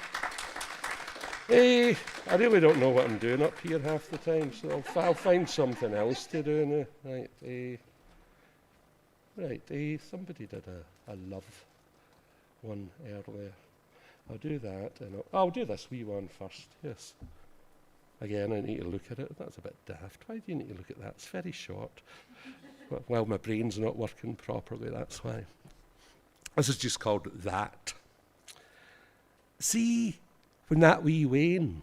I really don't know what I'm doing up here half the time, so I'll find something else to do now. Right, somebody did a love one earlier. I'll do that, and I'll do this wee one first, yes. Again, I need to look at it. That's a bit daft. Why do you need to look at that? It's very short. Well, my brain's not working properly, that's why. This is just called That. See, when that wee Wayne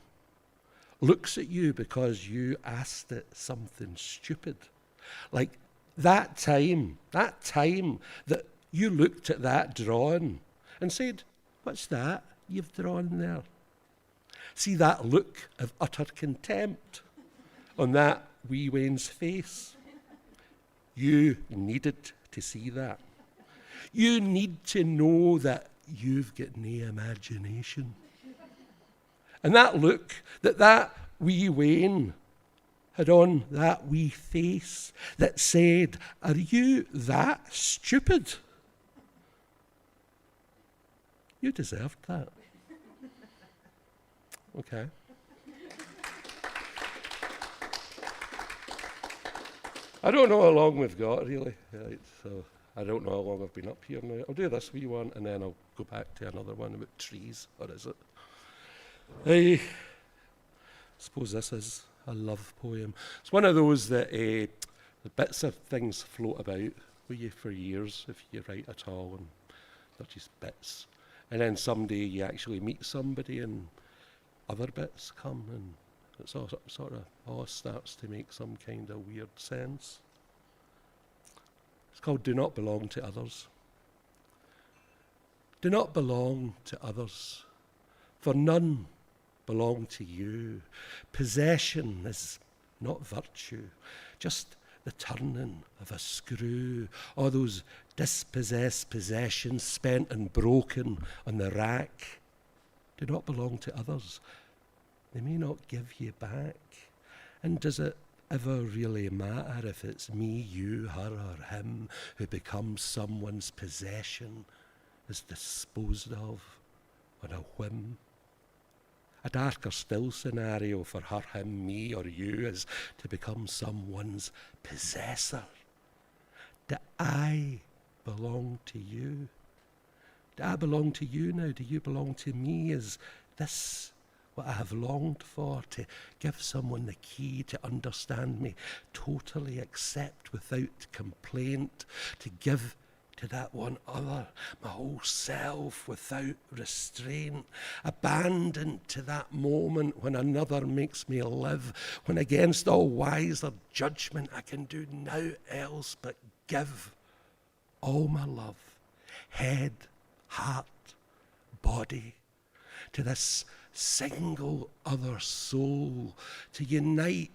looks at you because you asked it something stupid, like that time that you looked at that drawing and said, "What's that you've drawn there?" See that look of utter contempt on that wee Wayne's face? You needed to see that. You need to know that you've got no imagination. And that look that wee Wayne had on that wee face that said, "Are you that stupid?" You deserved that. Okay. I don't know how long we've got, really. Right, so I don't know how long I've been up here now. I'll do this wee one, and then I'll go back to another one about trees, or is it? I suppose this is a love poem. It's one of those that the bits of things float about with you for years, if you write at all, and they're just bits. And then someday you actually meet somebody, and other bits come, and it's all sort of all starts to make some kind of weird sense. It's called Do Not Belong to Others. Do not belong to others, for none belong to you. Possession is not virtue, just the turning of a screw. All those dispossessed possessions spent and broken on the rack do not belong to others. They may not give you back. And does it ever really matter if it's me, you, her, or him who becomes someone's possession, is disposed of on a whim? A darker still scenario for her, him, me, or you is to become someone's possessor. Do I belong to you? Do I belong to you now? Do you belong to me? Is this what I have longed for? To give someone the key to understand me, totally accept without complaint, to give to that one other my whole self without restraint, abandoned to that moment when another makes me live, when against all wiser judgment I can do naught else but give all my love, head, heart, body, to this single other soul, to unite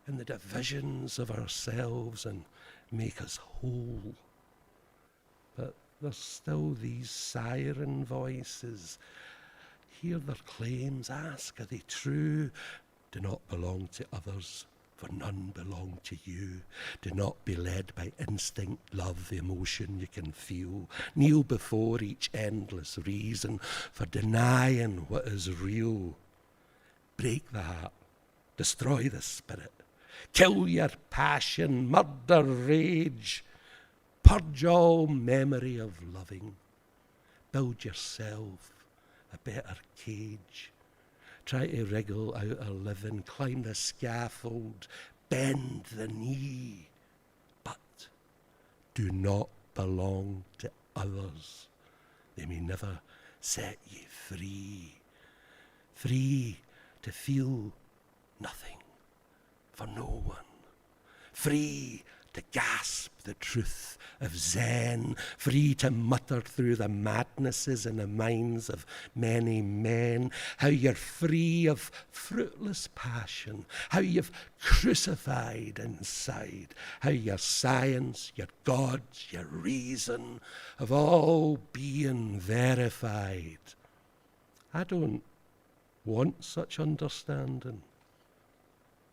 in the divisions of ourselves and make us whole. But there's still these siren voices. Hear their claims, ask, are they true? Do not belong to others, for none belong to you. Do not be led by instinct, love, emotion you can feel. Kneel before each endless reason for denying what is real. Break the heart, destroy the spirit, kill your passion, murder, rage. Purge all memory of loving. Build yourself a better cage. Try to wriggle out a living, climb the scaffold, bend the knee. But do not belong to others. They may never set you free. Free to feel nothing for no one. Free to gasp the truth of Zen, free to mutter through the madnesses in the minds of many men, how you're free of fruitless passion, how you've crucified inside, how your science, your gods, your reason have all been verified. I don't want such understanding.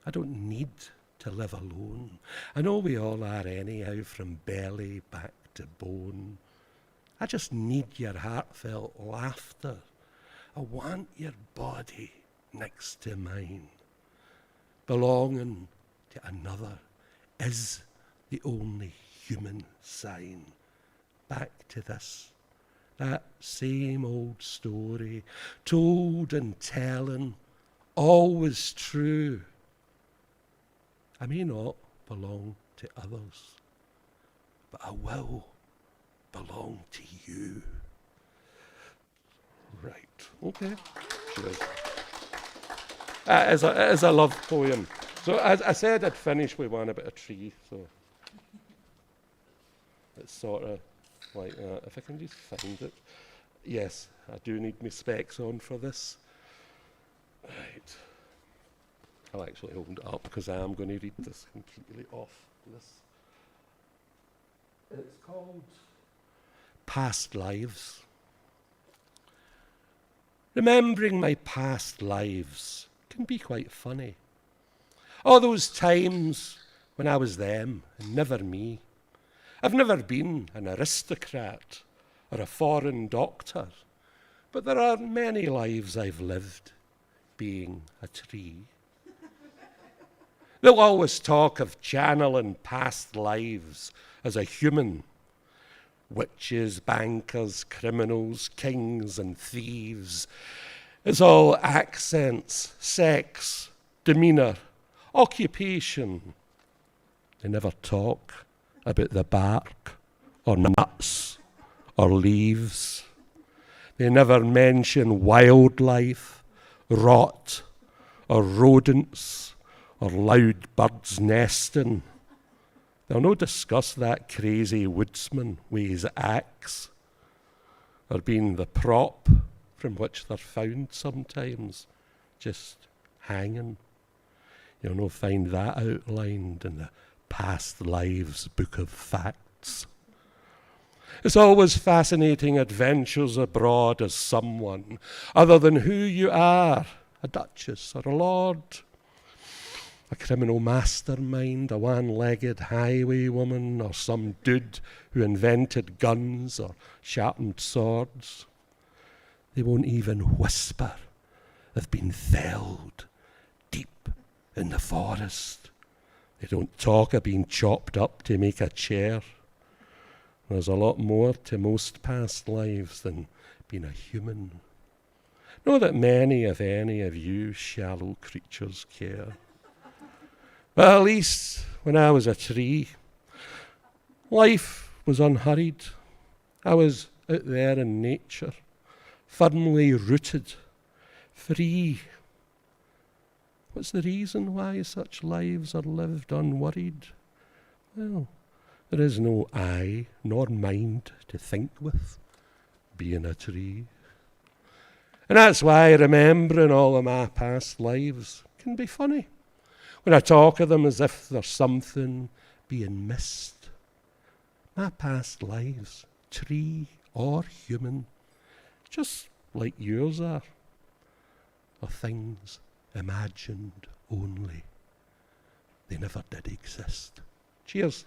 I don't need to live alone. I know we all are anyhow, from belly back to bone. I just need your heartfelt laughter. I want your body next to mine. Belonging to another is the only human sign. Back to this, that same old story, told and telling, always true. I may not belong to others, but I will belong to you. Right, okay. Cheers. It is a love poem. So as I said, I'd finish with one about a tree, so it's sort of like that. If I can just find it. Yes, I do need my specs on for this. Right. I'll actually hold it up because I am going to read this completely off this. It's called Past Lives. Remembering my past lives can be quite funny. All those times when I was them and never me. I've never been an aristocrat or a foreign doctor, but there are many lives I've lived being a tree. They'll always talk of channeling past lives as a human. Witches, bankers, criminals, kings and thieves. It's all accents, sex, demeanour, occupation. They never talk about the bark or nuts or leaves. They never mention wildlife, rot or rodents or loud birds nesting. They'll no discuss that crazy woodsman with his axe or being the prop from which they're found sometimes, just hanging. You'll no find that outlined in the Past Lives Book of Facts. It's always fascinating adventures abroad as someone other than who you are, a duchess or a lord, a criminal mastermind, a one-legged highwaywoman, or some dude who invented guns or sharpened swords. They won't even whisper they've been felled deep in the forest. They don't talk of being chopped up to make a chair. There's a lot more to most past lives than being a human. Know that many, if any, of you shallow creatures care. But at least when I was a tree, life was unhurried. I was out there in nature, firmly rooted, free. What's the reason why such lives are lived unworried? Well, there is no eye nor mind to think with, being a tree. And that's why remembering all of my past lives can be funny, when I talk of them as if there's something being missed. My past lives, tree or human, just like yours are things imagined only. They never did exist. Cheers.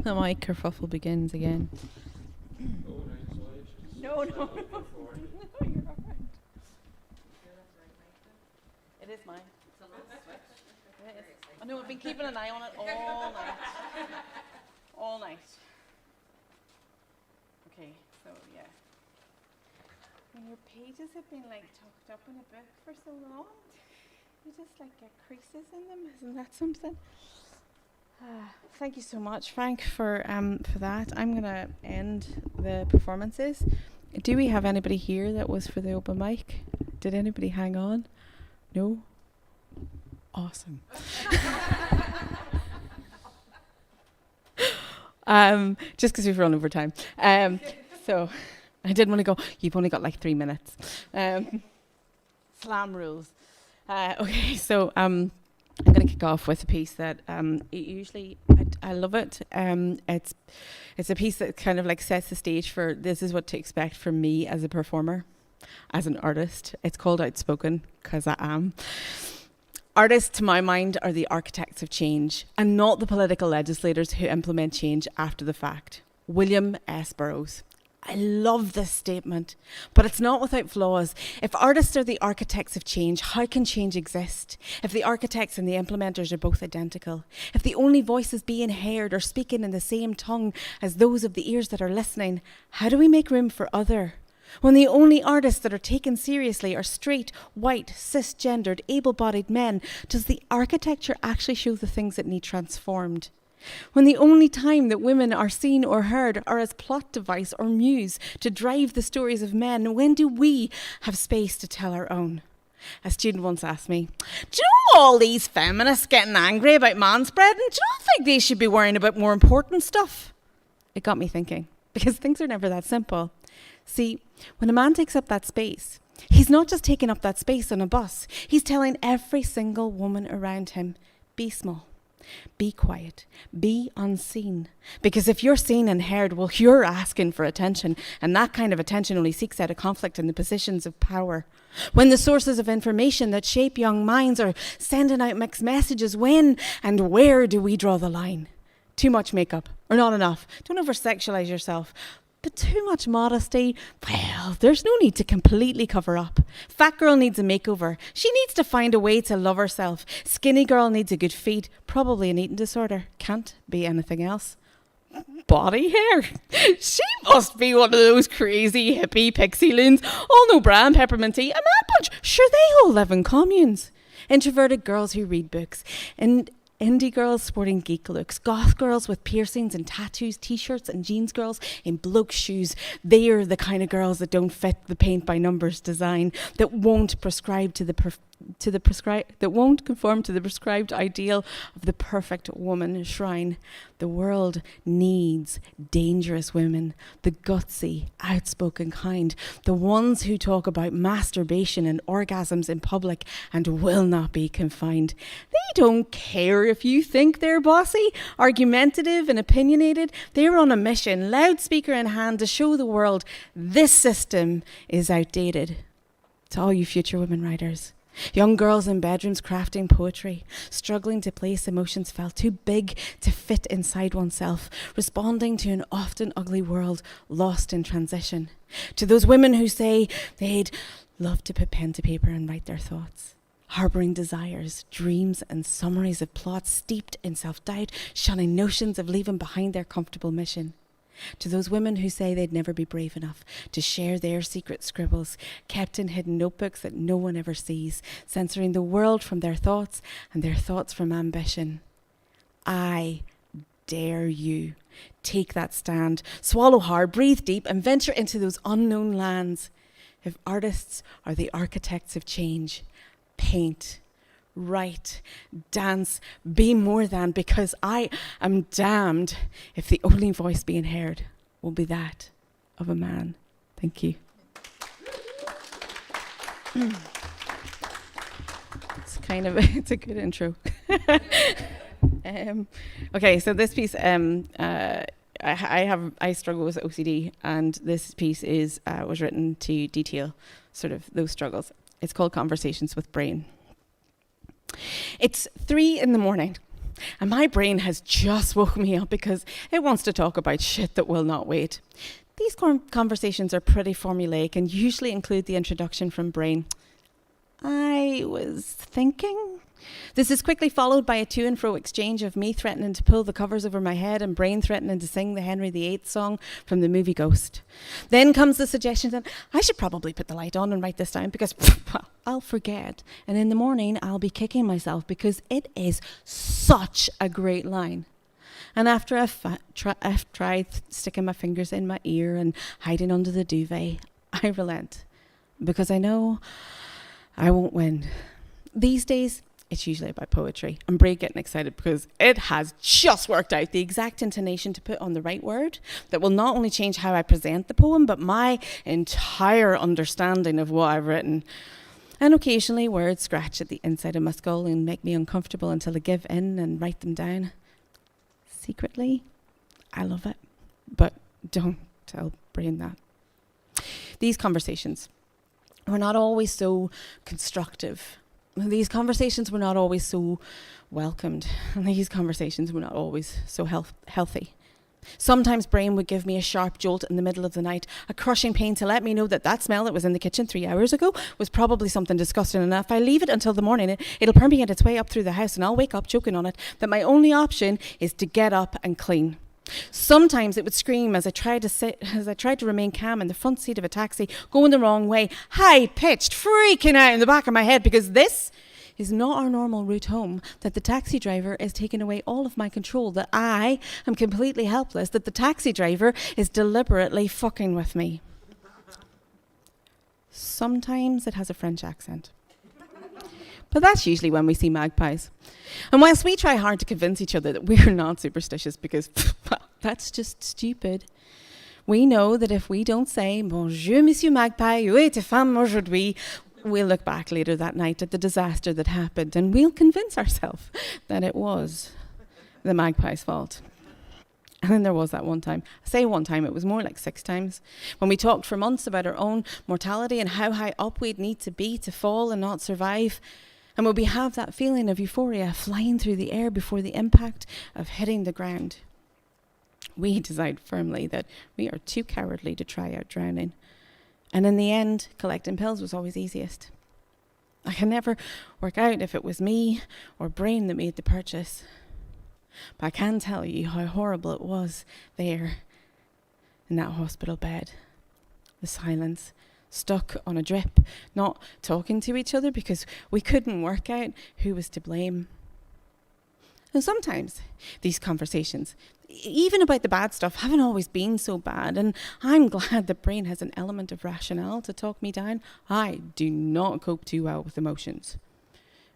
The mic kerfuffle begins again. No. You're all right. It is mine. I know, I've been keeping an eye on it all night. All night. Okay, so yeah. When your pages have been like tucked up in a book for so long, you just like get creases in them. Isn't that something? Thank you so much, Frank, for that. I'm gonna end the performances. Do we have anybody here that was for the open mic? Did anybody hang on? No? Awesome. Just because we've run over time. So I didn't want to go, you've only got like 3 minutes. Slam rules. Okay, so I'm going to kick off with a piece that I love it. It's a piece that kind of like sets the stage for this is what to expect from me as a performer, as an artist. It's called Outspoken, because I am. Artists, to my mind, are the architects of change and not the political legislators who implement change after the fact. William S. Burroughs. I love this statement, but it's not without flaws. If artists are the architects of change, how can change exist? If the architects and the implementers are both identical, if the only voices being heard are speaking in the same tongue as those of the ears that are listening, how do we make room for other When the only artists that are taken seriously are straight, white, cisgendered, able-bodied men, does the architecture actually show the things that need transformed? When the only time that women are seen or heard are as plot device or muse to drive the stories of men, when do we have space to tell our own? A student once asked me, do you know all these feminists getting angry about manspreading? Do you not think they should be worrying about more important stuff? It got me thinking, because things are never that simple. See, when a man takes up that space, he's not just taking up that space on a bus. He's telling every single woman around him, be small, be quiet, be unseen. Because if you're seen and heard, well, you're asking for attention. And that kind of attention only seeks out a conflict in the positions of power. When the sources of information that shape young minds are sending out mixed messages, when and where do we draw the line? Too much makeup or not enough? Don't over-sexualize yourself. But too much modesty, well, there's no need to completely cover up. Fat girl needs a makeover. She needs to find a way to love herself. Skinny girl needs a good feed, probably an eating disorder. Can't be anything else. Body hair. She must be one of those crazy hippie pixie loons. All no bra and peppermint tea. A mad bunch. Sure, they all live in communes. Introverted girls who read books. And indie girls sporting geek looks, goth girls with piercings and tattoos, t-shirts and jeans girls in bloke shoes. They are the kind of girls that don't fit the paint by numbers design, that won't prescribe that won't conform to the prescribed ideal of the perfect woman shrine. The world needs dangerous women, the gutsy, outspoken kind, the ones who talk about masturbation and orgasms in public and will not be confined. They don't care if you think they're bossy, argumentative and opinionated. They're on a mission, loudspeaker in hand, to show the world this system is outdated. To all you future women writers, young girls in bedrooms crafting poetry, struggling to place emotions felt too big to fit inside oneself, responding to an often ugly world lost in transition. To those women who say they'd love to put pen to paper and write their thoughts, harbouring desires, dreams and summaries of plots steeped in self-doubt, shunning notions of leaving behind their comfortable mission. To those women who say they'd never be brave enough to share their secret scribbles, kept in hidden notebooks that no one ever sees, censoring the world from their thoughts and their thoughts from ambition. I dare you. Take that stand, swallow hard, breathe deep, and venture into those unknown lands. If artists are the architects of change, paint, write, dance, be more than, because I am damned if the only voice being heard will be that of a man. Thank you. It's a good intro. Okay, so this piece, I struggle with OCD, and this piece was written to detail sort of those struggles. It's called Conversations with Brain. It's 3 a.m, and my brain has just woken me up because it wants to talk about shit that will not wait. These conversations are pretty formulaic and usually include the introduction from Brain. I was thinking. This is quickly followed by a to and fro exchange of me threatening to pull the covers over my head and Brain threatening to sing the Henry VIII song from the movie Ghost. Then comes the suggestion that I should probably put the light on and write this down because well, I'll forget. And in the morning, I'll be kicking myself because it is such a great line. And after I've tried sticking my fingers in my ear and hiding under the duvet, I relent because I know I won't win. These days, it's usually about poetry. I'm getting excited because it has just worked out the exact intonation to put on the right word that will not only change how I present the poem, but my entire understanding of what I've written. And occasionally words scratch at the inside of my skull and make me uncomfortable until I give in and write them down. Secretly, I love it, but don't tell Brain that. These conversations were not always so constructive. These conversations were not always so welcomed. And these conversations were not always so healthy. Sometimes Brain would give me a sharp jolt in the middle of the night, a crushing pain to let me know that smell that was in the kitchen 3 hours ago was probably something disgusting, and if I leave it until the morning, it'll permeate its way up through the house and I'll wake up choking on it, that my only option is to get up and clean. Sometimes it would scream as I tried to remain calm in the front seat of a taxi, going the wrong way, high-pitched, freaking out in the back of my head because this is not our normal route home, that the taxi driver is taking away all of my control, that I am completely helpless, that the taxi driver is deliberately fucking with me. Sometimes it has a French accent. But that's usually when we see magpies. And whilst we try hard to convince each other that we're not superstitious because that's just stupid, we know that if we don't say, Bonjour, Monsieur Magpie, où est ta femme aujourd'hui? We'll look back later that night at the disaster that happened and we'll convince ourselves that it was the magpie's fault. And then there was that one time. I say one time, it was more like 6 times, when we talked for months about our own mortality and how high up we'd need to be to fall and not survive. And when we have that feeling of euphoria flying through the air before the impact of hitting the ground, we decide firmly that we are too cowardly to try out drowning. And in the end, collecting pills was always easiest. I can never work out if it was me or brain that made the purchase. But I can tell you how horrible it was there in that hospital bed. The silence, stuck on a drip, not talking to each other because we couldn't work out who was to blame. And sometimes these conversations, even about the bad stuff, haven't always been so bad, and I'm glad the brain has an element of rationale to talk me down. I do not cope too well with emotions,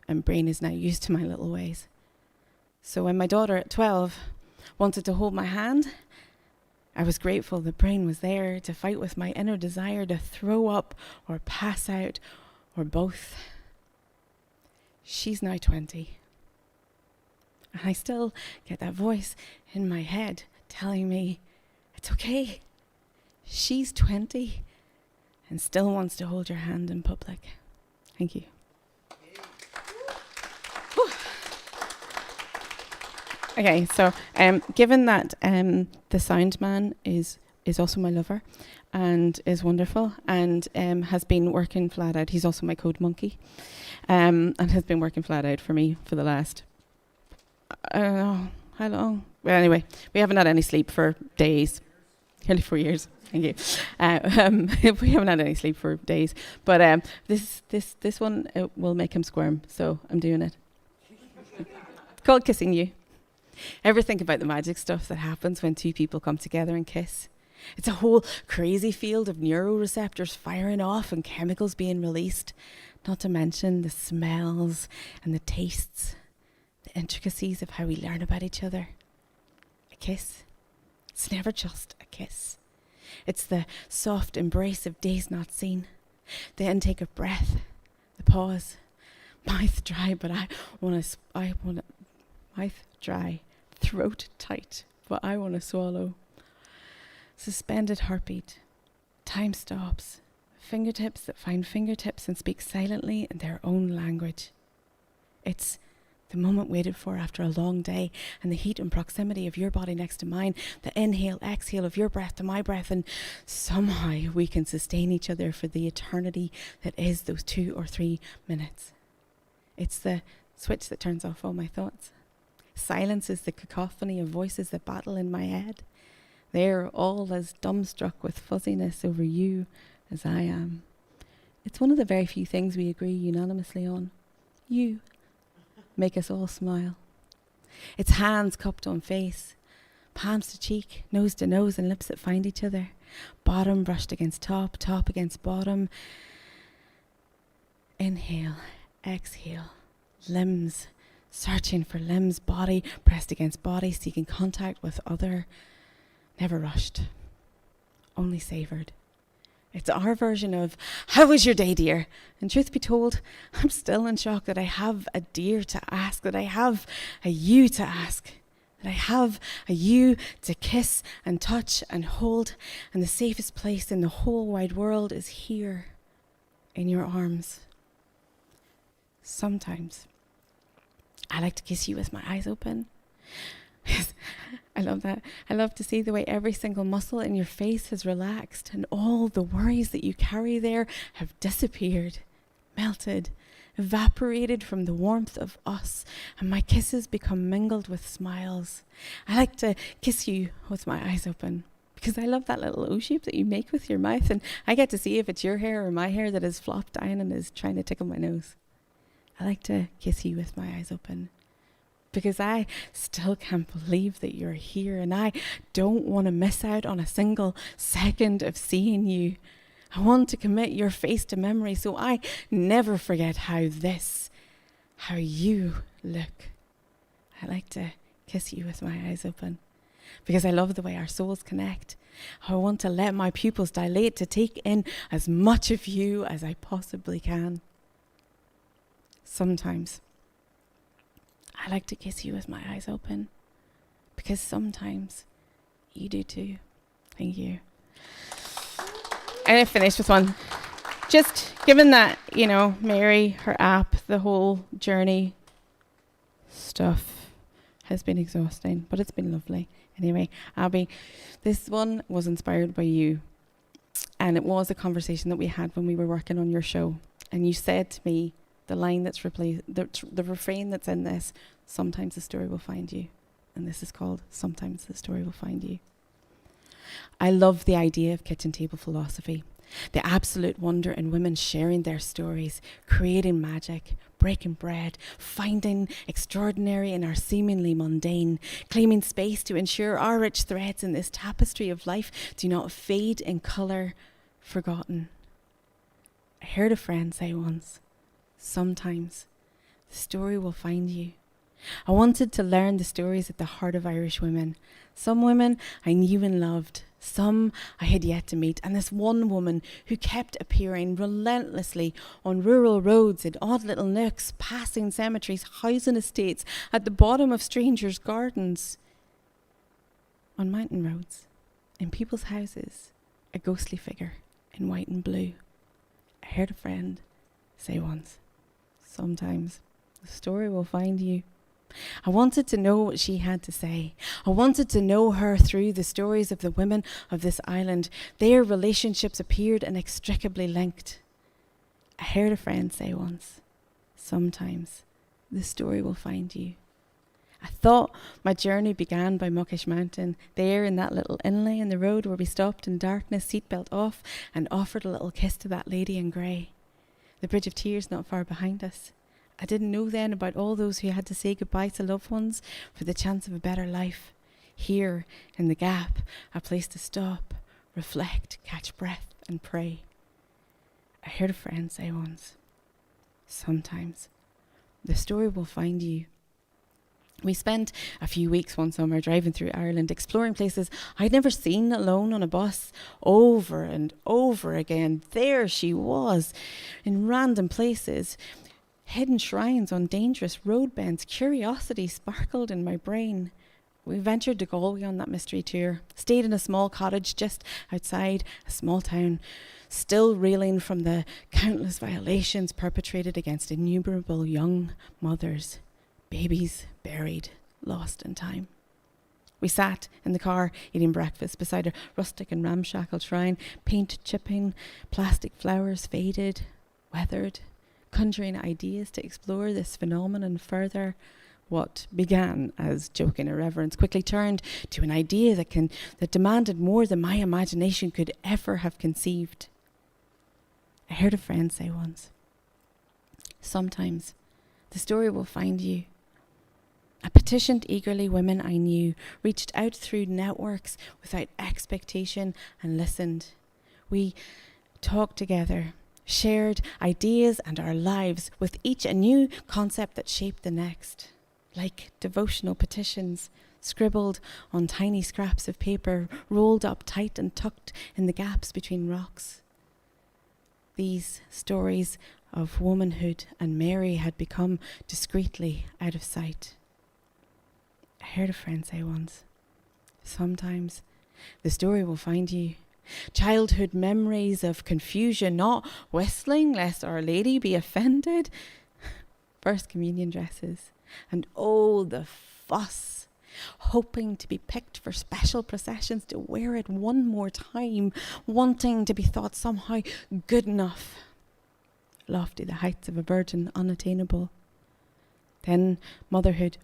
and brain is now used to my little ways. So when my daughter at 12 wanted to hold my hand, I was grateful the brain was there to fight with my inner desire to throw up or pass out or both. She's now 20. And I still get that voice in my head telling me, it's okay. She's 20 and still wants to hold your hand in public. Thank you. Okay, so given that the sound man is also my lover and is wonderful and has been working flat out, he's also my code monkey, and has been working flat out for me for the last, I don't know, how long? Well, anyway, we haven't had any sleep for days, nearly 4 years. Thank you. We haven't had any sleep for days, but this one will make him squirm, so I'm doing it. It's called Kissing You. Ever think about the magic stuff that happens when 2 people come together and kiss? It's a whole crazy field of neuroreceptors firing off and chemicals being released, not to mention the smells and the tastes, the intricacies of how we learn about each other. A kiss, it's never just a kiss. It's the soft embrace of days not seen, the intake of breath, the pause, mouth dry, but I want to mouth dry, throat tight, but I want to swallow. Suspended heartbeat, time stops, fingertips that find fingertips and speak silently in their own language. It's the moment waited for after a long day, and the heat and proximity of your body next to mine, the inhale, exhale of your breath to my breath, and somehow we can sustain each other for the eternity that is those 2 or 3 minutes. It's the switch that turns off all my thoughts. Silence is the cacophony of voices that battle in my head. They're all as dumbstruck with fuzziness over you as I am. It's one of the very few things we agree unanimously on. You make us all smile. It's hands cupped on face, palms to cheek, nose to nose, and lips that find each other. Bottom brushed against top, top against bottom. Inhale, exhale, limbs. Searching for limbs, body pressed against body, seeking contact with other. Never rushed, only savoured. It's our version of, how was your day, dear? And truth be told, I'm still in shock that I have a dear to ask, that I have a you to ask, that I have a you to kiss and touch and hold, and the safest place in the whole wide world is here, in your arms. Sometimes I like to kiss you with my eyes open. I love that. I love to see the way every single muscle in your face has relaxed and all the worries that you carry there have disappeared, melted, evaporated from the warmth of us, and my kisses become mingled with smiles. I like to kiss you with my eyes open, because I love that little O shape that you make with your mouth, and I get to see if it's your hair or my hair that is flopped down and is trying to tickle my nose. I like to kiss you with my eyes open, because I still can't believe that you're here, and I don't want to miss out on a single second of seeing you. I want to commit your face to memory so I never forget how you look. I like to kiss you with my eyes open, because I love the way our souls connect. I want to let my pupils dilate to take in as much of you as I possibly can. Sometimes I like to kiss you with my eyes open, because sometimes you do too. Thank you. And I finished with one. Just given that, Mary, her app, the whole journey stuff has been exhausting, but it's been lovely. Anyway, Abby, this one was inspired by you. And it was a conversation that we had when we were working on your show. And you said to me, the line that's replaced, the refrain that's in this, sometimes the story will find you. And this is called Sometimes the Story Will Find You. I love the idea of kitchen table philosophy, the absolute wonder in women sharing their stories, creating magic, breaking bread, finding extraordinary in our seemingly mundane, claiming space to ensure our rich threads in this tapestry of life do not fade in colour, forgotten. I heard a friend say once, sometimes the story will find you. I wanted to learn the stories at the heart of Irish women. Some women I knew and loved, some I had yet to meet, and this one woman who kept appearing relentlessly on rural roads, in odd little nooks, passing cemeteries, housing estates, at the bottom of strangers' gardens, on mountain roads, in people's houses, a ghostly figure in white and blue. I heard a friend say once, sometimes the story will find you. I wanted to know what she had to say. I wanted to know her through the stories of the women of this island. Their relationships appeared inextricably linked. I heard a friend say once, sometimes the story will find you. I thought my journey began by Muckish Mountain, there in that little inlay in the road where we stopped in darkness, seatbelt off, and offered a little kiss to that lady in grey. The Bridge of Tears not far behind us. I didn't know then about all those who had to say goodbye to loved ones for the chance of a better life. Here, in the gap, a place to stop, reflect, catch breath, and pray. I heard a friend say once, sometimes the story will find you. We spent a few weeks one summer driving through Ireland, exploring places I'd never seen alone on a bus. Over and over again, there she was, in random places. Hidden shrines on dangerous road bends. Curiosity sparkled in my brain. We ventured to Galway on that mystery tour, stayed in a small cottage just outside a small town, still reeling from the countless violations perpetrated against innumerable young mothers, babies buried, lost in time. We sat in the car eating breakfast beside a rustic and ramshackle shrine, paint chipping, plastic flowers faded, weathered, conjuring ideas to explore this phenomenon further. What began as joking irreverence quickly turned to an idea that demanded more than my imagination could ever have conceived. I heard a friend say once, sometimes the story will find you. I petitioned eagerly women I knew, reached out through networks without expectation, and listened. We talked together, shared ideas and our lives, with each a new concept that shaped the next. Like devotional petitions, scribbled on tiny scraps of paper, rolled up tight and tucked in the gaps between rocks. These stories of womanhood and Mary had become discreetly out of sight. I heard a friend say once, sometimes the story will find you. Childhood memories of confusion, not whistling lest Our Lady be offended. First communion dresses, and oh, the fuss, hoping to be picked for special processions to wear it one more time, wanting to be thought somehow good enough. lofty the heights of a virgin unattainable. Then motherhood,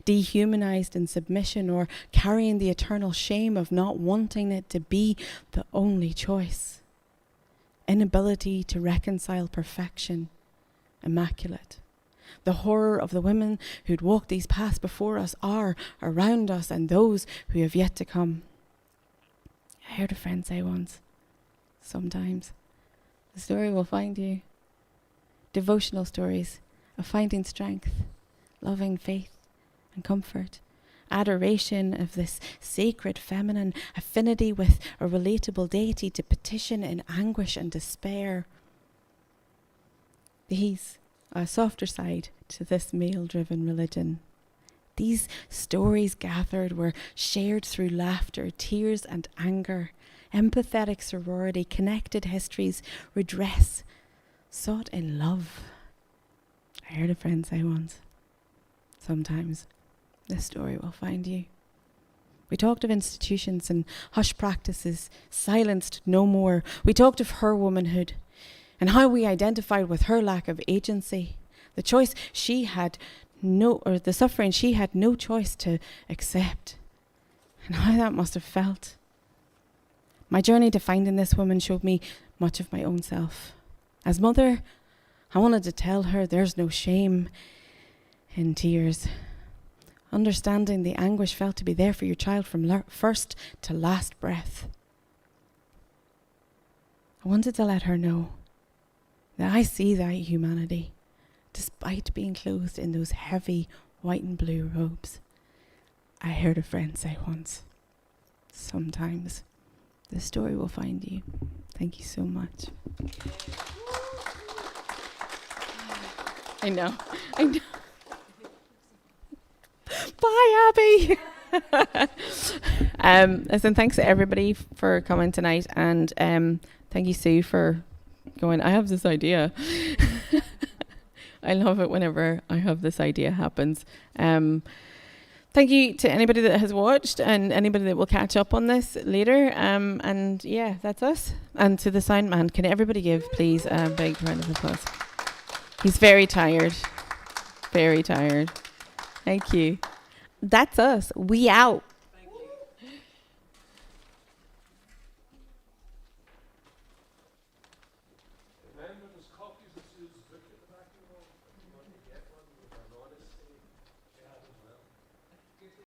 dehumanized in submission or carrying the eternal shame of not wanting it to be the only choice. Inability to reconcile perfection, immaculate. The horror of the women who'd walked these paths before us are around us and those who have yet to come. I heard a friend say once, sometimes the story will find you. Devotional stories of finding strength, loving faith and comfort, adoration of this sacred feminine affinity with a relatable deity to petition in anguish and despair. These are a softer side to this male-driven religion. These stories gathered were shared through laughter, tears and anger, empathetic sorority, connected histories, redress, sought in love. I heard a friend say once, sometimes this story will find you. We talked of institutions and hush practices, silenced no more. We talked of her womanhood and how we identified with her lack of agency, the choice she had the suffering she had no choice to accept, and how that must have felt. My journey to finding this woman showed me much of my own self. As mother, I wanted to tell her there's no shame in tears. Understanding the anguish felt to be there for your child from first to last breath. I wanted to let her know that I see that humanity, despite being clothed in those heavy white and blue robes. I heard a friend say once, sometimes the story will find you. Thank you so much. I know. Bye, Abby. Listen, thanks to everybody for coming tonight, and thank you, Sue, for going, I have this idea. I love it whenever I have this idea happens. Thank you to anybody that has watched and anybody that will catch up on this later. And yeah, that's us. And to the sound man, can everybody give, please, a big round of applause? He's very tired. Very tired. Thank you. That's us. We out. Remember, there's copies of Sue's book at the back.